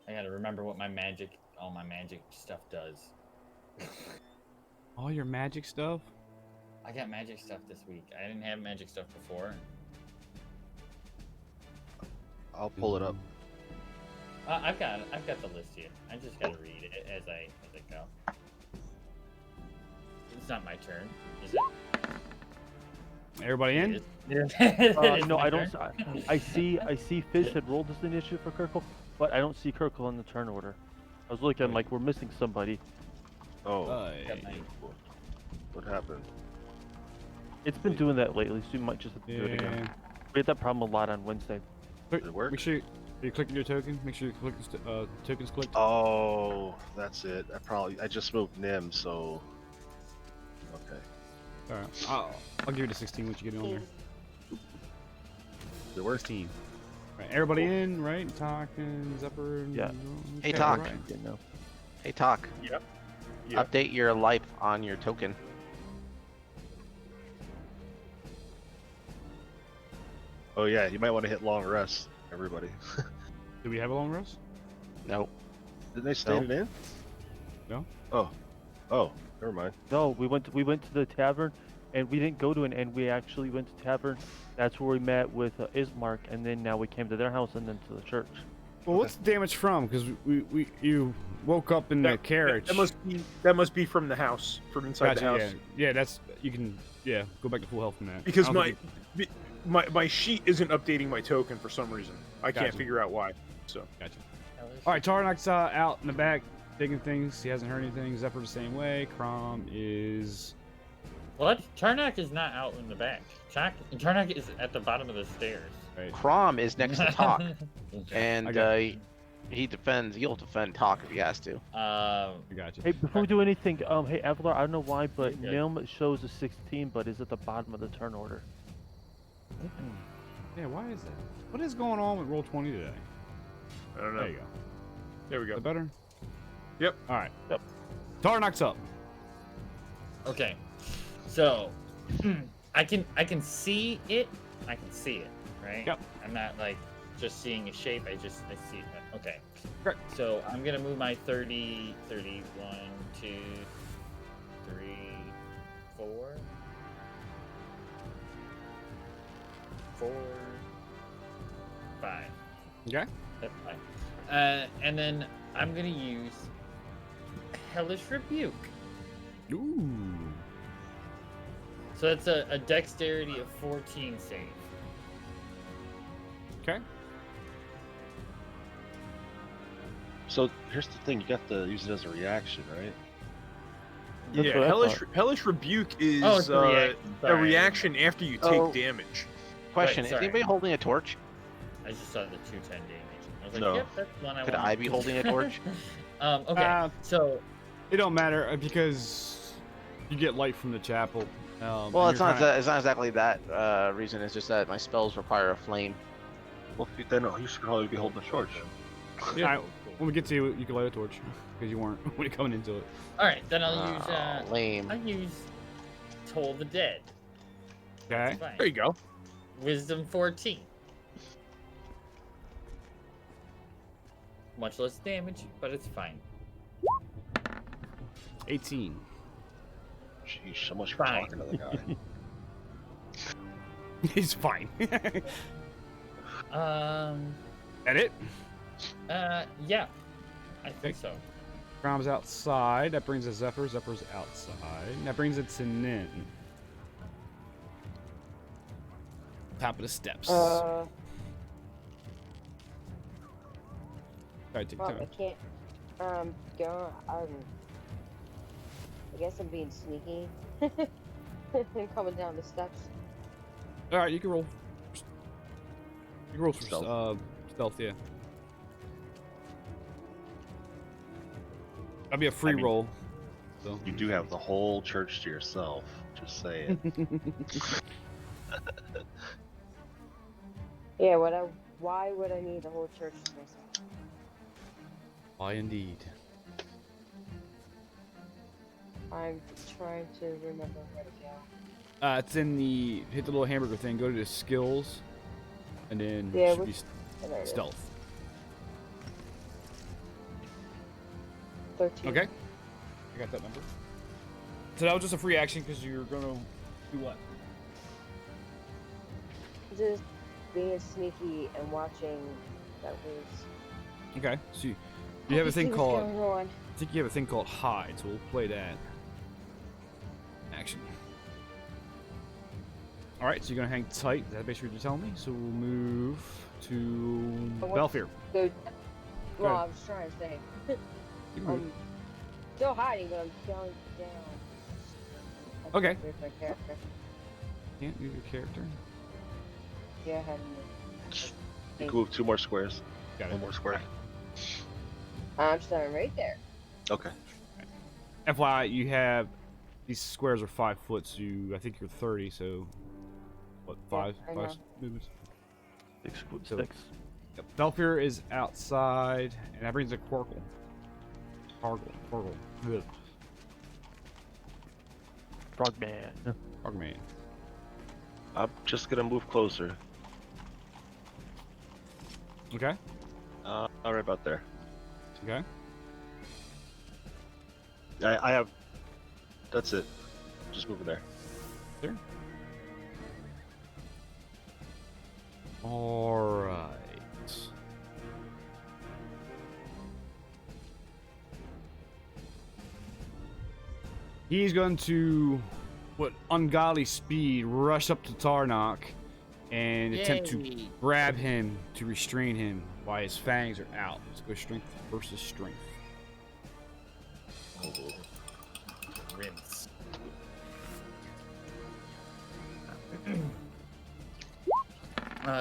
I gotta remember what my magic all my magic stuff does. All your magic stuff? I got magic stuff this week. I didn't have magic stuff before. I'll pull it up. I've got the list here. I just gotta read it as I go. It's not my turn, is it? Everybody in? No, I don't. I see Fish had rolled as an issue for Kirkle, but I don't see Kirkle in the turn order. I was looking like we're missing somebody. Oh, what happened? It's been doing that lately, so you might just have to do it again. We had that problem a lot on Wednesday. Did it work? Make sure you click your token. Make sure you click tokens clicked. Oh, that's it. I just moved Nim, so okay. All right. I'll give you the 16 once you get it on there. Did it work? 16. Right, everybody in, right? Talk and Zephyr. And Yeah. Hey, okay, Talk. right. Hey, Talk. Yep. Update your life on your token. Oh yeah, you might want to hit long rest, everybody. Do we have a long rest? Nope. Didn't they state it in? No. Oh, never mind. No, we went to the tavern, and we didn't go to an inn. We actually went to tavern. That's where we met with Ismark, and then now we came to their house and then to the church. Well, what's the damage from? Because you woke up in the carriage. That must be from the house, from inside the house. Yeah, that's you can go back to full health from that. Because my sheet isn't updating my token for some reason. I can't figure out why. So Gotcha. All right, Tarnok's out in the back digging things. He hasn't heard anything. Zephyr the same way. Crom is. What? Tarnak is not out in the back. Tarnak is at the bottom of the stairs. Right. Crom is next to Talk, and Okay. he'll defend Talk if he has to. I got you. Hey, before we do anything, hey Avalar, I don't know why, but Okay. Nim shows a 16, but is at the bottom of the turn order. Yeah, why is that? What is going on with Roll20 today? I don't know. There you go. There we Is go. that better? Yep. All right. Yep. Tarnok's up. Okay, so I can see it. I can see it, right? Yep. I'm not like just seeing a shape. I see it. Okay. Correct. So I'm gonna move my 30, 31, 2, 3, 4, 4, 5. Okay. That's fine. And then I'm gonna use Hellish Rebuke. Ooh. So that's a dexterity of 14 save. Okay. So here's the thing: you got to use it as a reaction, right? That's Yeah, what I Hellish Rebuke is Oh, it's a reaction. a Sorry. reaction after you take Oh. damage. Question: Right, Is sorry. anybody holding a torch? I just saw the 210 damage. I was like, No. yep, that's one I Could want. I be holding a torch? Okay, so It don't matter because you get light from the chapel. Well, and it's you're not. kinda- It's not exactly that reason. It's just that my spells require a flame. Well, then you should probably be holding the torch. All right, when we get to you, you can light a torch because you weren't when you're coming into it. all right, then I'll Lame. use Toll the Dead. Okay. Fine. There you go. Wisdom 14. Much less damage, but it's fine. 18. Jeez, so much for Fine. talking to the guy. He's fine. That it? Yeah, I think so. Crom's outside. That brings us Zephyr. Zephyr's outside. That brings it to Nin. Top of the steps. Well, Alright, take your I time. can't. Go. I guess I'm being sneaky. And coming down the steps. Alright, you can roll. You can roll for Stealth. stealth, yeah. That'd be a free I mean- roll. So. You do have the whole church to yourself. Just saying. Yeah. Why would I need the whole church to myself? Why indeed. I'm trying to remember where to go. It's in the hit the little hamburger thing. Go to the skills, and then Yeah, should be There it is. stealth. 13. Okay. I got that number. So that was just a free action because you're gonna do what? Just being sneaky and watching that was. Okay. So you have a thing See what's called. going on. I think you have a thing called hide, so we'll play that. Action. All right, so you're gonna hang tight. That's basically what you're telling me. So we'll move to Belfier. Go. Well, ahead. I was trying to say. You can move. I'm still hiding, but I'm going down. I Okay. can't move my character. Can't move your character. Yeah, I had to You can move 2 more squares. Got One it. more square. I'm standing right there. Okay. FYI, you have these squares are 5 foot, so I think you're 30. So what? Five I know. movements. 6 foot So- 6. Yep. Belfier is outside, and that brings a Quargle. Quargle. Ugh. Frogman. Frogman. I'm just gonna move closer. Okay. Right about there. Okay. I have. That's it. Just move it there. There. All right. He's going to, what ungodly speed, rush up to Tarnok and attempt to Yay. grab him to restrain him while his fangs are out. Let's go strength versus strength. Rinse.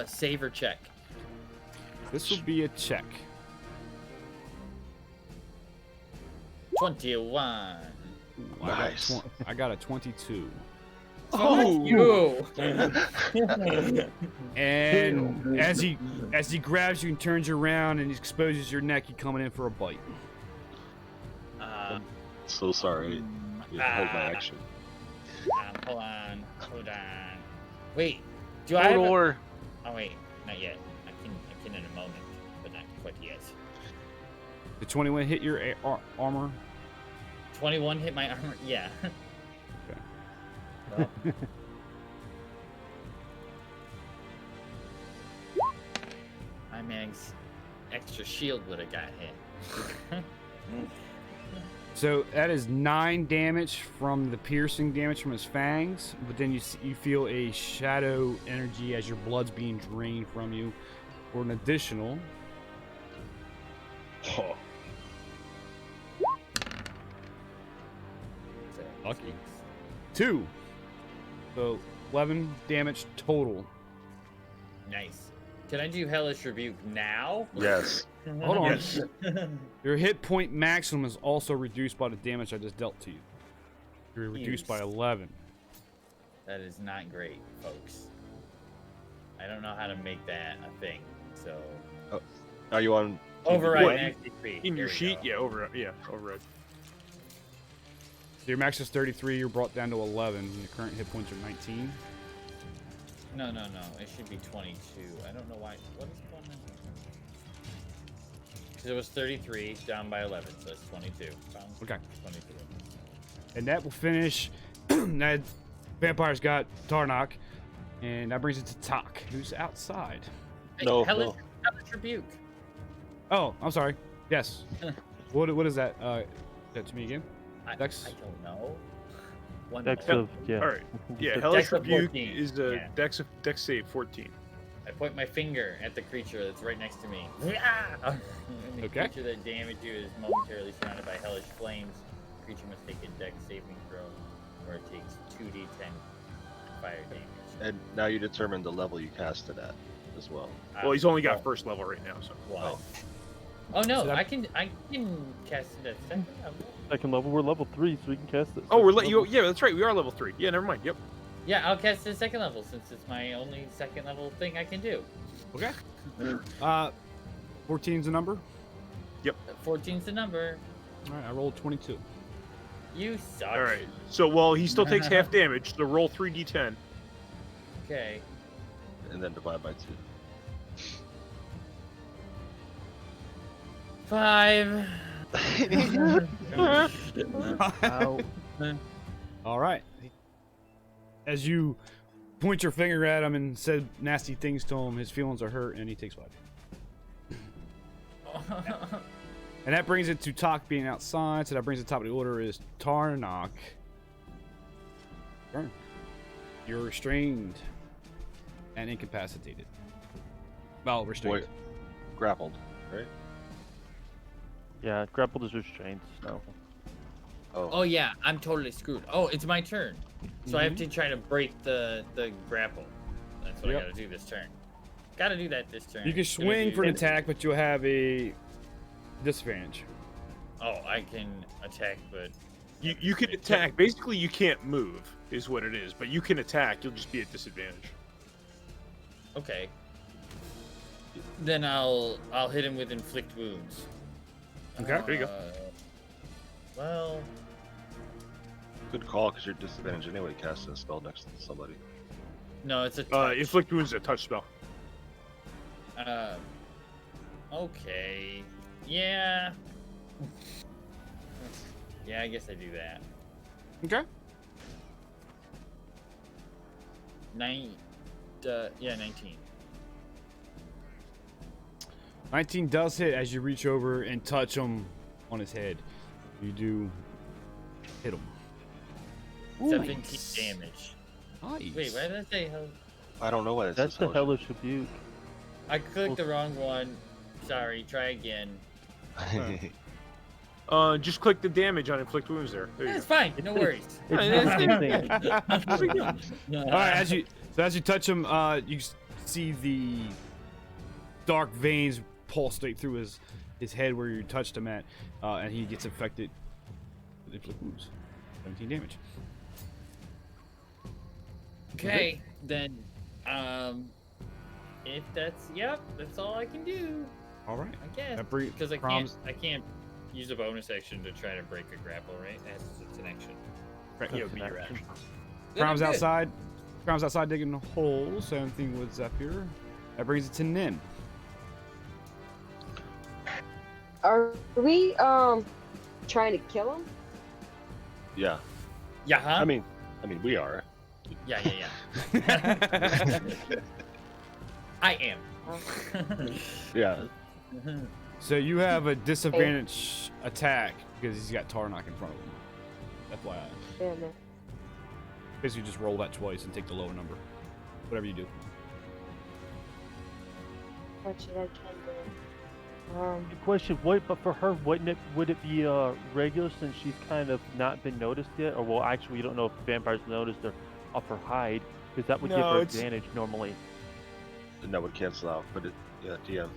Save or check? This will be a check. 21. Ooh, Nice. I got a 22. Oh, you! And as he grabs you and turns you around and exposes your neck, you're coming in for a bite. So sorry. Yeah, hold my action. Hold on. Wait, do I have a... Or Oh wait, not yet. I can in a moment, but not quite yet. The 21 hit your armor. 21 hit my armor. Yeah. Okay. Well. My man's extra shield would have got hit. So that is 9 damage from the piercing damage from his fangs, but then you feel a shadow energy as your blood's being drained from you for an additional. oh, Lucky. 2. So 11 damage total. Nice. Can I do Hellish Rebuke now? yes. Hold on. Yes. Your hit point maximum is also reduced by the damage I just dealt to you. You're reduced by 11. That is not great, folks. I don't know how to make that a thing. So Are you on? override What, max HP. In your There we sheet, go. yeah, override. Your max is 33. You're brought down to 11. And your current hit points are 19. No. It should be 22. I don't know why. What is going on? Because it was 33 down by 11, so it's 22. Okay. 22. And that will finish. That vampire's got Tarnok, and that brings it to Tak, who's outside. Hey, No, Hellish no. Rebuke. Oh, I'm sorry. Yes. What is that? That to me again? Dex? I don't know. One Dex moment. of, yeah. All right. Yeah, Dex Hellish of Rebuke 14, is a yeah. dex save 14. I point my finger at the creature that's right next to me. And the Okay. creature that damaged you is momentarily surrounded by hellish flames. The creature must take a dex saving throw, or it takes 2d10 fire damage. And now you determine the level you cast it at, as well. Well, he's only got well, first level right now, so. What? Oh no, So that- I can cast it at second level. Second level, we're level 3, so we can cast it. Oh, we're second letting you. level. Yeah, that's right. We are level 3. Yeah, never mind. Yep. Yeah, I'll cast it at second level since it's my only second level thing I can do. Okay. 14's the number. 14's the number. All right, I rolled 22. You suck. All right. So, well, he still takes half damage. So roll 3d10. Okay. And then divide by 2. 5. Ow. All right. As you point your finger at him and said nasty things to him, his feelings are hurt, and he takes 5. And that brings it to Talk being outside. So that brings the top of the order is Tarnok. Turn. You're restrained and incapacitated. Well, restrained. Wait, grappled, right? Yeah, grappled is restrained. So. Oh yeah, I'm totally screwed. Oh, it's my turn. So I have Mm-hmm. to try to break the grapple. That's what Yep. I gotta do this turn. Gotta do that this turn. You can Gonna swing do- for an attack, but you'll have a disadvantage. Oh, I can attack, but You can attack. Basically, you can't move, is what it is. But you can attack. You'll just be at disadvantage. okay. Then I'll hit him with inflict wounds. Okay. There you go. Well, Good call, because you're disadvantaged anyway, casting a spell next to somebody. no, it's a touch. Inflict wounds is a touch spell. Okay. Yeah. Yeah, I guess I do that. Okay. 19. 19 does hit as you reach over and touch him on his head. You do hit him. 17 damage. Nice. Wait, why did I say hell? I don't know what it That's says. the hellish rebuke. I clicked the wrong one. Sorry, try again. Just click the damage on inflict wounds there. There you It's go. fine, no worries. It's the same thing. All right, as you touch him, you see the dark veins pulsate through his head where you touched him at, and he gets affected with inflict wounds. 17 damage. Okay, then, if that's that's all I can do, All right. I guess. That brings Because I Prom's- can't use a bonus action to try to break a grapple, right? It's an action. Right. Yeah, it would be your action. Then I'm Crom's good. outside. Crom's outside digging a hole. Same thing with Zephyr. That brings it to Nin. Are we trying to kill him? Yeah. Yeah, huh? I mean, we are. yeah. I am. Yeah. So you have a disadvantage attack because he's got Tarnok in front of him. FYI. Damn it. Basically, just roll that twice and take the lower number. Whatever you do. What should I try to do? Good question. But for her, would it be regular since she's kind of not been noticed yet? Or well, actually, we don't know if vampires noticed her off her hide because that would give No, her it's- advantage normally. And that would cancel out, but yeah, DM.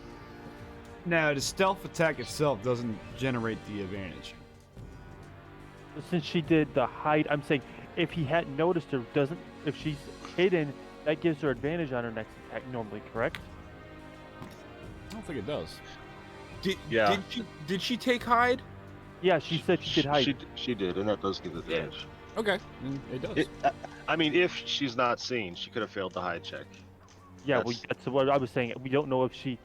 Now, the stealth attack itself doesn't generate the advantage. But since she did the hide, I'm saying if he hadn't noticed her, if she's hidden, that gives her advantage on her next attack normally, correct? I don't think it does. Yeah. Did she take hide? Yeah, she said she did hide. She did, and that does give advantage. Okay, it does. I mean, if she's not seen, she could have failed the hide check. Yeah, That's- that's what I was saying. We don't know if she,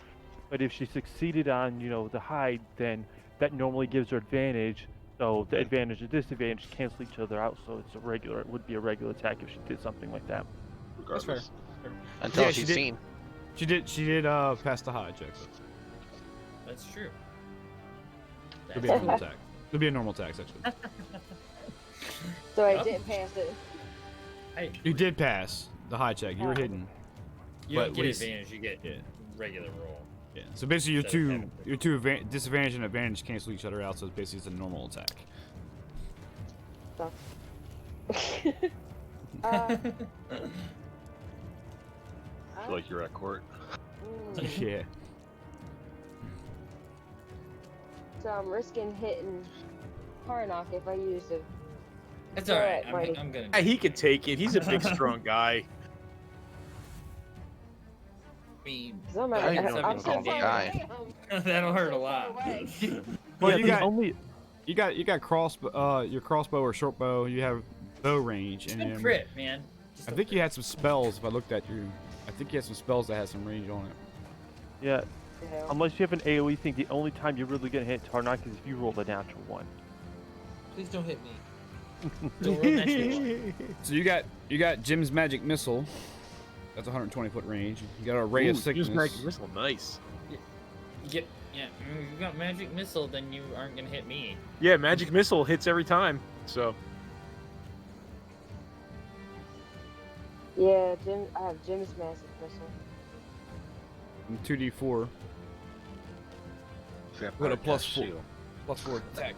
but if she succeeded on, the hide, then that normally gives her advantage. So the advantage and disadvantage cancel each other out. So it would be a regular attack if she did something like that. Regardless. Until Yeah, she she's did. seen. She did pass the hide check. That's true. It'll be a normal attack. It'll be a normal attack, actually. So I Oh. didn't pass it. Hey, You did pass the high check. You were hidden. you don't but get at least- advantage, you get Yeah. regular roll. Yeah. So basically, Instead of having your two disadvantage and advantage cancel each other out. So it's basically it's a normal attack. uh, I feel like you're at court. Yeah. So I'm risking hitting Harnock if I use it. It's alright. Alright, Marty. I'm gonna. Yeah, he could take it. He's a big, strong guy. I mean, Cause I'm, I I'm, didn't know I'm he so was a far guy. away. that'll hurt a So lot. far away. Well, Yeah, you the got only you got your crossbow or short bow. You have bow range, Just and a then crit, man. Just I a think you crit. had some spells. If I looked at you, I think you had some spells that had some range on it. yeah. know. Unless you have an AoE thing, the only time you're really gonna hit Tarnak is if you roll a natural one. Please don't hit me. Don't roll that shit. So you got Jim's magic missile. That's 120-foot range. You got a ray of sickness. Just magic missile, nice. Yeah, you got magic missile, then you aren't gonna hit me. Yeah, magic missile hits every time. So Yeah, I have Jim's magic missile. And 2d4 with a +4 attack.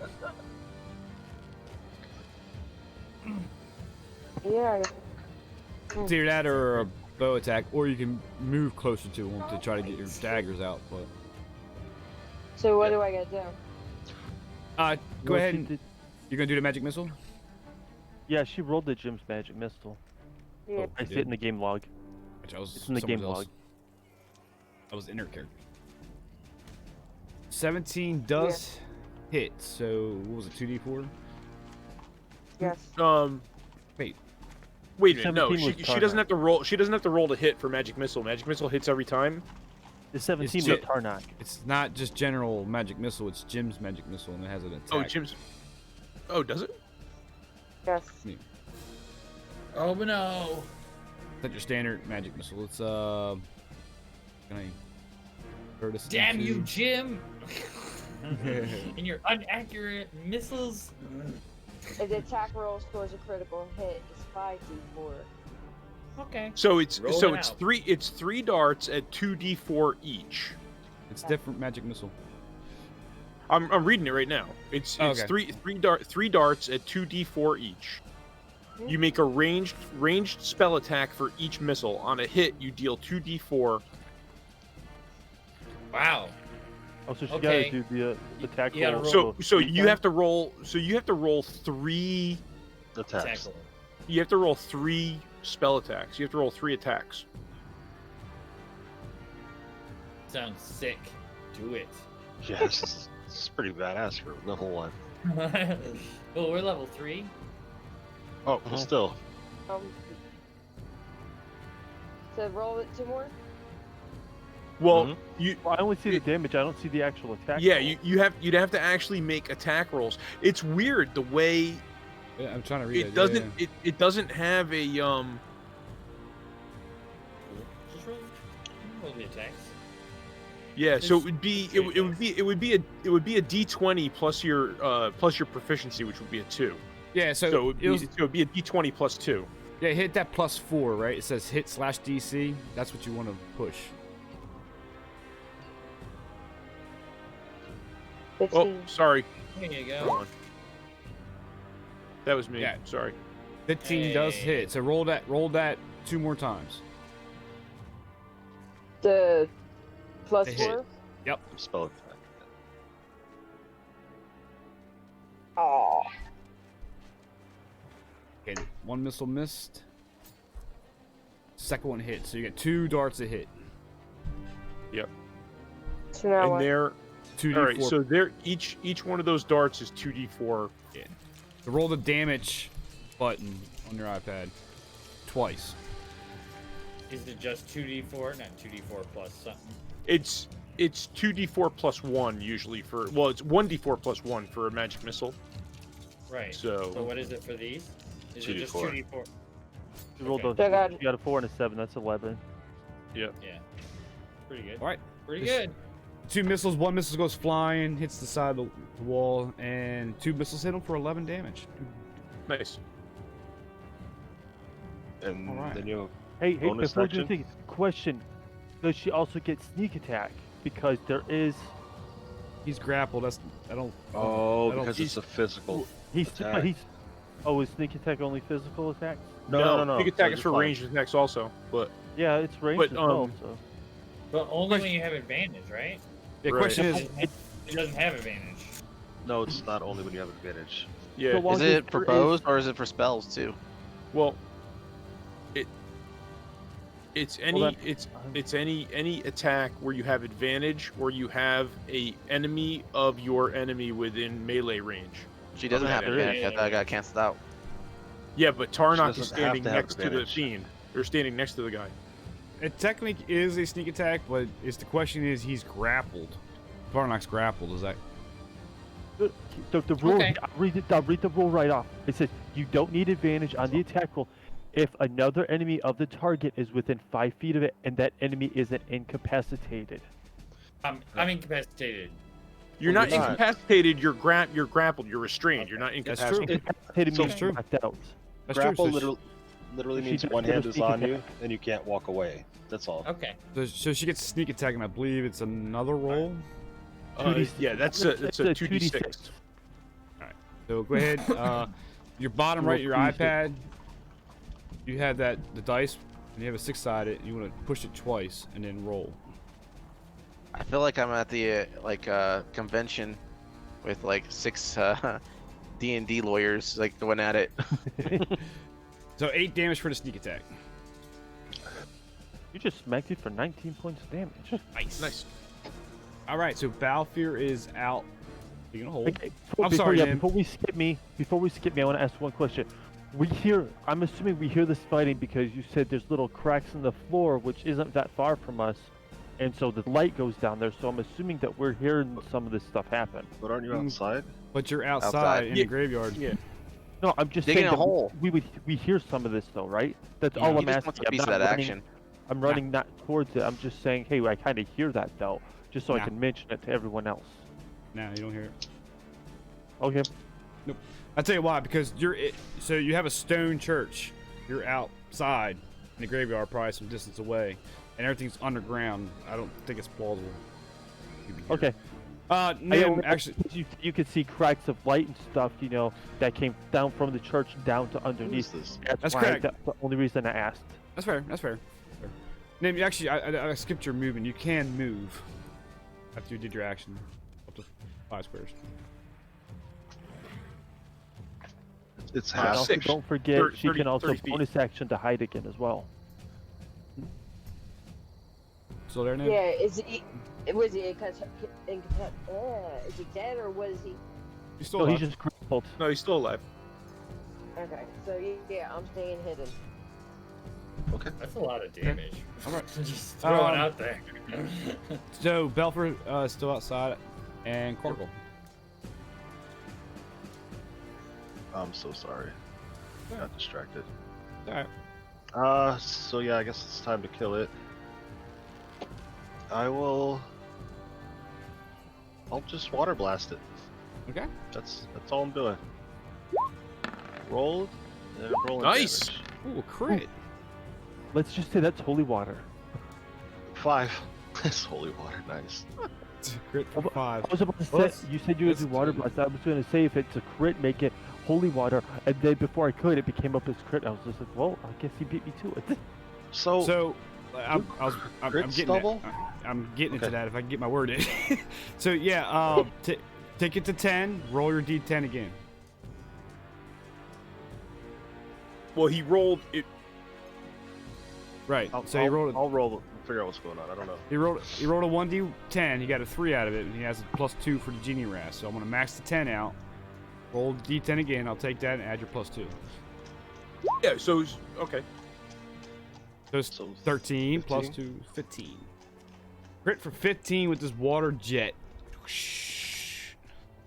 Yeah. It's either that or a bow attack, or you can move closer to him to try to get your daggers out. But So what do I gotta do? go Well, ahead she and did- you're gonna do the magic missile. Yeah, she rolled the Jim's magic missile. Yeah. I see it in the game log. Which I was It's in the someone game else. log. I was inner character. 17 does hit. So what was it? 2d4. Yes. Wait. wait a minute, no, 17 was she doesn't Tarnak. have to roll. She doesn't have to roll to hit for magic missile. Magic missile hits every time. The 17 It's was Ji- Tarnak. It's not just general magic missile. It's Jim's magic missile, and it has an attack. Oh, Jim's. Oh, does it? Yes. Oh no! That's your standard magic missile. It's Can I turn this Damn you, into- Jim! And your inaccurate missiles. If the attack roll scores a critical hit, it's 5d4. Okay. So it's Roll so it it's out. three darts at 2d4 each. It's different magic missile. I'm reading it right now. It's Oh, okay. three darts at 2d4 each. You make a ranged spell attack for each missile. On a hit, you deal 2d4. Wow. Oh, so she Okay. gotta do the attack You gotta roll. roll- So three you times? have to roll. So you have to roll three. Attacks. Tackle. You have to roll 3 spell attacks. You have to roll 3 attacks. Sounds sick. Do it. Yeah, this is pretty badass for level 1. Well, we're level 3. Oh, well, still. So roll it 2 more? Well, Mhm. you. Well, I only see the damage. I don't see the actual attack. Yeah, roll. you'd have to actually make attack rolls. It's weird the way Yeah, I'm trying to read it. it doesn't it doesn't have a Just roll the attacks. yeah, so It's- it would be a d20 plus your proficiency, which would be a 2. Yeah, So it would be a d20 plus 2. yeah, hit that +4, right? It says hit /DC. That's what you want to push. 15. Oh, sorry. There you Hold go. on. That was me. Yeah. Sorry. 15 does Hey. hit. So roll that 2 more times. The plus They hit. 4? Spell attack. Oh. Okay, 1 missile missed. Second one hit. So you get 2 darts a hit. So now And what? they're 2d4. all right. So they're each one of those darts is 2d4. So roll the damage button on your iPad twice. Is it just 2d4, not 2d4 plus something? It's 2d4 plus 1 usually for it's 1d4 plus 1 for a magic missile. Right. So what is it for these? Is it just 2d4. 2d4? You rolled Okay. those. So I got- You got a 4 and a 7. That's 11. Yeah. Pretty good. All right. Pretty This- good. 2 missiles. 1 missile goes flying, hits the side of the wall, and 2 missiles hit him for 11 damage. nice. And Alright. then you Hey, Bonus before you do action? anything, question: does she also get sneak attack? Because there is. He's grappled. I don't because it's a physical. He's. Attack. He's. Oh, is sneak attack only physical attacks? No. Big attack So is you're for fine. ranged attacks also, but Yeah, it's ranged But, as well. um, So. But only when you have advantage, right? The Right. question is, It doesn't have advantage. No, it's not only when you have advantage. yeah. So long Is as it for there is- bows or is it for spells too? Well, it's any that- it's any attack where you have advantage or you have a enemy of your enemy within melee range. She doesn't Okay, have there advantage. is. I thought I got canceled out. Yeah, but Tarnak is doesn't have standing to have next to the advantage. fiend. Or standing next to the guy. It technically is a sneak attack, but the question is he's grappled. Tarnok's grappled. Is that? The rule. Okay. I'll read the rule right off. It says you don't need advantage on the attack roll if another enemy of the target is within 5 feet of it and that enemy isn't incapacitated. I'm incapacitated. You're Well, not you're not. incapacitated. You're grappled. You're restrained. You're not That's incapacitated. true. Incapacitated means true. knocked out. That's Grapple true. literally She means does one get a hand is sneak on you attack. and you can't walk away. That's all. Okay. So she gets a sneak attack, and I believe it's another roll. 2d6. Yeah, that's a 2d6. So go ahead. Your bottom right, your Roll 2d6. iPad. You have the dice, and you have a 6-sided. You want to push it twice and then roll. I feel like I'm at the convention with like 6 D&D lawyers like going at it. So 8 damage for the sneak attack. You just smacked it for 19 points of damage. Nice. All right, so Balfour is out. You're gonna hold. Okay, Nim. before we skip me, I want to ask one question. I'm assuming we hear this fighting because you said there's little cracks in the floor, which isn't that far from us, and so the light goes down there. So I'm assuming that we're hearing some of this stuff happen. But aren't you outside? But you're outside, Outside. in Yeah. the graveyard. Yeah. No, I'm just Digging saying a that hole. we hear some of this though, right? That's Yeah. all He I'm He just asking. wants a I'm piece of not that running, action. I'm running not towards it. I'm just saying, hey, I kind of hear that though, just so Nah. I can mention it to everyone else. No, you don't hear it. Okay. I'll tell you why. Because so you have a stone church. You're outside in the graveyard, probably some distance away, and everything's underground. I don't think it's plausible. you'd be here. Okay. Nim, actually, you could see cracks of light and stuff, that came down from the church down to Who is underneath. this? That's why correct. That's the only reason I asked. that's fair. That's fair. Nim, you actually, I skipped your movement. You can move after you did your action up to 5 squares. It's And half. also, six. don't forget, she 30 can also 30 feet. bonus action to hide again as well. Still there, Nim? Yeah, is he dead or was he? You still No, alive. he's just crippled. No, he's still alive. Okay, so yeah, I'm staying hidden. That's a lot of damage. All right. Just throw it Um, out there. So Belfer still outside, and Corkle. I'm so sorry. Got distracted. All right. So yeah, I guess it's time to kill it. I'll just water blast it. Okay. That's all I'm doing. Roll. And rolling Nice. damage. Ooh, crit. Let's just say that's holy water. 5. That's holy water. Nice. Crit for 5. I was about to Well, say, you said you would do water blast. I was going to say if it's a crit, make it holy water. And then before I could, it became up as crit. I was just like, well, I guess he beat me to it. So, I'm Crit getting stubble? I'm getting into Okay. that if I can get my word in. So yeah, take it to 10. Roll your d10 again. Well, he rolled it. Right. I'll, so he rolled. I'll roll. Figure out what's going on. I don't know. He rolled a 1d10. He got a 3 out of it, and he has a +2 for the genie ras. So I'm gonna max the 10 out. Roll d10 again. I'll take that and add your +2. Yeah. So okay. So it's So 13 plus 15? 2, 15. Crit for 15 with this water jet.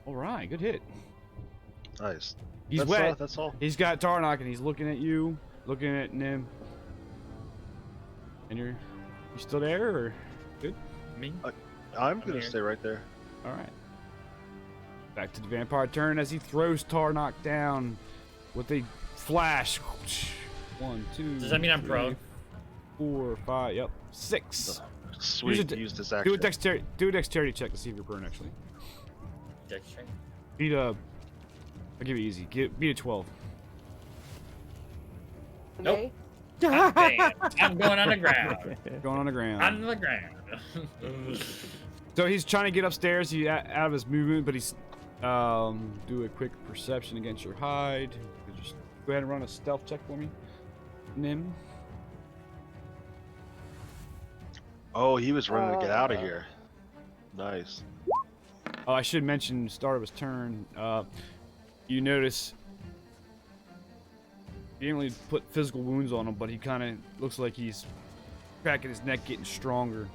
All right, good hit. Nice. He's that's wet. That's all. He's got Tarnok, and he's looking at you, looking at Nim. And you still there, or good? Me? I'm gonna here. stay right there. All right. Back to the vampire turn as he throws Tarnok down with a flash. 1, 2. Does that mean I'm 3, prone? 4, 5. Yep, 6. Sweet. a- Used his Do action. a dexterity. Do a dexterity check to see if you're prone. Actually, Dexterity? beat a. I'll give you easy. Beat a 12. Nope. Okay? God damn. I'm going on the ground. Going on the ground. On the ground. So he's trying to get upstairs. He's out of his movement, but he's do a quick perception against your hide. Just go ahead and run a stealth check for me, Nim. Oh, he was running to get out of here. Nice. Oh, I should mention start of his turn. You notice he didn't really put physical wounds on him, but he kind of looks like he's cracking his neck, getting stronger,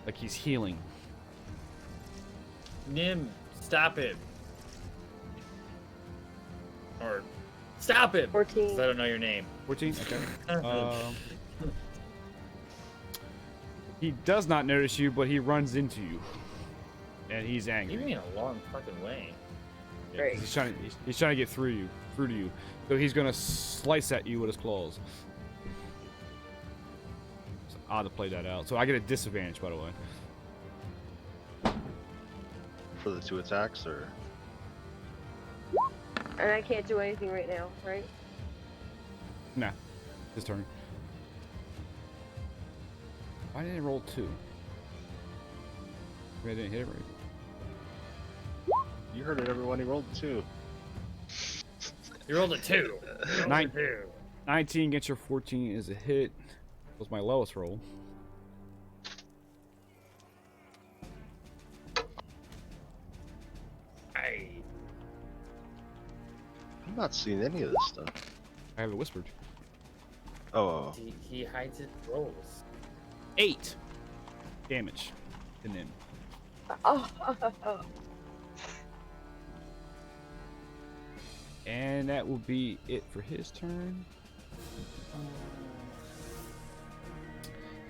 like he's healing. Nim, stop him. Or stop him. 14. 'Cause I don't know your name. 14. Okay. He does not notice you, but he runs into you, and he's angry. You mean a long fucking way. Yeah, 'cause he's trying to get through to you. So he's gonna slice at you with his claws. It's odd to play that out. So I get a disadvantage, by the way. For the 2 attacks, or And I can't do anything right now, right? Nah, his turn. Why didn't it roll 2? Maybe I didn't hit it right. you heard it, everyone. He rolled 2. You rolled a 2. You rolled Nine. a 2. 19 against your 14 is a hit. Was my lowest roll. Aye. I'm not seeing any of this stuff. I have it whispered. Oh, He hides his rolls. 8 damage. And then Oh, and that will be it for his turn.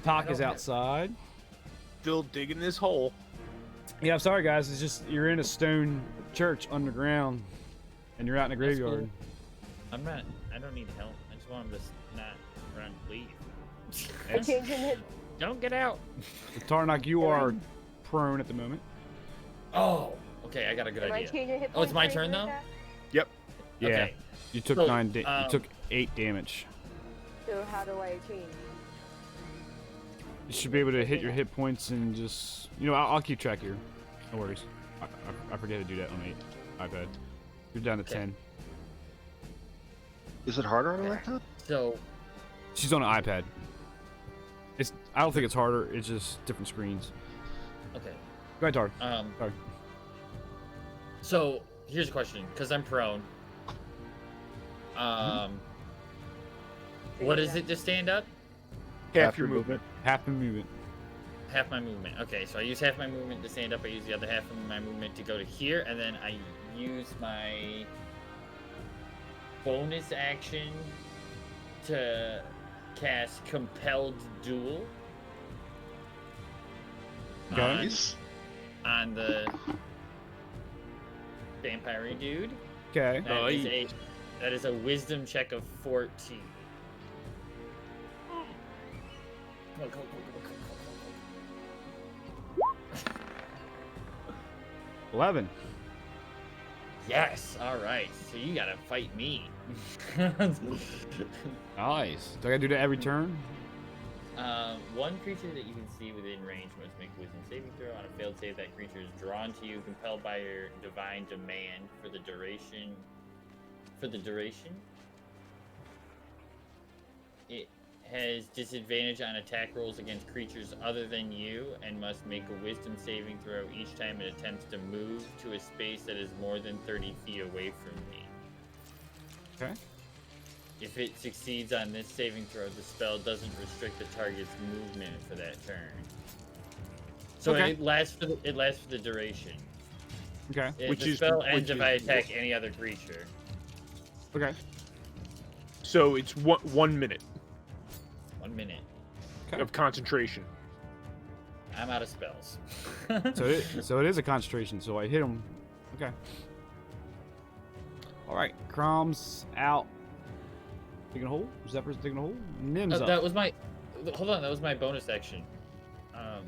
Talk is outside. Still digging this hole. Yeah, I'm sorry guys. It's just you're in a stone church underground, and you're out in a That's graveyard. cool. I don't need help. I just want him to not run, leave. I can't even hit. Don't get out. Tarnak, you are prone at the moment. Oh, okay. I got a good Am I idea. changing hit Oh, it's points my for turn anything though? like Yep. Yeah, Okay. you took So, you took 8 damage. that? So how do I change? You should be able to hit your hit points and just I'll keep track here. No worries. I forget to do that on my iPad. You're down to Okay. 10. is it harder on a laptop? So She's on an iPad. I don't think it's harder. It's just different screens. okay. Go ahead, Tar. Sorry. So here's a question, because I'm prone. What is it to stand up? Half your movement. Half the movement. Half my movement. Okay, so I use half my movement to stand up. I use the other half of my movement to go to here, and then I use my bonus action to cast Compelled Duel Nice. on the vampire dude. Okay. That is a Wisdom check of 14. Come on, come on, come on, come on, come on. 11. Yes. All right. So you gotta fight me. Nice. Do I gotta do that every turn? One creature that you can see within range must make a Wisdom saving throw. On a failed save, that creature is drawn to you, compelled by your divine demand for the duration. It has disadvantage on attack rolls against creatures other than you, and must make a Wisdom saving throw each time it attempts to move to a space that is more than 30 feet away from me. Okay. If it succeeds on this saving throw, the spell doesn't restrict the target's movement for that turn. So Okay. it lasts for the duration. Okay. The spell ends if I attack any other creature. Okay. So it's 1 minute 1 minute. Okay. of concentration. I'm out of spells. So it is a concentration. So I hit him. Okay. All right. Crom's out. Digging a hole. Zephyr's digging a hole. Nim's up. That was my. Hold on, that was my bonus action. Yeah,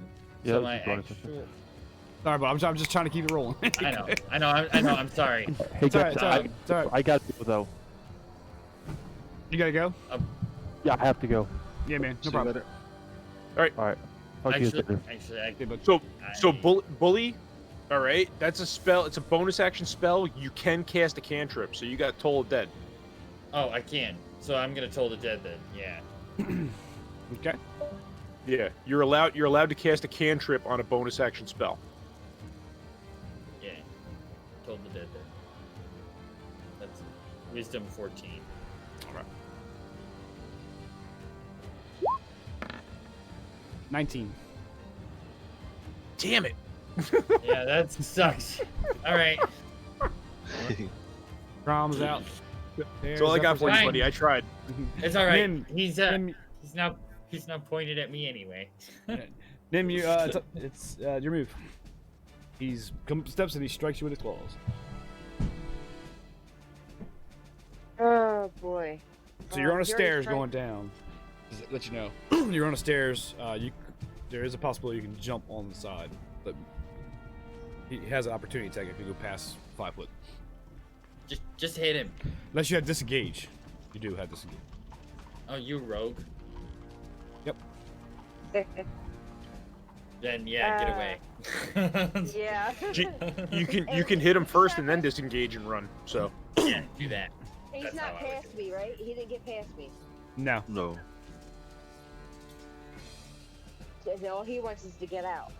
So that was my your bonus action. actual. Sorry, but I'm just trying to keep it rolling. I know. I'm sorry. Hey It's alright, guys, it's alright, it's alright. I got to go though. You gotta go. Yeah, I have to go. Yeah, man. See No you problem. later. All right. Talk to you later. Okay, but So bully. All right, that's a spell. It's a bonus action spell. You can cast a cantrip, so you got Toll of Dead. Oh, I can. So I'm gonna Toll the Dead then. Yeah. okay. Yeah, you're allowed to cast a cantrip on a bonus action spell. Yeah. Toll the Dead then. That's Wisdom 14. All right. 19. Damn it. Yeah, that sucks. All right. Crom's out. That's all I got for you, Fine. buddy. I tried. It's all right. Nim, He's Nim, not pointed at me anyway. Nim, you, it's your move. He's steps and he strikes you with his claws. Oh boy. So you're on the You already stairs tried- going down. Just to let you know, you're on the stairs. There is a possibility you can jump on the side, but he has an opportunity attack if you go past 5 foot. Just hit him. Unless you have disengage. You do have disengage. Oh, you rogue. Yep. Then yeah, get away. Yeah. You can hit him first and then disengage and run. So Yeah, do that. He's That's not how I would past me, right? He didn't get past me. No. No. And all he wants is to get out.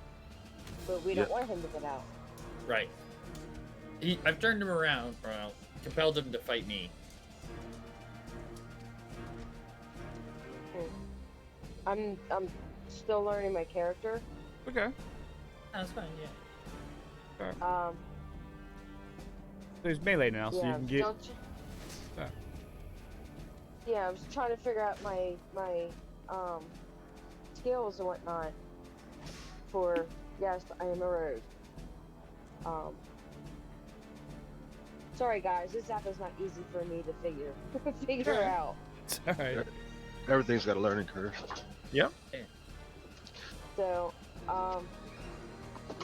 But we don't want him to get out. Right. I've turned him around. Well, compelled him to fight me. I'm still learning my character. Okay. That's fine. Yeah. Um, There's melee now, so yeah, you can get. yeah. Yeah, I was trying to figure out my skills and whatnot. For yes, I am a rogue. Sorry guys, this app is not easy for me to figure out. It's all right. Everything's got a learning curve. So, a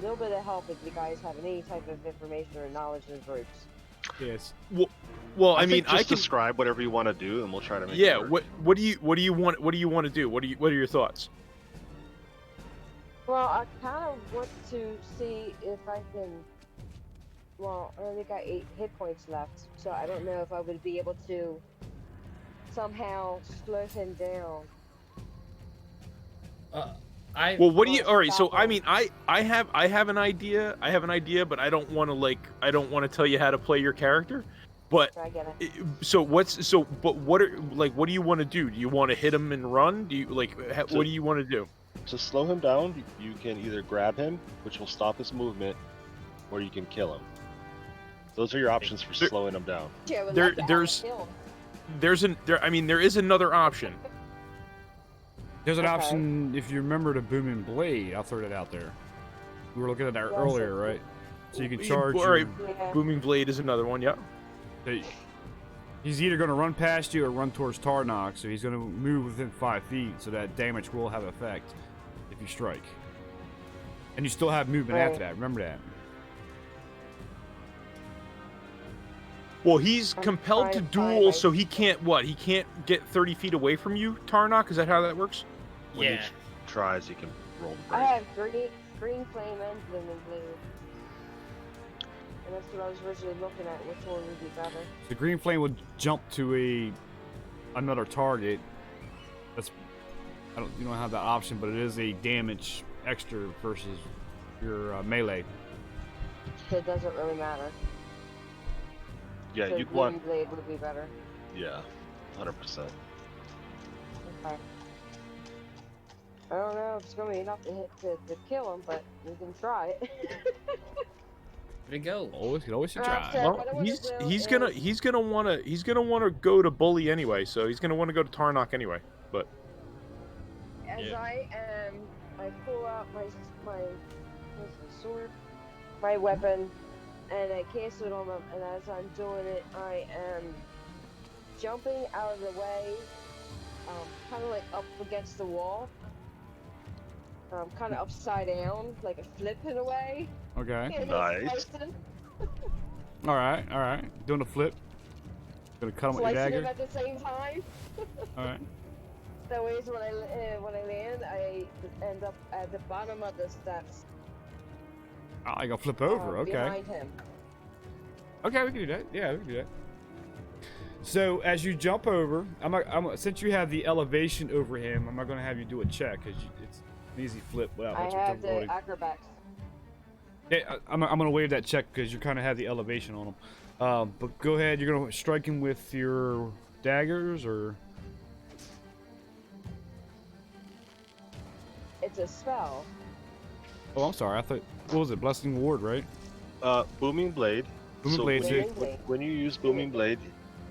little bit of help if you guys have any type of information or knowledge in groups. Yes. well, I mean, think just I can describe whatever you want to do, and we'll try to make. Yeah, it work. what do you want to do? What are your thoughts? Well, I kind of want to see if I can. Well, I only got 8 hit points left, so I don't know if I would be able to somehow slow him down. Well, what do you? Well, All right, so I stop mean, I have an idea. but I don't want to tell you how to play your character. But I get it. but what do you want to do? Do you want to hit him and run? Do you what do you want to do? To slow him down, you can either grab him, which will stop his movement, or you can kill him. Those are your options for There- slowing him down. Yeah, I would there- love to have there's- him killed. There is another option. There's an Okay. option if you remember the booming blade. I'll throw that out there. We were looking at that Yeah, earlier, so- right? So you can charge. All right, Yeah. Booming Blade is another one. Yeah. He's either going to run past you or run towards Tarnok, so he's going to move within 5 feet, so that damage will have effect if you strike. And you still have movement after Right. that. Remember that. Well, he's I'm compelled to trying to find duel, my- so he can't what? He can't get 30 feet away from you, Tarnok. Is that how that works? When Yeah. he tries, he can roll the I break. have green flame and booming blade. And that's what I was originally looking at. Which one would be better? The green flame will jump to another target. You don't have that option, but it is a damage extra versus your melee. So it doesn't really matter. Yeah, So you booming want. blade would be better. Yeah, 100%. Okay. I don't know if it's gonna be enough to kill him, but we can try it. Where'd it go? Always can always Well, try. so- Well, what I wanna do he's gonna wanna go to Bully anyway. So he's gonna want to go to Tarnok anyway. But As Yeah. I pull out my what's the sword, my weapon, and I cast it on him. And as I'm doing it, I am jumping out of the way, kind of like up against the wall, kind of upside down, like a flip in a way. Okay. And Nice. slicing All right. Doing a flip. Gonna cut him with your him dagger. at the same time. All right. That way, when I land, I end up at the bottom of the steps. Oh, I gonna flip over. Okay. Behind him. Okay, we can do that. Yeah, we can do that. So as you jump over, since you have the elevation over him, I'm not gonna have you do a check because it's an easy flip without I much have the difficulty. acrobats. Yeah, I'm gonna waive that check because you kind of have the elevation on him. But go ahead. You're gonna strike him with your daggers, or It's a spell. Oh, I'm sorry. I thought, what was it? Blessing Ward, right? Booming Blade. Booming So Blade, when too. when you use Booming Blade,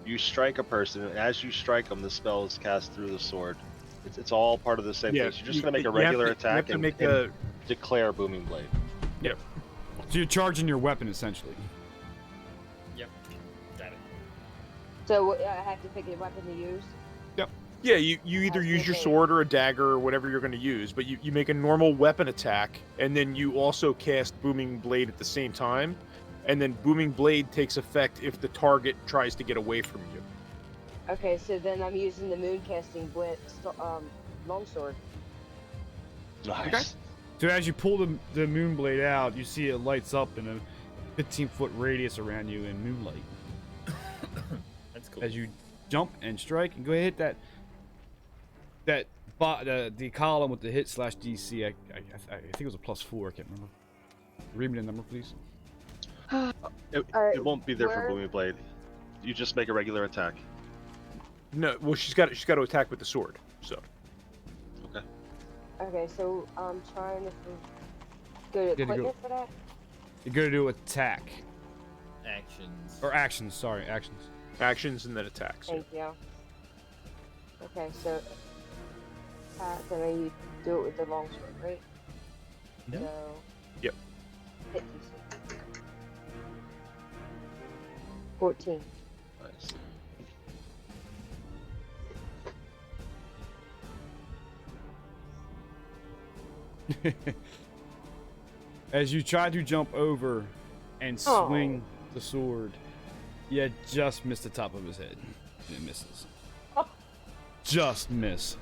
you strike a person, and as you strike them, the spell is cast through the sword. It's all part of the same Yeah, thing. So you're just gonna make a you have regular to- you have attack to and, make and a declare Booming Blade. So you're charging your weapon, essentially. Yep. Got it. So I have to pick a weapon to use. Yeah, you either As use they your say. sword or a dagger or whatever you're going to use, but you make a normal weapon attack, and then you also cast Booming Blade at the same time, and then Booming Blade takes effect if the target tries to get away from you. Okay, so then I'm using the moon casting longsword. Nice. So as you pull the moon blade out, you see it lights up in a 15-foot radius around you in moonlight. That's cool. As you jump and strike and go ahead hit the column with the hit / DC. I think it was a +4. I can't remember. Read me the number, please. It won't be there where- for Booming Blade. You just make a regular attack. No, well, she's got to attack with the sword. So Okay, so I'm trying to go to to go- equipment for that. You're gonna do attack Actions. or actions. Sorry, actions. actions and then attacks. Thank you. Okay, so then I do it with the longsword, right? Yep. So. Yep. Hit DC. 14. Nice. As you try to jump over and swing the sword, you just miss the top of his head. It misses. Just miss.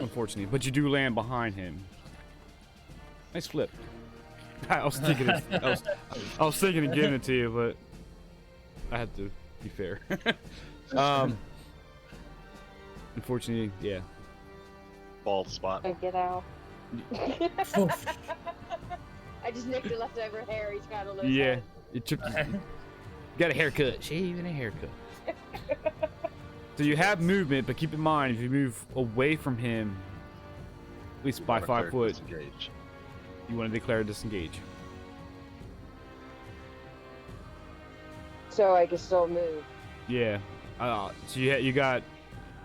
Unfortunately, but you do land behind him. Nice flip. I was thinking I was thinking of giving it to you, but I had to be fair. Unfortunately, yeah. Bald spot. I get out. I just nicked the leftover hair he's got on his Yeah, head. you got a haircut. Shaving a haircut. So you have movement, but keep in mind if you move away from him, at least by 5 foot, Disengage. you want to declare disengage. So I can still move. Yeah. So you got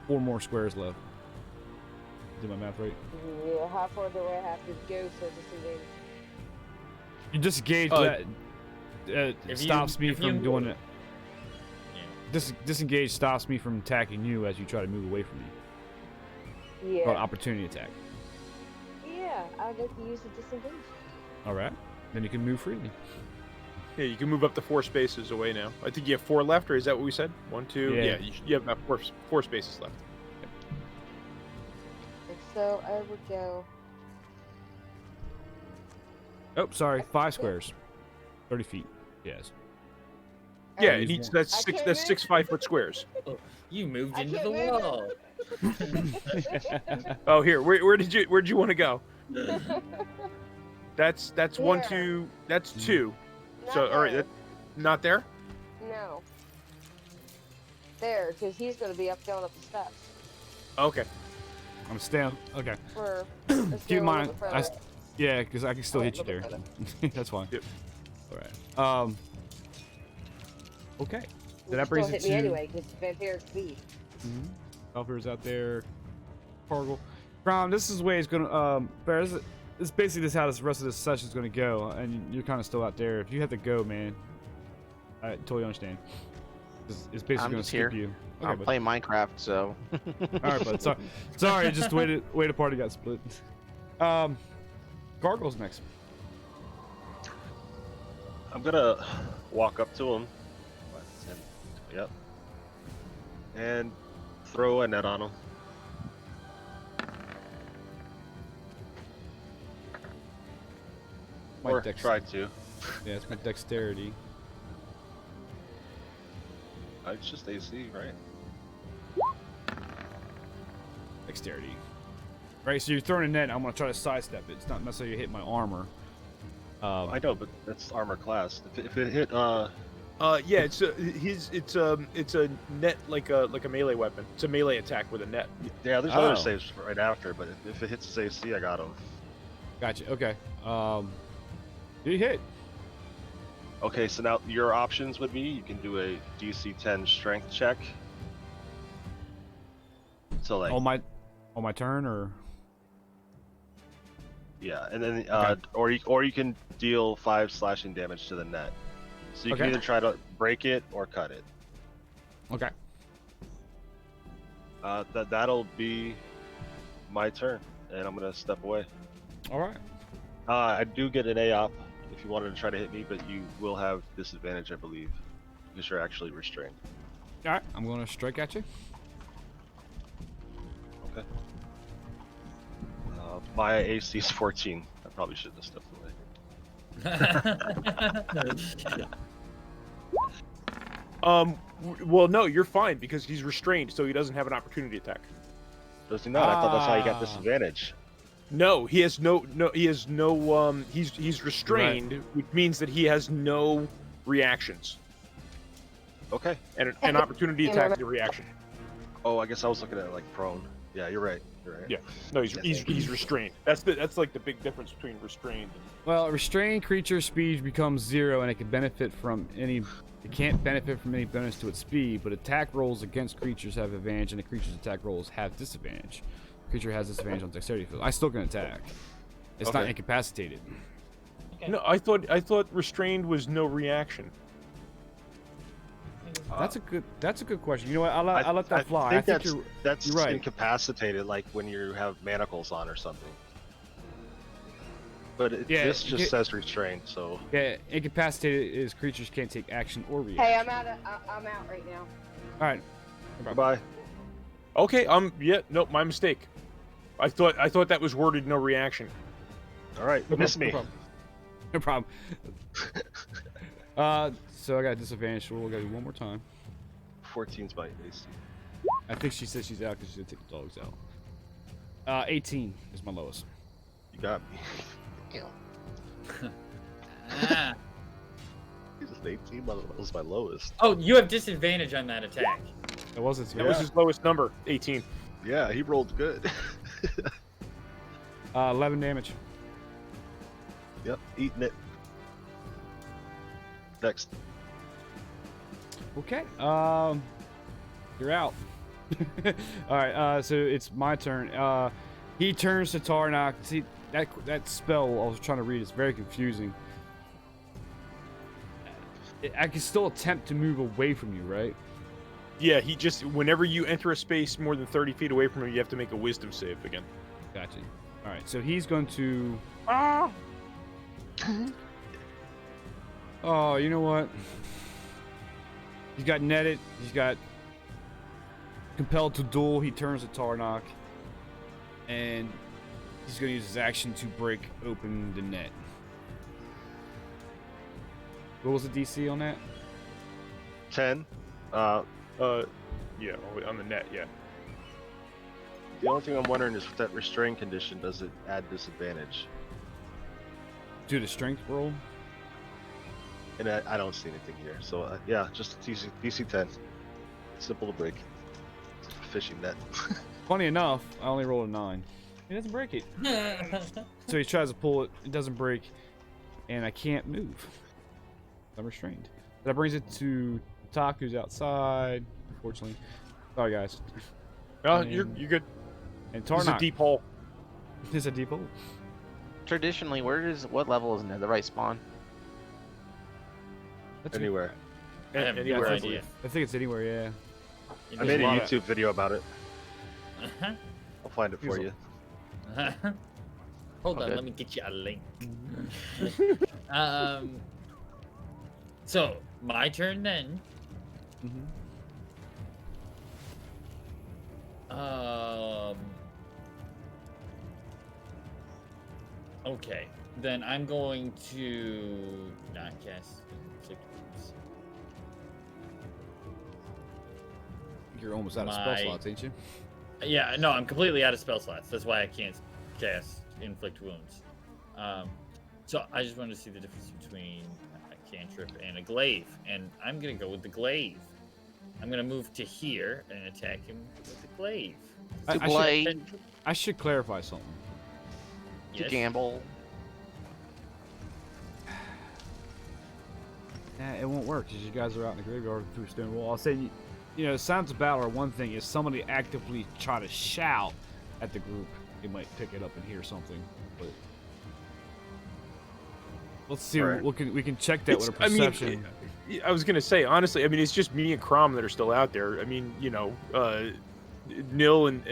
4 more squares left. Did my math right? Yeah, how far do I have to go to disengage? You disengage. That If stops me if you from doing move- it. Yeah. Disengage stops me from attacking you as you try to move away from me. Yeah. Called opportunity attack. Yeah, I'd like to use the disengage. All right. Then you can move freely. Yeah, you can move up to 4 spaces away now. I think you have 4 left, or is that what we said? 1, 2. Yeah. Yeah, you have about 4 spaces left. And so I would go. Oh, sorry. 5 squares. 30 feet. Yes. Yeah, use it needs, one. that's I 6 can't that's move. 6 5-foot squares. You moved I into can't the move wall. Oh, here. Where'd you want to go? That's 1, Here. 2. That's 2. Not So all right, there. not there. No. There, because he's going to be going up the steps. Okay. I'm staying. Okay. For. Keep in mind, yeah, because I can still Oh, hit you a there. little That's fine. Yep. All right. Okay. So that brings still it hit me to anyway, because vampiric speed. Alfred's out there. Cargill. Crown, this is the way it's gonna. Bear, this is basically this how this rest of this session is gonna go, and you're kind of still out there. If you have to go, man, I totally understand. It's basically I'm gonna just skip here. you. I'm bud. playing Minecraft, so. All right, bud. Sorry, just the way the party got split. Gargoyle's next. I'm gonna walk up to him. Yep. And throw a net on him. My Or dex- try to. Yeah, it's my dexterity. It's just AC, right? Dexterity. Right, so you're throwing a net. I'm gonna try to sidestep it. It's not necessarily hit my armor. I know, but that's armor class. If it hit Yeah, it's a net like a melee weapon. It's a melee attack with a net. Yeah, there's other Oh. saves right after, but if it hits his AC, I got him. Gotcha. Okay. You hit. Okay, so now your options would be you can do a DC 10 strength check. So like, On my turn, or yeah, and then Okay. or you can deal 5 slashing damage to the net. So you can Okay. either try to break it or cut it. okay. That'll be my turn, and I'm gonna step away. All right. I do get an AOP if you wanted to try to hit me, but you will have disadvantage, I believe, because you're actually restrained. All right. I'm gonna strike at you. Okay. My AC is 14. I probably shouldn't have stepped away. Well, no, you're fine because he's restrained, so he doesn't have an opportunity attack. Does he not? I thought that's how you got Ah. disadvantage. No, he's restrained, which means that he has no reactions. Okay. And an opportunity attack is a reaction. Oh, I guess I was looking at it like prone. Yeah, you're right. You're right. Yeah. No, he's restrained. That's like the big difference between restrained and Well, a restrained creature's speed becomes 0, and it can benefit from any. It can't benefit from any bonus to its speed, but attack rolls against creatures have advantage, and the creature's attack rolls have disadvantage. Creature has disadvantage on dexterity. I still can attack. It's not Okay. incapacitated. No, I thought restrained was no reaction. That's a good question. You know what? I'll let that fly. I think that's you're right. incapacitated, like when you have manacles on or something. But this just get- says restrained, so Yeah, incapacitated is creatures can't take action or react. Hey, I'm out right now. All right. bye. Okay, yeah, no, my mistake. I thought that was worded no reaction. All right, miss me. No problem. So I got disadvantage. So we'll go one more time. 14's my AC. I think she says she's out because she's gonna take the dogs out. 18 is my lowest. You got me. Ah. Just 18 was my lowest. Oh, you have disadvantage on that attack. It wasn't. That was his lowest number, 18. Yeah, he rolled good. 11 damage. Yep, eating it. Next. Okay. You're out. All right. So it's my turn. He turns to Tarnak. See that spell I was trying to read is very confusing. I can still attempt to move away from you, right? Yeah, he just whenever you enter a space more than 30 feet away from him, you have to make a wisdom save again. Gotcha. All right. So he's going to. Oh, you know what? He's got netted. He's got compelled to duel. He turns to Tarnak, and he's going to use his action to break open the net. What was the DC on that? 10. Yeah, on the net, yeah. The only thing I'm wondering is with that restraint condition, does it add disadvantage? Do the strength roll. And I don't see anything here. So yeah, just DC 10. Simple to break. It's a fishing net. Funny enough, I only rolled a 9. He doesn't break it. So he tries to pull it. It doesn't break, and I can't move. I'm restrained. That brings it to Tak, who's outside. Unfortunately, sorry guys. You're good. And This is a Tarnak. deep hole. It's a deep hole. Traditionally, what level is the right spawn? That's Anywhere. I have no Anywhere, I idea. believe. I think it's anywhere. Yeah. I made a lot of- YouTube video about it. I'll find it for you. Hold on, Okay. let me get you a link. So my turn then. Mhm. Okay, then I'm going to not cast inflict wounds. You're almost out of spell My- slots, ain't you? Yeah, no, I'm completely out of spell slots. That's why I can't cast inflict wounds. So I just wanted to see the difference between cantrip and a glaive, and I'm gonna go with the glaive. I'm gonna move to here and attack him with the glaive. To I play, I should clarify something. to Yes. gamble. Nah, it won't work because you guys are out in the graveyard through stone wall. I'll say, you know, sounds of battle are one thing. If somebody actively try to shout at the group, they might pick it up and hear something. But let's see. Right. We can check that with a I mean, perception. I was gonna say honestly. I mean, it's just me and Crom that are still out there. I mean, you know, Nil and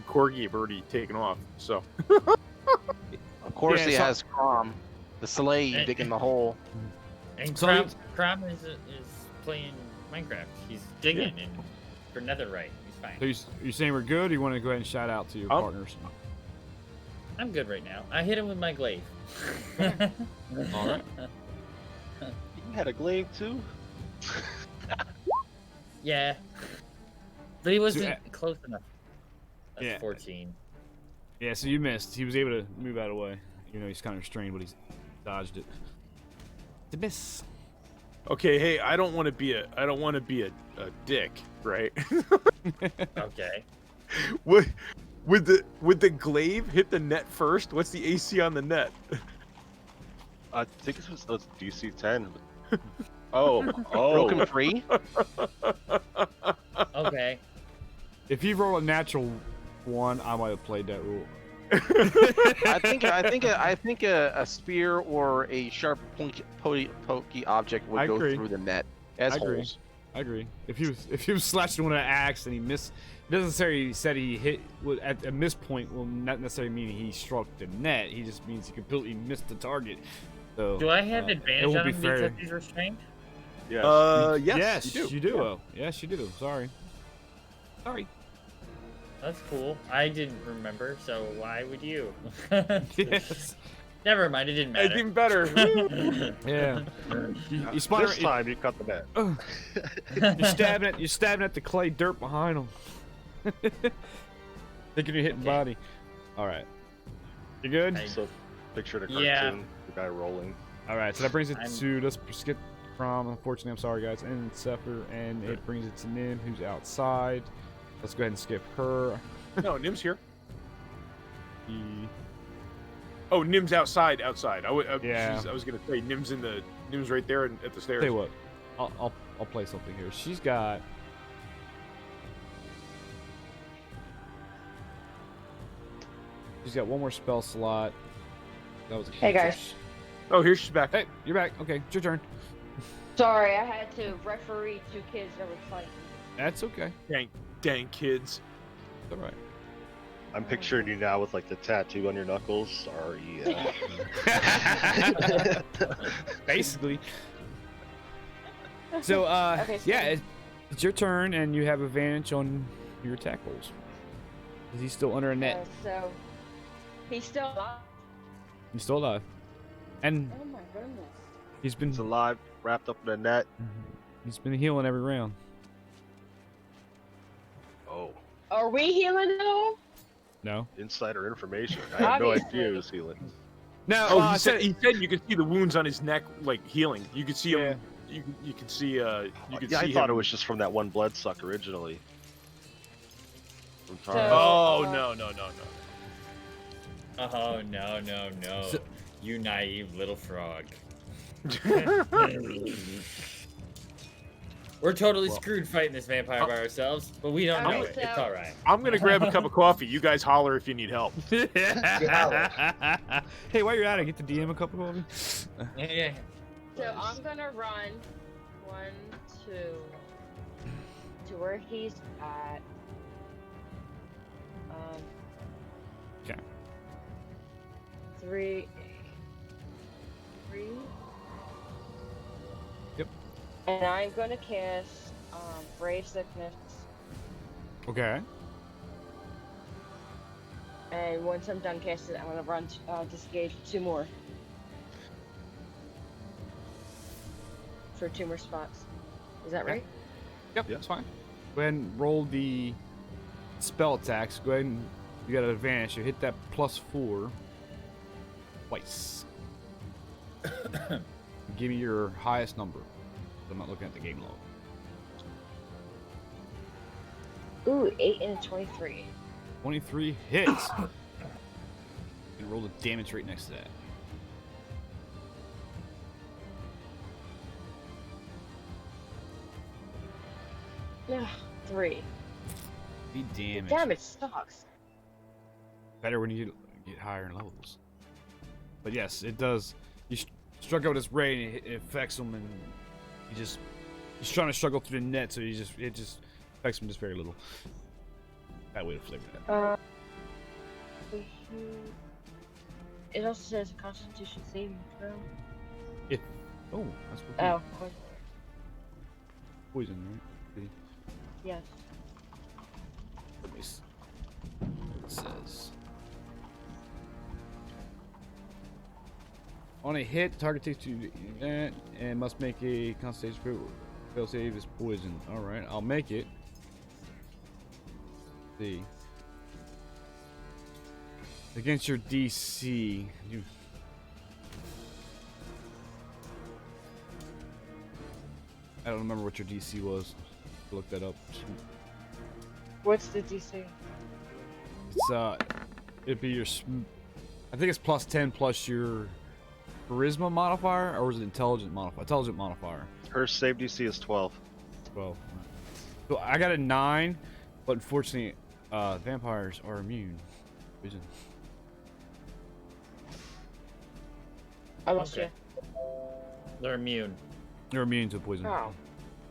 Corgi have already taken off. So Of course, Yeah, he so- has Crom, the slave, digging the hole. And So Crom is playing Minecraft. He's digging and for netherite. He's fine. So you saying we're good? Or you want to go ahead and shout out to your partners? I'm good right now. I hit him with my glaive. All right. You had a glaive too? Yeah. But he wasn't So, close enough. That's yeah. 14. Yeah. So you missed. He was able to move out of the way. You know, he's kind of restrained, but he's dodged it. The miss. okay, hey, I don't want to be a dick, right? Okay. Would the glaive hit the net first? What's the AC on the net? I think it was DC 10. Oh, Broken free. Okay. If you roll a natural 1, I might have played that rule. I think a spear or a sharp, pokey object would I go agree. through the net as I agree. holes. I agree. If he was slashing with an axe and he missed, it doesn't necessarily said he hit at a miss point will not necessarily mean he struck the net. He just means he completely missed the target. So Do I have it advantage won't on be him fair. because he's restrained? yes. Yes, you do. Oh, yes, you do. Sorry. That's cool. I didn't remember, so why would you? Yes. Never mind, it didn't It's matter. even better. Yeah. You spot This time you cut the net. you're stabbing at the clay dirt behind him. Thinking you're hitting Okay. body. All right. You good? I- So picture the cartoon, Yeah. the guy rolling. All right. So that brings it I'm- to let's skip from. Unfortunately, I'm sorry guys. And Sepher, and it brings it to Nim, who's outside. Let's go ahead and skip her. No, Nim's here. He- Oh, Nim's outside. Yeah. I was gonna say Nim's right there at the stairs. Tell you what, I'll play something here. She's got. She's got one more spell slot. That was a Hey, cantrip. guys. Oh, here she's back. Hey, you're back. Okay, it's your turn. Sorry, I had to referee 2 kids that were fighting. That's okay. Dang kids. It's all right. I'm picturing you now with like the tattoo on your knuckles. REL. Basically. So, Okay, so- yeah, it's your turn, and you have advantage on your attack rolls. Is he still under a net? So he's still alive. He's still alive. And Oh my goodness. he's been He's alive, wrapped up in a net. he's been healing every round. Oh, Are we healing though? No. insider information. I had no Obviously. idea he was healing. No. Oh, he said you could see the wounds on his neck like healing. You could see Yeah. him. You could see you could Yeah, see I thought him. it was just from that one blood suck originally. From So- Tara. Oh Uh, no. Oh, no. So- You naive little frog. We're totally screwed fighting this vampire by ourselves, but we don't know Okay, it. It's so- alright. I'm gonna grab a cup of coffee. You guys holler if you need help. Hey, while you're at it, get the DM a couple of them. Yeah. So I'm gonna run 1, 2 to where he's at. Okay. 3. Yep. And I'm gonna cast Brave Sickness. Okay. And once I'm done casting, I'm gonna run disengage 2 more. For 2 more spots. Is that right? Yep, that's fine. Go ahead and roll the spell attacks. Go ahead and you got an advantage. You hit that +4 twice. give me your highest number. I'm not looking at the game log. Ooh, 8 and a 23. 23 hits. And roll the damage rate next to that. Ugh, 3. The damage. Damage sucks. Better when you get higher in levels. But yes, it does. You struck out this ray and it affects him, and he's trying to struggle through the net, so it just affects him just very little. That way to flavor that. It also says Constitution saving throw. Oh, that's what Oh, poison, right? yes. Let me see what it says. On a hit, the target takes 2 that and must make a Constitution fail save is poison. Alright, I'll make it. Let's see. Against your DC, I don't remember what your DC was. Look that up. What's the DC? It's it'd be your. I think it's +10 plus your charisma modifier, or was it intelligent modifier? Intelligent modifier. Her save DC is 12. 12. So I got a 9, but unfortunately, vampires are immune. Poison. I lost Okay. They're immune. They're immune to poison. you. Oh.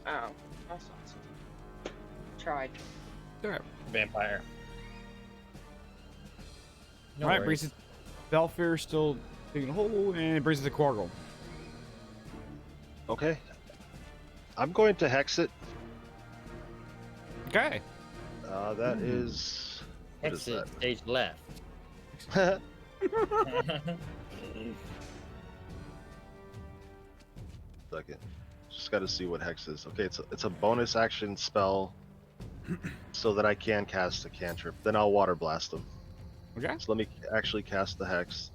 Oh. That's awesome. Tried. Alright. Vampire. No Alright, worries. brings it. Belfair still taking a hold, and it brings it to Quargle. Okay. I'm going to hex it. Okay. That is. What is Exit stage left. that? Second. Just got to see what hex is. Okay, it's a bonus action spell, so that I can cast a cantrip. Then I'll water blast them. Okay. So let me actually cast the hex.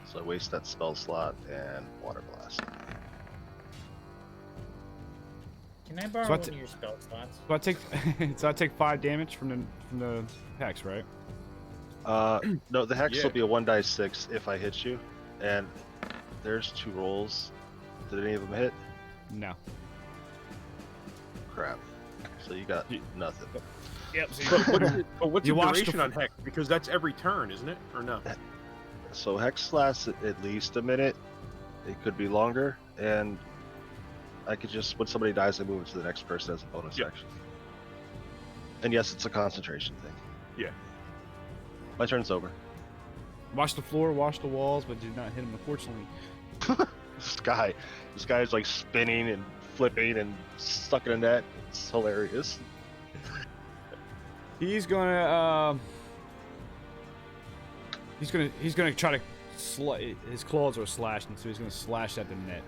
So I waste that spell slot and water blast. Can I borrow So I one of your spell slots? So I take 5 damage from the hex, right? No, the hex Yeah. will be a 1d6 if I hit you, and there's 2 rolls. Did any of them hit? No. Crap. So you got nothing. Yep. But what's You the watched the duration on Hex? Because that's every turn, isn't it? Or no? So hex lasts at least a minute. It could be longer, and I could just, when somebody dies, I move it to the next person as a bonus Yeah. action. And yes, it's a concentration thing. Yeah. My turn's over. Watch the floor, watch the walls, but did not hit him, unfortunately. This guy's like spinning and flipping and stuck in a net. It's hilarious. He's gonna try to his claws are slashing, so he's gonna slash at the net.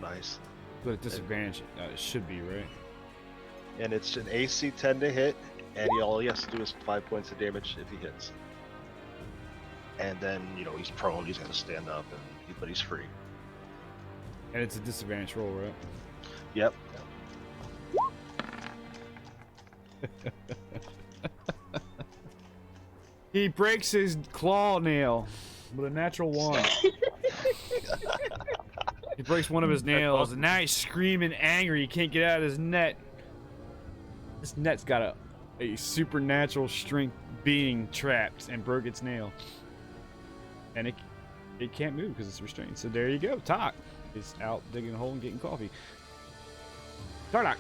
Nice. But at disadvantage, it should be, right? And it's an AC 10 to hit, and all he has to do is 5 points of damage if he hits. And then, he's prone, he's gonna stand up, but he's free. And it's a disadvantage roll, right? Yep. He breaks his claw nail with a natural 1. He breaks one of his nails, and now he's screaming angry. He can't get out of his net. This net's got a supernatural strength being trapped and broke its nail. And it can't move because it's restrained. So there you go. Tok is out digging a hole and getting coffee. Tardock.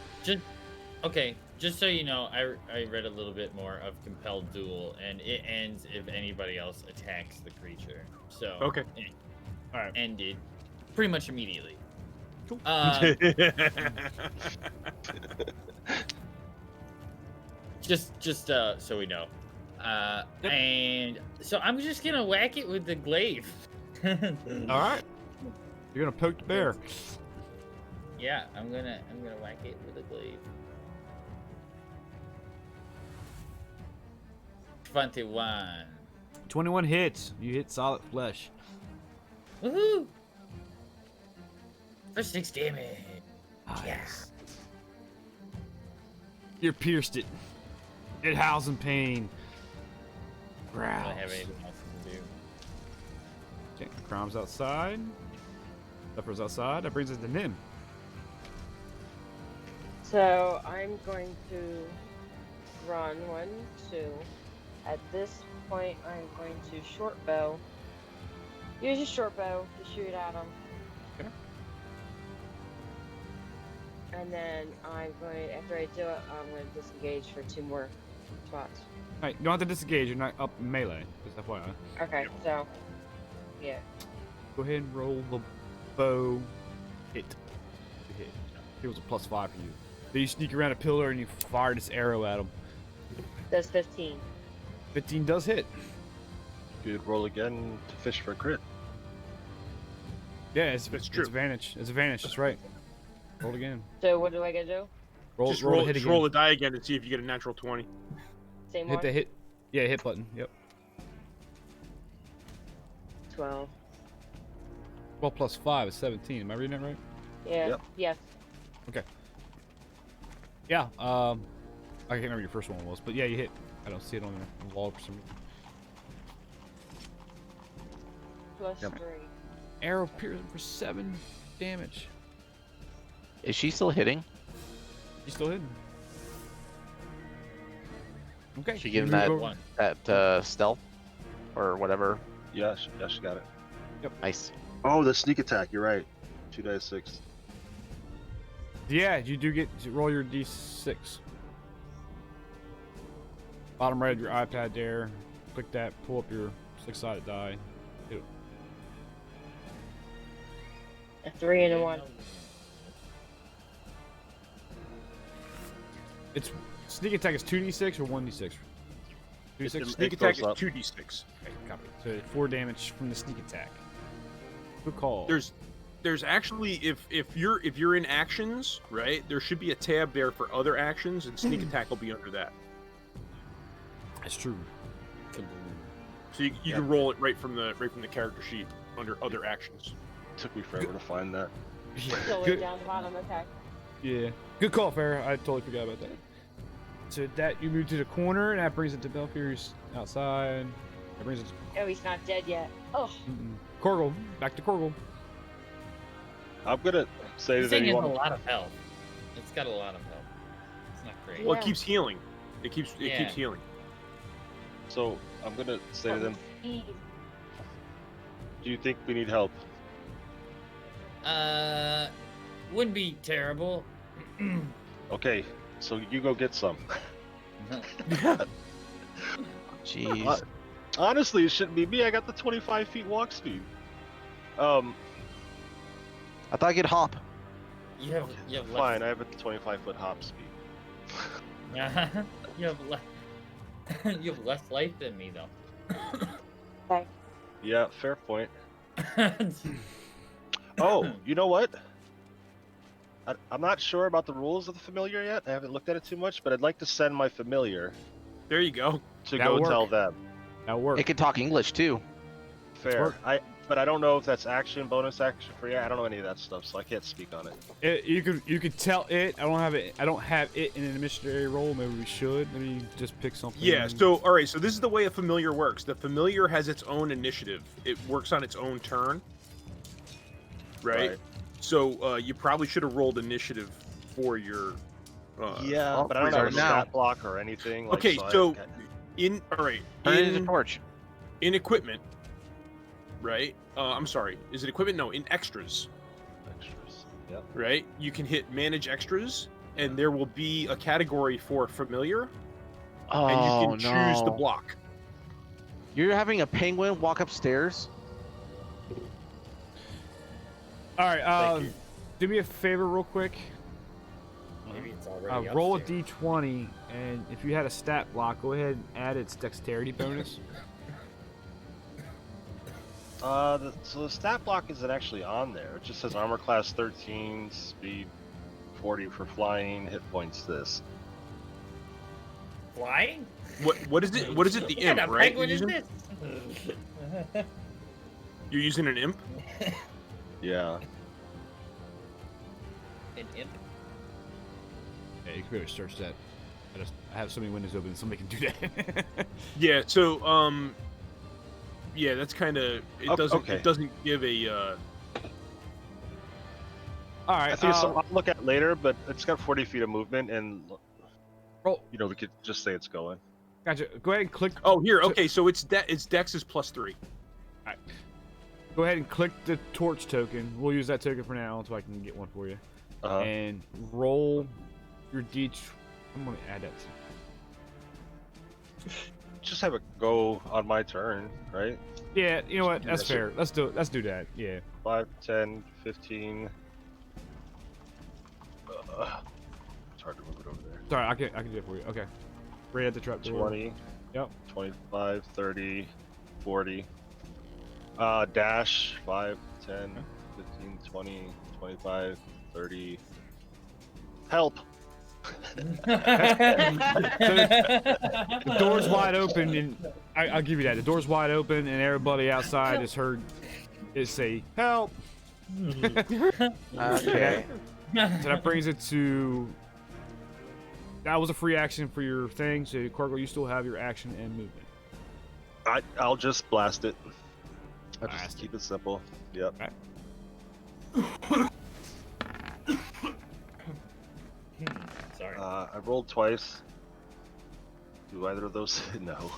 Just so you know, I read a little bit more of Compelled Duel, and it ends if anybody else attacks the creature. So Okay. All right. Ended pretty much immediately. Cool. Just so we know. And so I'm just gonna whack it with the glaive. All right. You're gonna poke the bear. Yeah, I'm gonna whack it with a glaive. 21. 21 hits. You hit solid flesh. Woohoo! For 6 damage. Yes. You pierced it. It howls in pain. I don't Growls. have anything else to do. Okay, Crom's outside. Leper's outside. That brings us to Nim. So I'm going to run 1, 2. At this point, I'm going to short bow. Use a short bow to shoot at him. Okay. And then I'm going, after I do it, I'm going to disengage for 2 more spots. Alright, you don't have to disengage. You're not up in melee. Just FYI. Okay, so, yeah. Go ahead and roll the bow. Hit. You hit. It was a +5 for you. Then you sneak around a pillar and you fire this arrow at him. Does 15. 15 does hit. Good, roll again to fish for a crit. Yeah, it's That's true. It's advantage. It's advantage. That's right. Roll again. So what do I gotta do? Roll. Just roll. roll, Hit just again. roll the die again and see if you get a natural 20. Same Hit one? the hit. Yeah, hit button. Yep. 12. Well, +5 is 17. Am I reading that right? Yeah. Yep. Yes. Yeah. I can't remember your first one was, but yeah, you hit. I don't see it on the wall for some reason. Plus Yep. 3. Arrow piercing for 7 damage. Is she still hitting? You still hitting? Okay. She give him move that over- One. that stealth or whatever. Yeah, she got it. Nice. Oh, the sneak attack. You're right. 2d6. Yeah, you do get to roll your d6. Bottom right of your iPad there. Click that. Pull up your 6-sided die. Hit it. A 3 and a 1. It's sneak attack is 2d6 or 1d6. 2d6. Sneak It attack goes is up. 2d6. Okay, copy. So 4 damage from the sneak attack. Good call. There's actually if you're in actions, right? There should be a tab there for other actions, and sneak attack will be under that. That's true. So you can roll it right from the character sheet under other actions. Took me forever to find that. Still way Good. down the bottom, okay. Yeah. Good call, Fair. I totally forgot about that. So that you move to the corner, and that brings it to Belfier's outside. That brings it to Oh, he's not dead yet. Oh, Korgel. Back to Korgel. I'm gonna say This that thing you has a want. lot of health. It's got a lot of health. It's not great. Well, Yeah. it keeps healing. It keeps Yeah. healing. So I'm gonna say to them, Eve. do you think we need help? Wouldn't be terrible. Okay, so you go get some. Jeez. Honestly, it shouldn't be me. I got the 25 feet walk speed. I thought I could hop. You have Fine, I have a 25-foot hop speed. you have less. You have less life than me, though. Okay. Yeah, fair point. Oh, you know what? I'm not sure about the rules of the familiar yet. I haven't looked at it too much, but I'd like to send my familiar There you go. to That'll go work. tell them. That works. It can talk English too. Fair. But I don't know if that's action, bonus action for you. I don't know any of that stuff, so I can't speak on it. You could tell it. I don't have it. I don't have it in an administrative role. Maybe we should. Maybe just pick something. Yeah. So all right. So this is the way a familiar works. The familiar has its own initiative. It works on its own turn. Right. So you probably should have rolled initiative for your. Yeah, well, but I don't we have are a now. stat block or anything. Like, Okay. So in all right. Turn it into In, torch. in equipment. Right. I'm sorry. Is it equipment? No. In extras. Extras. Yep. Right. You can hit manage extras, and there will be a category for familiar, Oh and you can choose the no. block. You're having a penguin walk upstairs? All right. Thank you. Do me a favor, real quick. Maybe it's already Roll a upstairs. d20, and if you had a stat block, go ahead and add its dexterity bonus. So the stat block isn't actually on there. It just says armor class 13, speed 40 for flying, hit points this. Flying? What is it? What is it? The What kind imp, of right? penguin is You're using? this? You're using an imp? Yeah. An imp. Yeah, you can better search that. I have so many windows open, somebody can do that. Yeah. So yeah, that's kind of it. Okay. It doesn't give a. All right. I think it's something I'll look at later, but it's got 40 feet of movement, and roll. you know we could just say it's going. Gotcha. Go ahead and click. Oh, here. Okay, so it's Dex is +3. Go ahead and click the torch token. We'll use that token for now until I can get one for you. And roll your D. I'm gonna add that. Just have it go on my turn, right? Yeah, you know what? That's Yes, fair. Let's do it. Let's do that. Yeah. 5, 10, 15. It's hard to move it over there. Sorry, I can do it for you. Okay. Right at the trap door. 20. Yep. 25, 30, 40. Dash 5, 10, 15, 20, 25, 30. Help! The door's wide open, and I'll give you that. The door's wide open, and everybody outside has heard it say, "Help!" Okay. So that brings it to. That was a free action for your thing, so Corgo, you still have your action and movement. I'll just blast it. I'll Blast just keep it simple. Yep. Sorry. I rolled twice. Do either of those? No.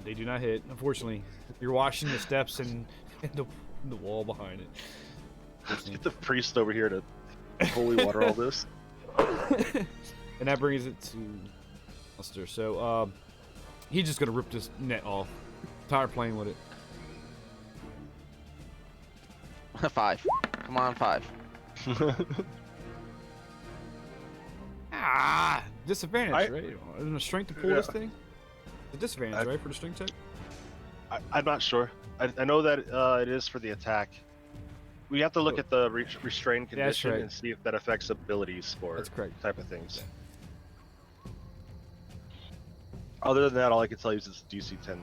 They do not hit, unfortunately. You're watching the steps and the wall behind it. Let's get the priest over here to holy water all this. And that brings it to Lester. So, he's just gonna rip this net off. Tired playing with it. 5. Come on, 5. Disadvantage, right? Isn't a strength to pull this thing? A disadvantage, right, for the strength check? I'm not sure. I know that it is for the attack. We have to look at the restrained Yeah, that's condition right. and see if that affects abilities for That's correct. type of things. Other than that, all I can tell you is it's DC 10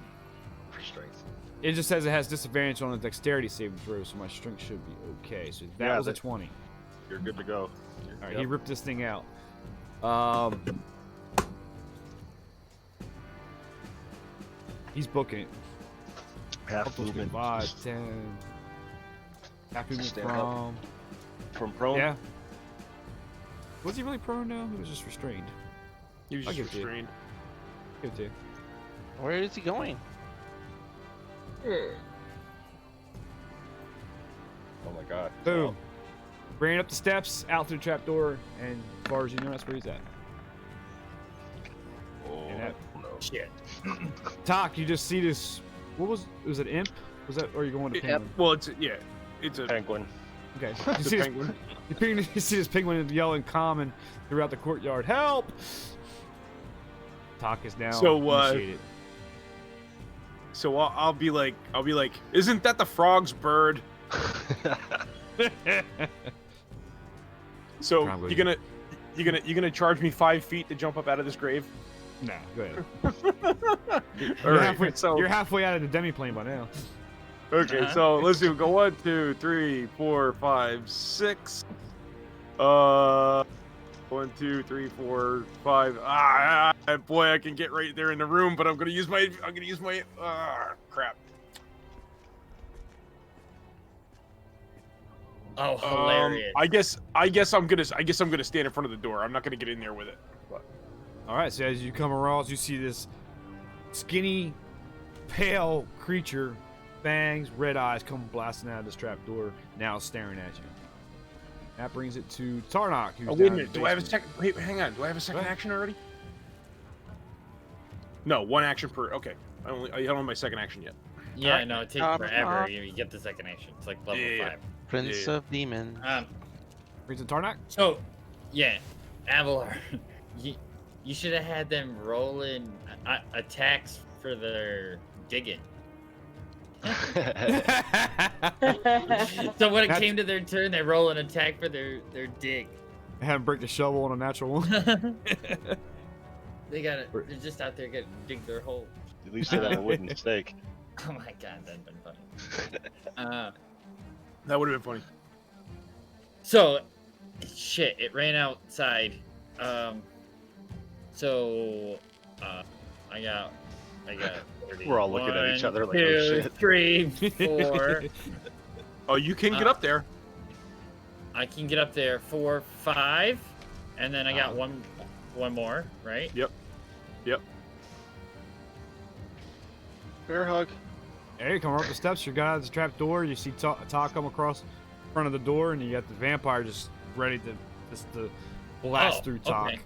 for strength. It just says it has disadvantage on a dexterity saving throw, so my strength should be okay. So that Yeah, was a 20. You're good to go. All right, Yep. he ripped this thing out. He's booking it. Half movement. 5, 10. Half movement Stand up. from. From prone? Yeah. Was he really prone now? He was just restrained. He was I'll just give it to you. restrained. Give it to you. Where is he going? Oh my god. Boom. Ran up the steps, out through the trapdoor, and as far as you know, that's where he's at. Oh, And that- no. Shit. Talk, you just see this. What was it imp? Was that, or are you going to Yeah, penguin? well, it's a Penguin. Okay. You it's a see, this, penguin. you see this penguin yelling common throughout the courtyard. Help! Talk is now So, initiated. So I'll be like, isn't that the frog's bird? So Probably. you're gonna charge me 5 feet to jump up out of this grave? Nah, go ahead. All right. So You're halfway out of the demi-plane by now. okay. So let's do go 1, 2, 3, 4, 5, 6. 1, 2, 3, 4, 5. Boy, I can get right there in the room, but I'm gonna use my crap. Oh, hilarious. I guess I'm gonna stand in front of the door. I'm not gonna get in there with it. But All right, so as you come around, you see this skinny, pale creature, fangs, red eyes, come blasting out of this trapdoor, now staring at you. That brings it to Tarnok. Who's oh, down wait a in minute. the Do I have a basement. second? Wait, hang on. Do I have a second What? action already? No, one action per. Okay, I don't have my second action yet. Yeah, Alright. no, it takes forever. You get the second action. It's like level Yeah. 5. Prince Yeah. of Demons. Brings it to Tarnok? So, yeah, Avalar, you should have had them roll in attacks for their digging. So when it came to their turn, they roll an attack for their dig. Have him break the shovel on a natural one. They're just out there getting dig their hole. At least they have a wooden stake. Oh my god, that'd been funny. That would have been funny. So, shit, it ran outside. So, I got 30. We're all looking at each other like, oh, 1, 2, shit. 3, 4. Oh, you can get up there. I can get up there 4, 5, and then I got one more, right? Yep. Bear hug. Hey, come up the steps. You got the trap door. You see Ta come across front of the door, and you got the vampire just ready to blast through Ta. Okay.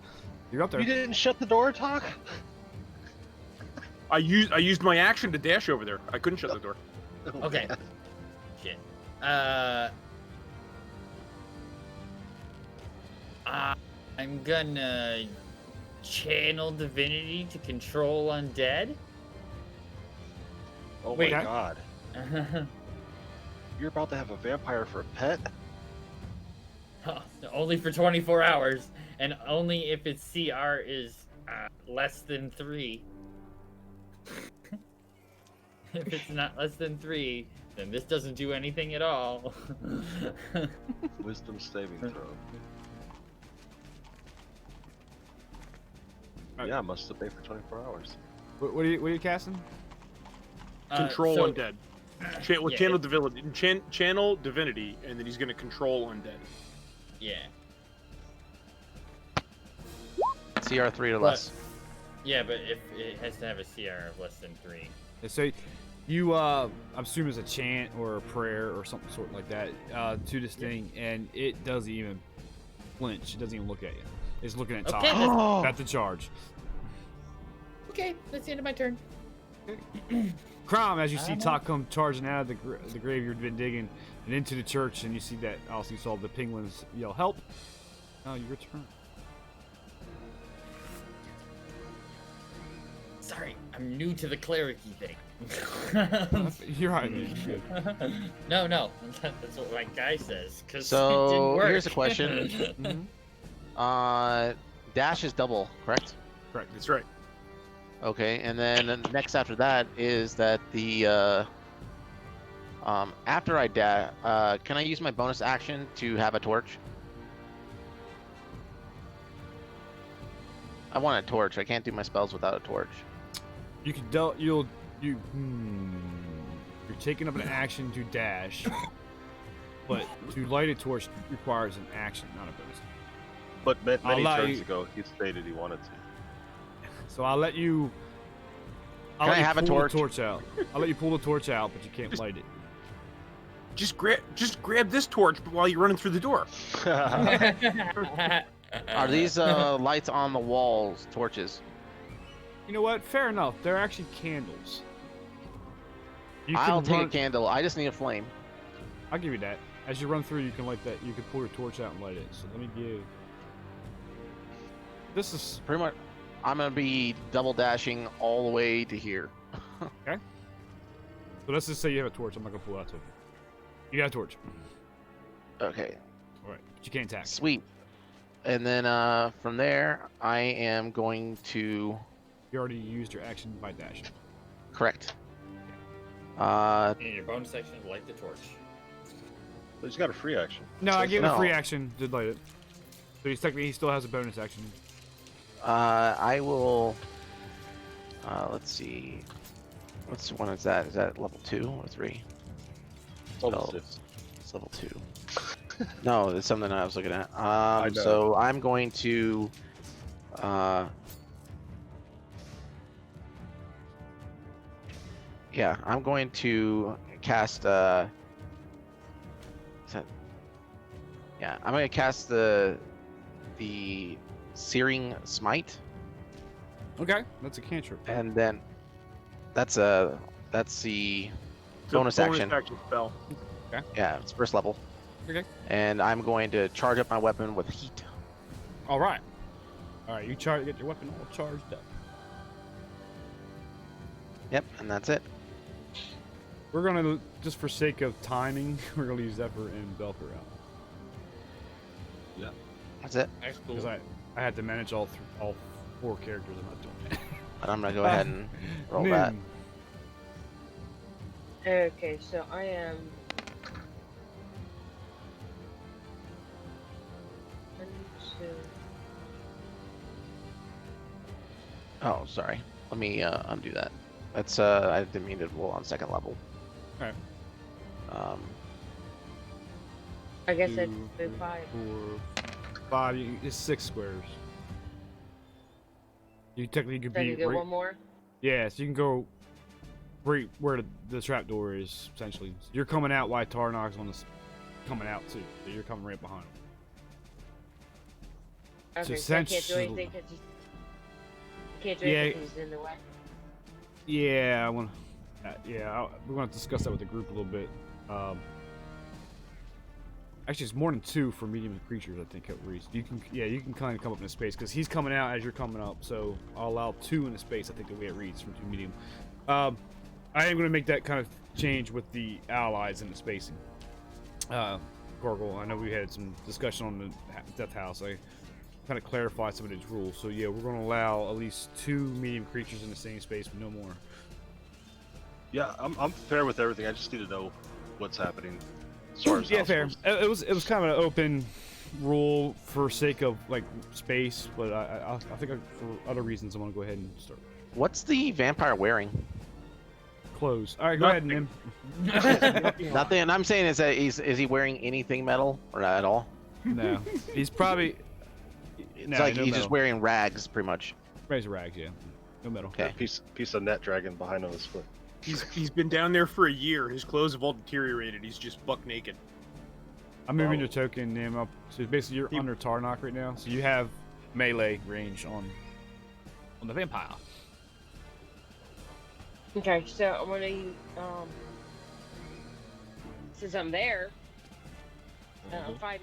You're up there. You didn't shut the door, Talk? I used my action to dash over there. I couldn't shut the door. Okay. Shit. I'm gonna channel divinity to control undead. Oh Wait. my god. You're about to have a vampire for a pet? Only for 24 hours, and only if its CR is less than 3. If it's not less than 3, then this doesn't do anything at all. Wisdom saving throw. Yeah, must obey for 24 hours. What are you casting? Control so- undead. Yeah, Channel divinity. Channel divinity, and then he's gonna control undead. Yeah. CR3 or less. Yeah, but if it has to have a CR of less than 3. So you, I'm assuming it's a chant or a prayer or something sort like that to this thing, and it doesn't even flinch. It doesn't even look at you. It's looking at top. Okay, That's the charge. Okay, that's the end of my turn. Crom, as you see Talk come charging out of the grave you've been digging and into the church, and you see that also you saw the penguins yell help. Now your turn. Sorry, I'm new to the cleric-y thing. You're right, man. You're good. No, that's what my guy says. 'Cause it didn't So work. here's a question. Dash is double, correct? Correct. That's right. Okay, and then next after that is that the after I dash, can I use my bonus action to have a torch? I want a torch. I can't do my spells without a torch. You can you're taking up an action to dash, but to light a torch requires an action, not a bonus. But many allow turns you- ago, he stated he wanted to. So I'll let you. Can I have a pull torch? the torch out. I'll let you pull the torch out, but you can't light it. Just grab this torch while you're running through the door. Are these lights on the walls torches? You know what? Fair enough. They're actually candles. You I'll can take a run- candle. I just need a flame. I'll give you that. As you run through, you can light that. You can pull your torch out and light it. So let me give. This is Pretty much, I'm gonna be double dashing all the way to here. so. Let's just say you have a torch. I'm not gonna pull out to you. You got a torch. Okay, All right, but you can't attack. sweet. And then from there, I am going to You already used your action by dash. correct. In your bonus section, light the torch. But he's got a free action. No, I gave him a No. free action to light it. So he still has a bonus action. I will. Let's see. What's one is that? Is that level 2 or 3? Level Oh, 6. it's level 2. No, it's something I was looking at. know. So I'm going to. Yeah, I'm going to cast. Is that? Yeah, I'm going to cast the Searing Smite, Okay, that's a cantrip. and then that's the It's a bonus action. spell. Yeah, it's first level. Okay. And I'm going to charge up my weapon with heat. All right. All right, you get your weapon all charged up. Yep, and that's it. We're gonna just for sake of timing, we're gonna use Zephyr and Belker out That's it. That's cool. because I had to manage all 4 characters. I'm not doing it. And I'm gonna go ahead and roll that. Okay, so I am. One, two. Oh, sorry. Let me undo that. That's I didn't mean to roll on second level. Alright. I guess it's 2, 3, 5. 4, 5. It's 6 squares. You technically could So I be can get right. one more. Yeah, so you can go right where the trap door is, essentially. You're coming out while Tarnok's on this coming out too. So you're coming right behind him. Okay, So so I can't do essentially- anything because can't do Yeah. anything 'cause he's in the way. Yeah, I want. We're going to discuss that with the group a little bit. Actually, it's more than 2 for medium creatures. I think at least you can. Yeah, you can kind of come up in a space because he's coming out as you're coming up. So I'll allow 2 in the space. I think the way it reads from 2 medium. I am going to make that kind of change with the allies and the spacing. Gorgle, I know we had some discussion on the Death House. I kind of clarified some of these rules. So yeah, we're going to allow at least 2 medium creatures in the same space, but no more. Yeah, I'm fair with everything. I just need to know what's happening. As far as Yeah, how fair. it's supposed It was kind of an open rule for sake of like space, but I think for other reasons I want to go ahead and start. What's the vampire wearing? Close. All right, go ahead, Nim. Nothing. And I'm saying is that is he wearing anything metal or not at all? No, he's probably. It's No, like no he's metal. just wearing rags, pretty much. Razor rags, yeah. No metal. Okay. That piece of net dragon behind on his foot. He's been down there for a year. His clothes have all deteriorated. He's just buck naked. I'm moving your token, Nim, up. So basically, you're You- under Tarnok right now, so you have melee range on the vampire. Okay, so I'm gonna since I'm there, I'm 5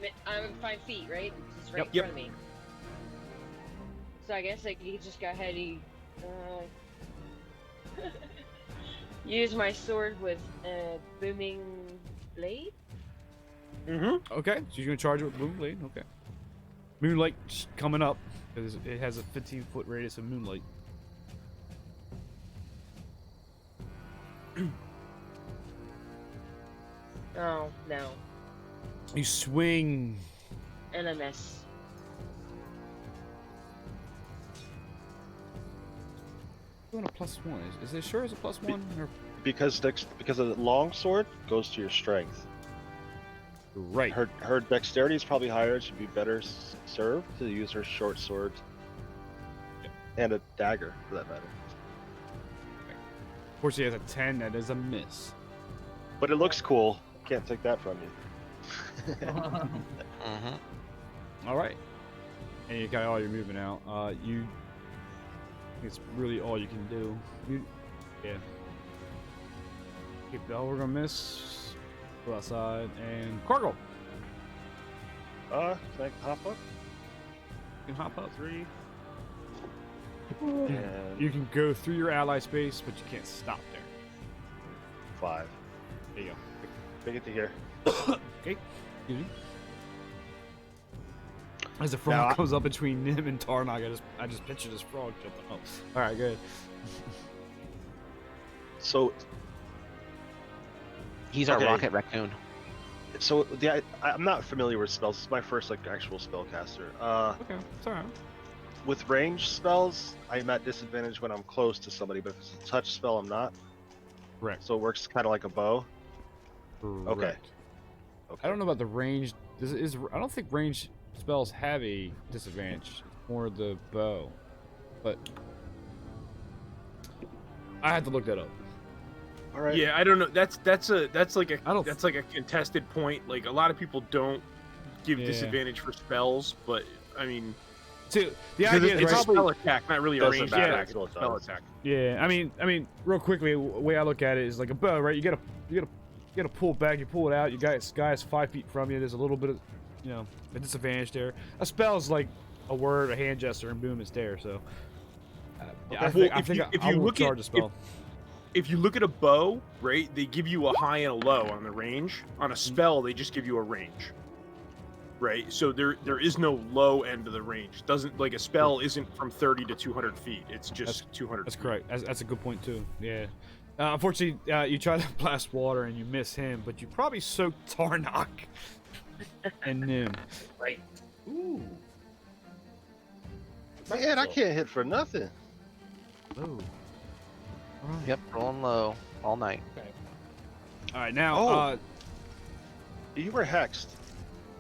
feet, right? It's right in Yep. front of me. So I guess I could just go ahead and use my sword with a booming blade. Mm-hmm. Okay, so you're gonna charge it with Moonblade. Okay. Moonlight coming up because it has a 15-foot radius of moonlight. Oh no, You swing. and I miss. Doing a +1. Is it sure it's a +1? Or... Because the long sword goes to your strength. Right. Her dexterity is probably higher. She'd be better served to use her short sword and a dagger, for that matter. Of course, he has a 10. That is a miss. But it looks cool. Can't take that from you. Mm-hmm. All right. And you got all your movement out. It's really all you can do. Yeah. Keep that. We're gonna miss. Go outside and cargo. Can I hop up? You can hop up. 3. You And can go through your ally space, but you can't stop there. 5. There you go. Make it to here. Okay. Easy. As the frog Now I- goes up between Nim and Tarnog, I just picture this frog jumping up. All right, good. So He's our Okay. rocket raccoon. I'm not familiar with spells. This is my first actual spellcaster. Okay, it's all right. With range spells, I'm at disadvantage when I'm close to somebody, but if it's a touch spell, I'm not. Correct. So it works kind of like a bow. Correct. Okay. I don't know about the range. I don't think range spells have a disadvantage or the bow, but I had to look that up. All right. Yeah, I don't know. That's like I don't- a contested point. Like a lot of people don't give Yeah. disadvantage for spells, but I mean, See, the because idea is it's a right. spell attack, not really a Doesn't ranged matter attack. until It's it a spell does. attack. Yeah, I mean, real quickly, the way I look at it is like a bow, right? You gotta pull back. You pull it out. You guy's 5 feet from you. There's a little bit of, a disadvantage there. A spell is like a word, a hand gesture, and boom, it's there. So, yeah, Okay. I think I will look at- charge a spell. If you look at a bow, right, they give you a high and a low on the range. On a spell, they just give you a range. Right? So there is no low end of the range. Doesn't like a spell isn't from 30 to 200 feet. It's just 200. That's correct. That's a good point too. Yeah. Unfortunately, you try to blast water and you miss him, but you probably soaked Tarnok and Nim. Right. Ooh. Man, I can't hit for nothing. Oh. Yep, rolling low all night. All right, now. Oh. You were hexed.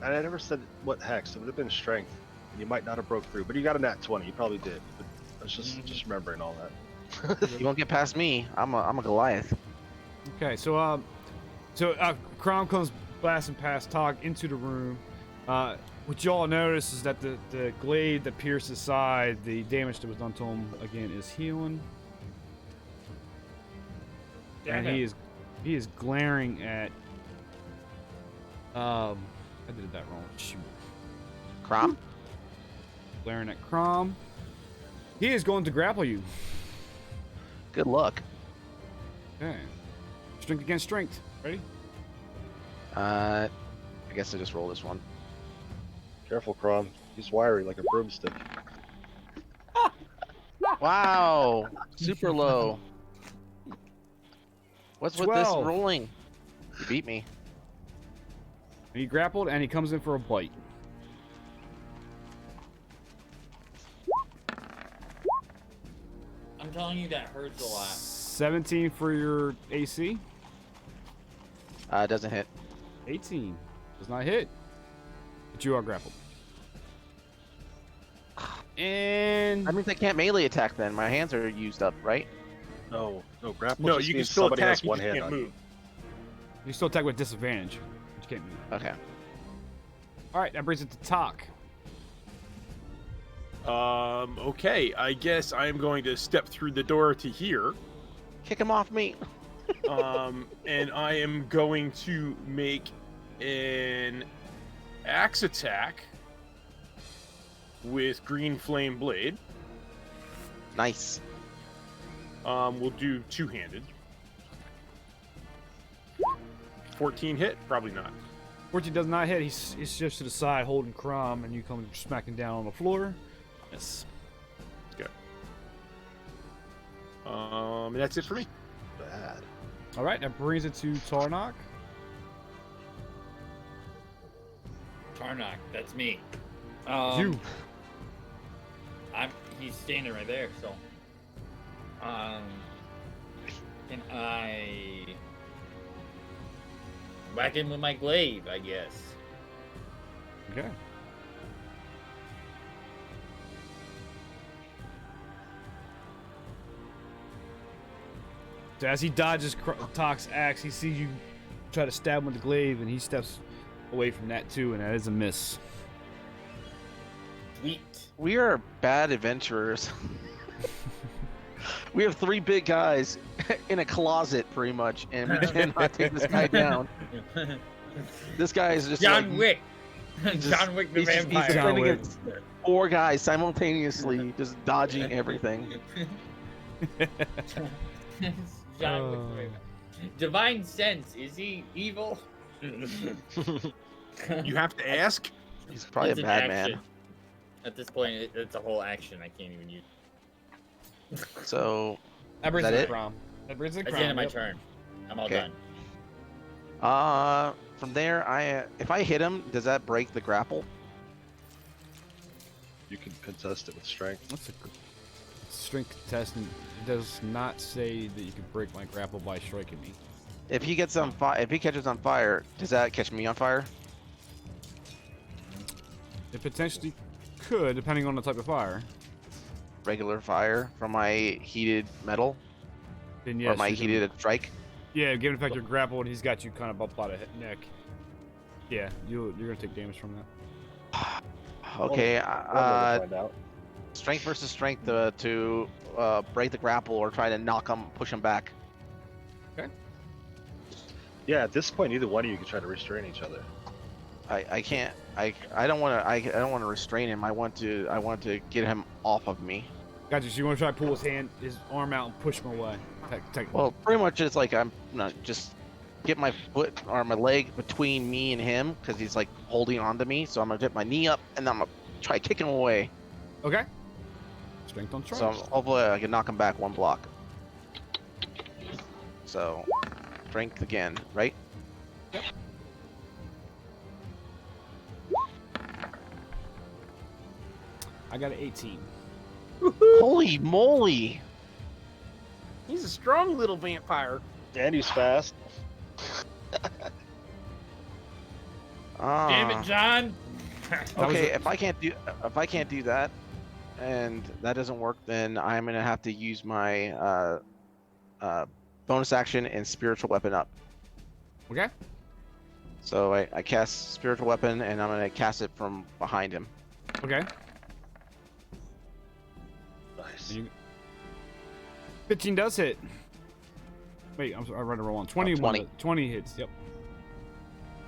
And I never said what hex. It would have been strength. And you might not have broke through, but you got a nat 20. You probably did. But I was just remembering all that. You won't get past me. I'm a Goliath. Okay, so Crom comes blasting past Tog into the room. What y'all notice is that the glaive that pierced his side, the damage that was done to him again is healing. And he is glaring at I did that wrong. Shoot. Crom? Glaring at Crom. He is going to grapple you. Good luck. Okay. Strength against strength. Ready? I guess I just roll this one. Careful, Crom. He's wiry like a broomstick. Wow, super low. What's with this 12. rolling? You beat me. He grappled and he comes in for a bite. I'm telling you, that hurts a lot. 17 for your AC. It doesn't hit. 18 does not hit. But you are grappled. And That means I can't melee attack then. My hands are used up, right? No, grapple. No, just you can means still somebody attack. has You one just hand can't on you. move. you still attack with disadvantage. But you can't move. Okay. All right, that brings it to Talk. Okay, I guess I am going to step through the door to here. Kick him off me. And I am going to make an axe attack with green flame blade. Nice. We'll do two-handed. 14 hit? Probably not. 14 does not hit. He shifts to the side, holding Crom, and you come smacking down on the floor. Yes. Okay. That's it for me. Bad. All right, that brings it to Tarnok. Tarnok, that's me. You. He's standing right there, so. Can I whack him with my glaive, I guess? Okay. So as he dodges Talk's axe, he sees you try to stab him with the glaive, and he steps away from that too, and that is a miss. Sweet. We are bad adventurers. We have three big guys in a closet, pretty much, and we cannot take this guy down. This guy is just John like, Wick. just- John Wick the he's vampire. John defending Wick. against 4 guys simultaneously, just dodging everything. John Wick the vampire. Divine sense. Is he evil? You have to ask? He's probably It's a an bad action. man. At this point, it's a whole action. I can't even use. So, That brings Is it that to it? Crom. That brings it to That's the end of my Crom. turn. I'm all Okay. done. from there, if I hit him, does that break the grapple? You can contest it with strength. That's a good strength test, and it does not say that you can break my grapple by striking me. If he gets on fire, if he catches on fire, does that catch me on fire? It potentially could, depending on the type of fire. Regular fire from my heated metal Then yes, or my you're gonna- heated strike? Yeah, given the fact you're grappled, he's got you kind of up by the neck. Yeah, you're gonna take damage from that. Okay, We'll never find out. strength versus strength to break the grapple or try to knock him, push him back. Yeah, at this point, either one of you can try to restrain each other. I can't. I don't want to. I don't want to restrain him. I want to get him off of me. Gotcha. So you want to try to pull his arm out and push him away. Well, pretty much it's like I'm not just get my foot or my leg between me and him because he's like holding onto me. So I'm gonna get my knee up and I'm gonna try to kick him away. Okay. Strength on try. So hopefully I can knock him back 1 block. So, strength again, right? I got an 18. Holy moly! He's a strong little vampire. And he's fast. Damn it, John! Okay, if I can't do that, and that doesn't work, then I'm gonna have to use my bonus action and spiritual weapon up. Okay. So I cast spiritual weapon, and I'm gonna cast it from behind him. Okay. Nice. 15 does hit. Wait, I read it wrong. 20, 20. 20 hits. Yep.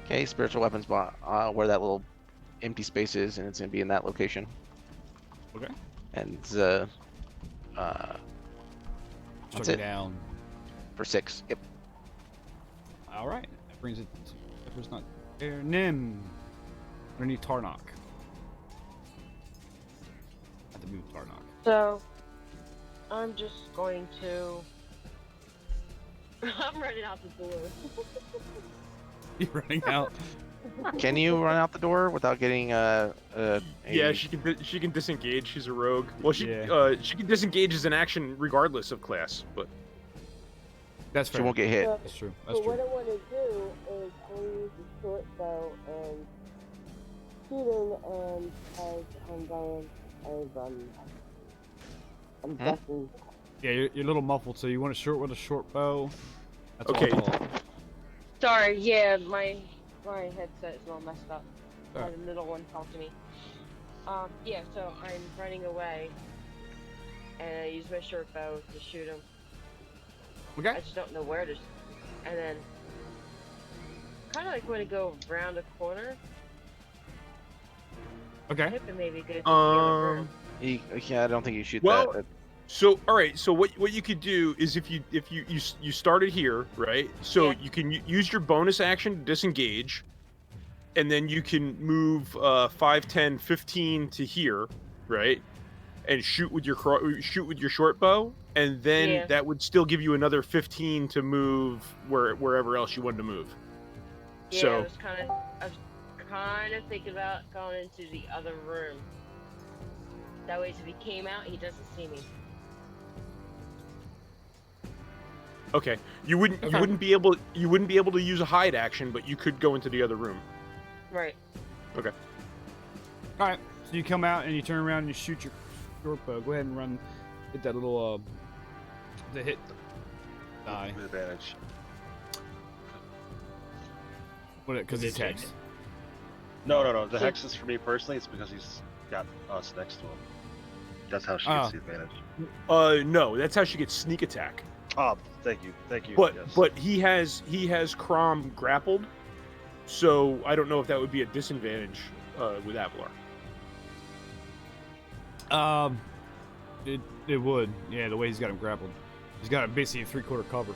Okay, spiritual weapons where that little empty space is, and it's gonna be in that location. Okay. And that's Struck it down. for 6. Yep. All right. That brings it. That was not there. Nim. Underneath Tarnok. Have to move Tarnok. So, I'm just going to. I'm running out the door. You're running out. Can you run out the door without getting Yeah, she can disengage. She's a rogue. Well, she can disengage as an action regardless of class, but That's she fair. won't get hit. So, That's true. That's so true. what I want to do is I use the short bow and shooting, and as I'm going, I'm Hmm? guessing. Yeah, you're a little muffled, so you want to shoot with a short bow. That's Okay. all. Sorry, yeah, my headset is all messed up. I Oh. had a little one talk to me. Yeah, so I'm running away, and I use my short bow to shoot him. I Okay. just don't know where to. And then, kind of like want to go around a corner. Okay. Hip maybe go to the other room. Yeah, I don't think you shoot Well, that. so all right. So what you could do is if you started here, right? So Yeah. you can use your bonus action to disengage, and then you can move 5, 10, 15 to here, right? And shoot with your short bow, and then Yeah. that would still give you another 15 to move wherever else you wanted to move. Yeah, So I was kind of thinking about going into the other room. That way, if he came out, he doesn't see me. okay, you wouldn't be able to use a hide action, but you could go into the other room. Right. Okay. All right. So you come out and you turn around and you shoot your short bow. Go ahead and run. Hit that little the hit die. Advantage. Because he's Did it change hex. No. The hex is for me personally. It's because he's got us next to him. That's how she gets the advantage. No, that's how she gets sneak attack. Oh, thank you. But yes. but he has Crom grappled, so I don't know if that would be a disadvantage with Avalar. It would. Yeah, the way he's got him grappled. He's got basically a 3/4 cover.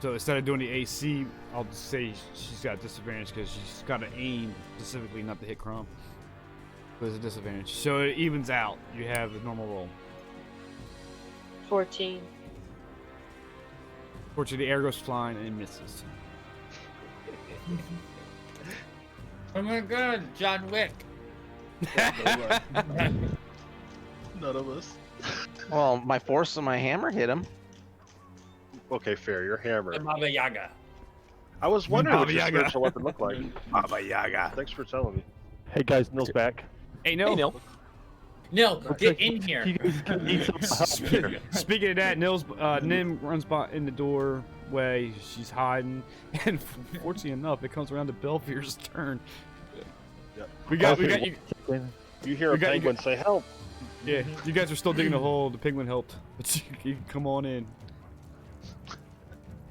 So instead of doing the AC, I'll just say she's got a disadvantage because she's got to aim specifically not to hit Crom. There's a disadvantage. So it evens out. You have a normal roll. 14. Fortunately, the air goes flying and it misses. Oh my god, John Wick! None of us. Well, my force and my hammer hit him. Okay, fair. Your hammer. The Baba Yaga. I was wondering what Baba your Yaga. spiritual weapon looked like. Baba Yaga. Thanks for telling me. Hey guys, Nil's back. Hey, no. Hey, Neil. Nil, get in here. You guys can need some help here. Speaking of that, Nim runs by in the doorway. She's hiding, and fortunately enough, it comes around to Belfier's turn. Yep. We got you. You hear We a got- you penguin say help. Yeah, you guys are still digging a hole. The penguin helped, but you can come on in.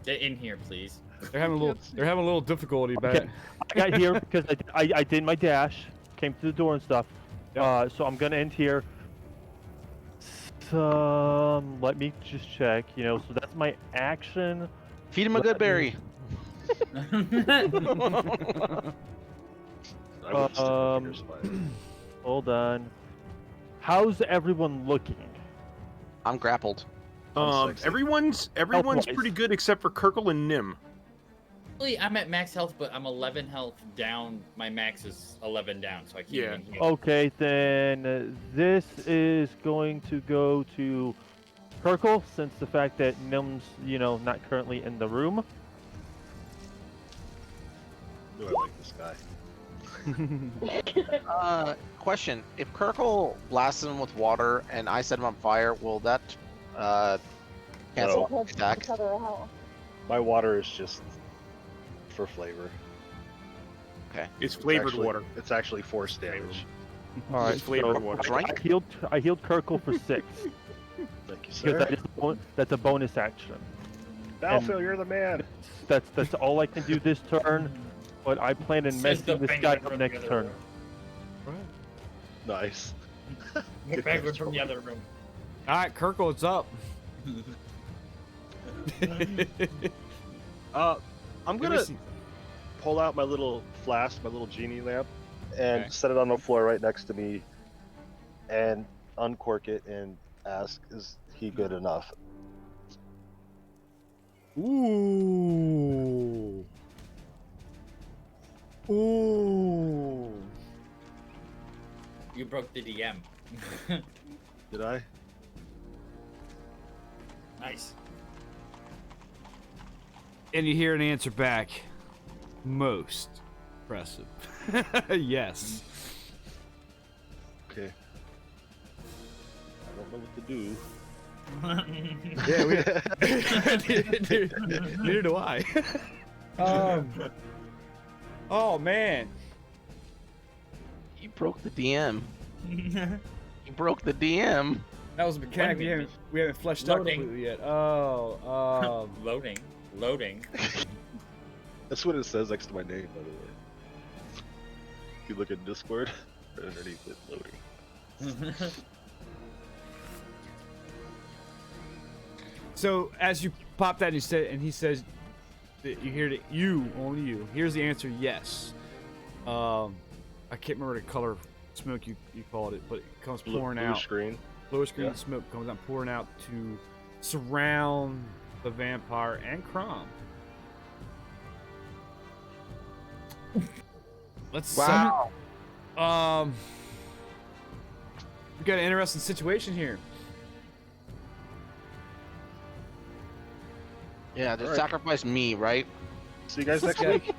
Get in here, please. They're having a little difficulty about Okay. it. I got here because I did my dash, came to the door and stuff. Yep. So I'm gonna end here. Let me just check. So that's my action. Feed him a good berry. I wouldn't stick my fingers in my- Hold on. How's everyone looking? I'm grappled. sexy. Everyone's Health-wise. pretty good except for Kirkle and Nim. Actually, I'm at max health, but I'm 11 health down. My max is 11 down, so I can't Yeah. even heal. Okay, then this is going to go to Kirkle, since the fact that Nim's, not currently in the room. Do I like this guy? Question: if Kirkle blasted him with water and I set him on fire, will that cancel Because attack? because of the health. My water is just for flavor. It's flavored actually, water. It's actually force damage. All right, It's flavored so water. Drink? I healed Kirkle for 6 Thank you, because sir. that's a bonus action. Battlefield, you're the man. That's all I can do this turn, but I plan on Says the messing this guy penguin up from next the turn. other Nice. room. The penguin from the other room. All right, Kirkle, it's up. I'm Let me gonna see. pull out my little flask, my little genie lamp, and Okay. set it on the floor right next to me, and uncork it and ask, "Is he good enough?" Ooh. Ooh. You broke the DM. Did I? Nice. And you hear an answer back. Most impressive. Yes. Okay. I don't know what to do. Yeah, neither do I. Oh man. You broke the DM. You broke the DM. That was a mechanic we haven't fleshed out Loading. completely yet. Oh, Loading. That's what it says next to my name, by the way. If you look at Discord, right underneath it, loading. So as you pop that, and he says that you hear it. Only you. Here's the answer: yes. I can't remember the color of smoke you called it, but it comes pouring Blue out. screen. Blue screen Yeah. smoke comes out, pouring out to surround the vampire and Crom. Let's Wow. we got an interesting situation here. Yeah, just Alright. sacrifice me, right? See you guys next week.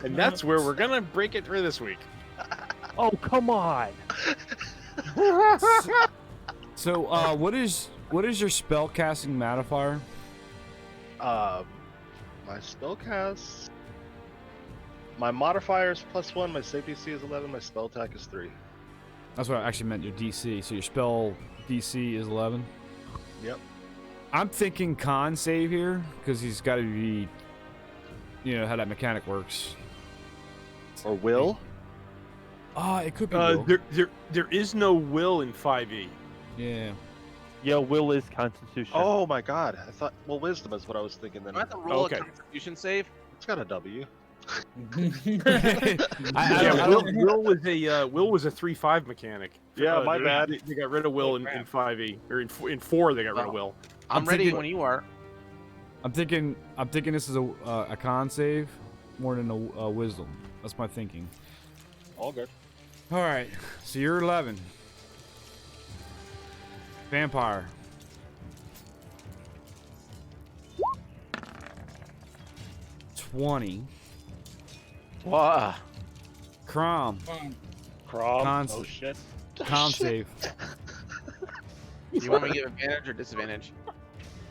And that's where we're gonna break it for this week. Oh, come on! So, what is your spell casting modifier? My spell cast. My modifier is +1. My save DC is 11. My spell attack is 3. That's what I actually meant. Your DC. So your spell DC is 11. Yep. I'm thinking con save here because he's got to be, how that mechanic works. Or will. It could be. Will. There is no will in 5e. Yeah. Yeah, will is Constitution. Oh my god. I thought. Well, wisdom is what I was thinking then. Do I have to roll Okay. a Constitution save? It's got a W. Yeah, will was a 3-5 mechanic. Yeah, my bad. They got rid of will in 5e, or in 4 they got rid of will. I'm ready thinking- when you are. I'm thinking this is a con save more than a wisdom. That's my thinking. All good. All right. So you're 11. Vampire. 20. Wow. Crom. Crom. Cons- Oh shit. Con save. You want me to give advantage or disadvantage?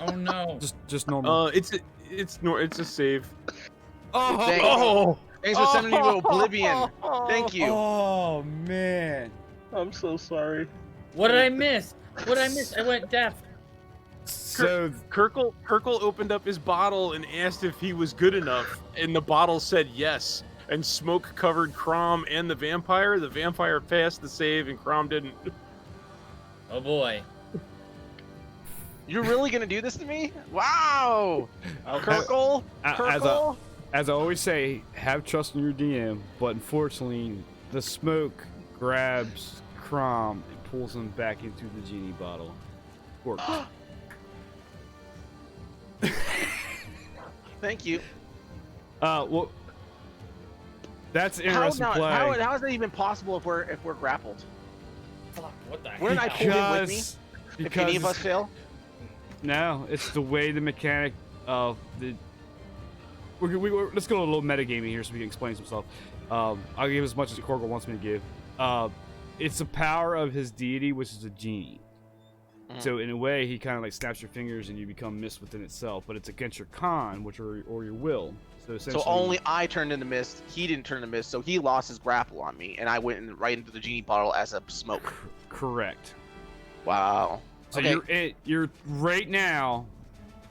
Oh no. Just normal. It's a save. Thanks. Oh, Thanks for sending me to oblivion. Thank you. Oh man. I'm so sorry. What did I miss? I went deaf. So Kirkle opened up his bottle and asked if he was good enough, and the bottle said yes. And smoke covered Crom and the vampire. The vampire passed the save, and Crom didn't. Oh boy. You're really gonna do this to me? Wow. Kirkle. Kirkle. as I always say, have trust in your DM. But unfortunately, the smoke grabs Crom and pulls him back into the genie bottle. Gorgles. Thank you. Well, that's How, interesting now, play. how is that even possible if we're grappled? Fuck, what the Wouldn't I hell? pull him with me? Because If any of us fail? No, it's the way the mechanic of the. Let's go a little metagaming here so we can explain some stuff. I'll give as much as Korgel wants me to give. It's the power of his deity, which is a genie. So in a way, he kind of like snaps your fingers and you become mist within itself. But it's against your con, which or your will. So essentially, So only I turned into mist. He didn't turn into mist, so he lost his grapple on me, and I went right into the genie bottle as a smoke. Correct. Wow. So Okay. you're right now,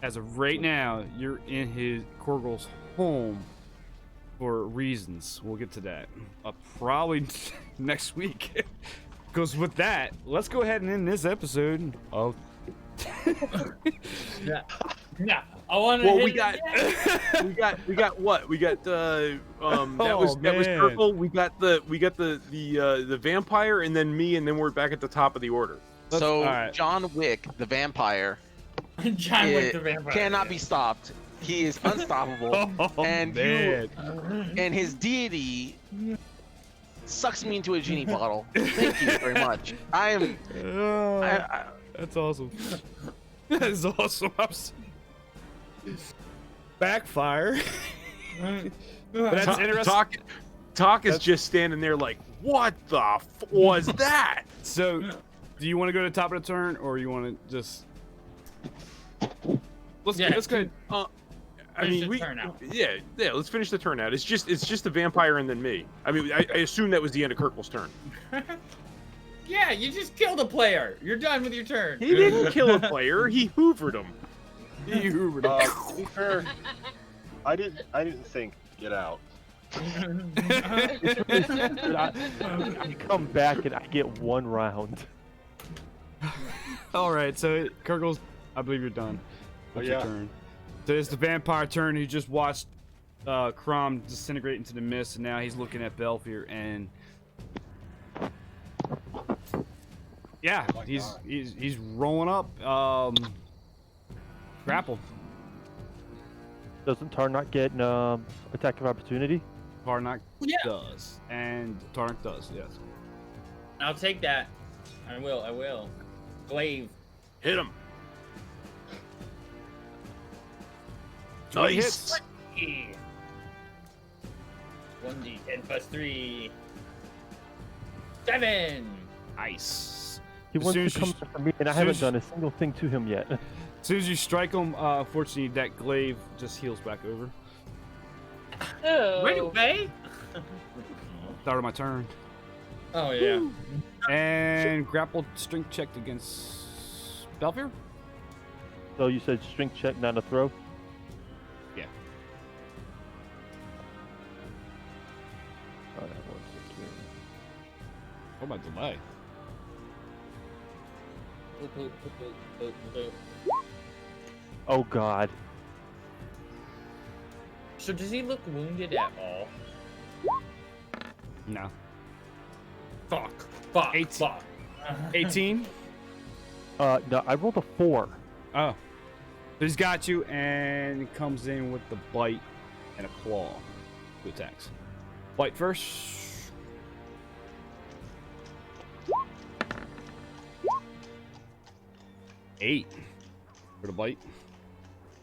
as of right now, you're in his Korgel's home for reasons. We'll get to that. Probably next week. Because with that, let's go ahead and end this episode of. No, I want to. Well, we got what? We got that was man. purple. We got the vampire, and then me, and then we're back at the top of the order. So all right. John Wick, the vampire, John Wick the vampire cannot be stopped. He is unstoppable, and man. and his deity sucks me into a genie bottle. Thank you very much. I am. That's awesome. That is awesome. Backfire. But that's interesting. Talk is just standing there like, what the was that? So, do you want to go to the top of the turn, or you want to just? Let's go ahead. I mean, let's finish the turn out. It's just the vampire and then me. I mean, I assume that was the end of Kirkle's turn. Yeah, you just killed a player. You're done with your turn. He didn't kill a player. He hoovered him. To be fair, I didn't think get out. I come back and I get 1 round. All right, so Kurgles, I believe you're done. What's your turn? So it's the vampire turn. He just watched Crom disintegrate into the mist, and now he's looking at Belfier, and yeah, he's rolling up. Grapple. Doesn't Tarnak get an attack of opportunity? Tarnak does, and Tarnak does, yes. I'll take that. I will. Glaive. Hit him. Nice. 1d10 plus 3. 7. Nice. He As wants soon to as come you- after me, and I as soon haven't as done a single thing to him yet. As soon as you strike him, unfortunately, that glaive just heals back over. Right away? Start of my turn. Oh, yeah. And grapple strength checked against Belfier? So you said strength check, not a throw? Yeah. Oh, that works. Oh, my delay. Oh God. So does he look wounded at all? No. Fuck. 18. 18? No, I rolled a 4. Oh. So he's got you, and he comes in with the bite and a claw. 2 attacks. Bite first. Eight for the bite.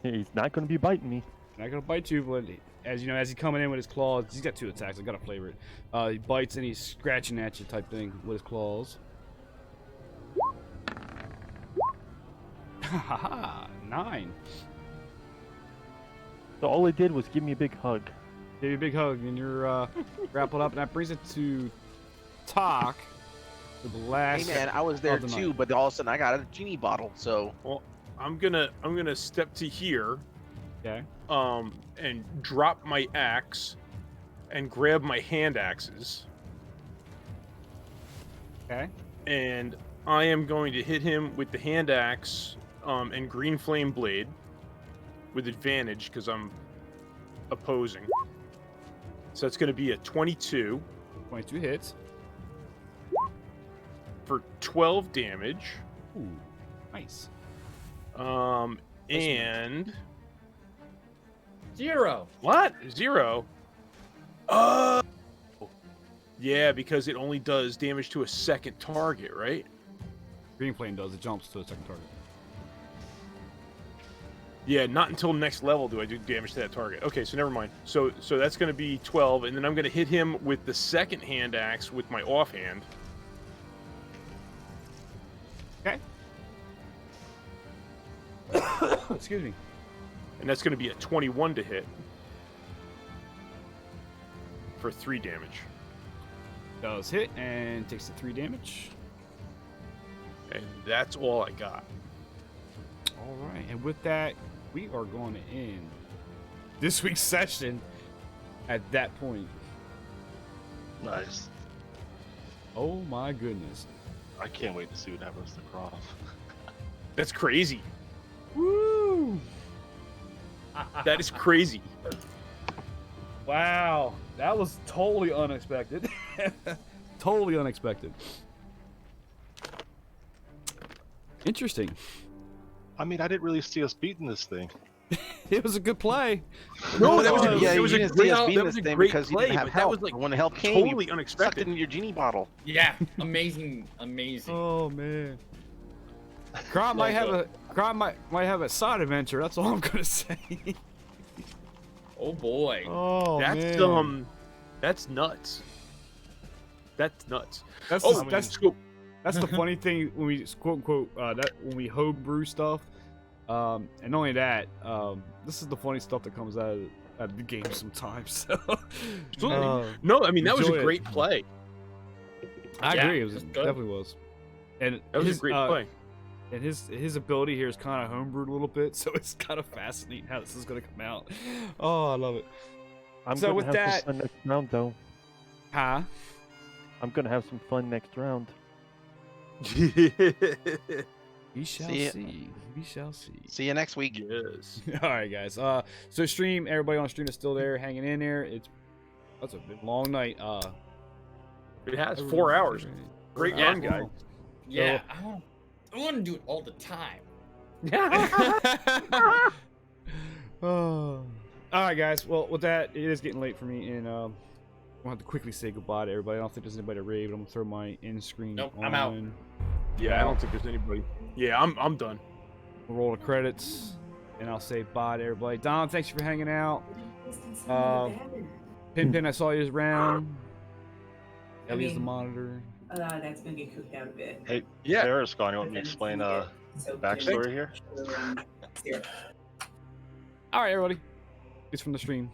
He's not going to be biting me. Not gonna bite you, but as you know, as he's coming in with his claws, he's got 2 attacks. I gotta flavor it. He bites and he's scratching at you, type thing, with his claws. Haha, 9. So all it did was give me a big hug. Give you a big hug, and you're grappled up, and that brings it to Talk. For the last. Hey man, I was there of the too, night. but all of a sudden I got a genie bottle. So Well, I'm gonna step to here, Okay. and drop my axe, and grab my hand axes, Okay. and I am going to hit him with the hand axe, and green flame blade, with advantage because I'm opposing. So it's going to be a 22 22 hits. for 12 damage. Ooh, nice. And 0. what? 0. Yeah, because it only does damage to a second target, right? Green flame does. It jumps to a second target. Yeah, not until next level do I do damage to that target. Okay, so never mind. So that's going to be 12, and then I'm going to hit him with the second hand axe with my offhand. Okay. Excuse me. And that's going to be a 21 to hit for 3 damage. Does hit and takes the 3 damage. And that's all I got. All right, and with that, we are going to end this week's session at that point. Nice. Oh my goodness. I can't wait to see what happens to Croft. That's crazy. Woo! That is crazy. Wow, that was totally unexpected. Totally unexpected. Interesting. I mean, I didn't really see us beating this thing. It was a good play. No, that was a, Yeah, it was you a didn't great, see us beating that this was a thing great because you play, didn't have but help. that was like When help came, totally you sucked it unexpected. in your genie bottle. Yeah, amazing, amazing. Oh man. Crop might have a side adventure. That's all I'm gonna say. Oh boy. Oh That's man. that's nuts. That's nuts. That's Oh, that's cool. That's the funny thing when we quote unquote that when we homebrew stuff, and not only that, this is the funny stuff that comes out of the game sometimes. So, No, I mean that was enjoy a it. great play. I Yeah, agree, it was good. definitely was, and That was a great play. And his ability here is kind of homebrewed a little bit, so it's kind of fascinating how this is going to come out. Oh, I love it. I'm So gonna with have that- some fun next round, though. Huh? I'm gonna have some fun next round. We shall See ya. see. We shall see. See you next week. Yes. All right, guys. So stream. Everybody on stream is still there, hanging in there. That's a long night. It has 4 hours. Great Yeah. run, guys. Yeah, I want to do it all the time. Oh. All right, guys. Well, with that, it is getting late for me, and I'm gonna have to quickly say goodbye to everybody. I don't think there's anybody to raid, but I'm gonna throw my end screen Nope, on. I'm out. Yeah, I don't think there's anybody. Yeah, I'm done. We'll roll the credits, and I'll say bye to everybody. Don, thanks for hanging out. Pin, I saw you around. Ellie's the monitor. That's gonna get cooked out a bit. Hey, Yeah. Ferris, you want me to explain the backstory here? All right, everybody. It's from the stream.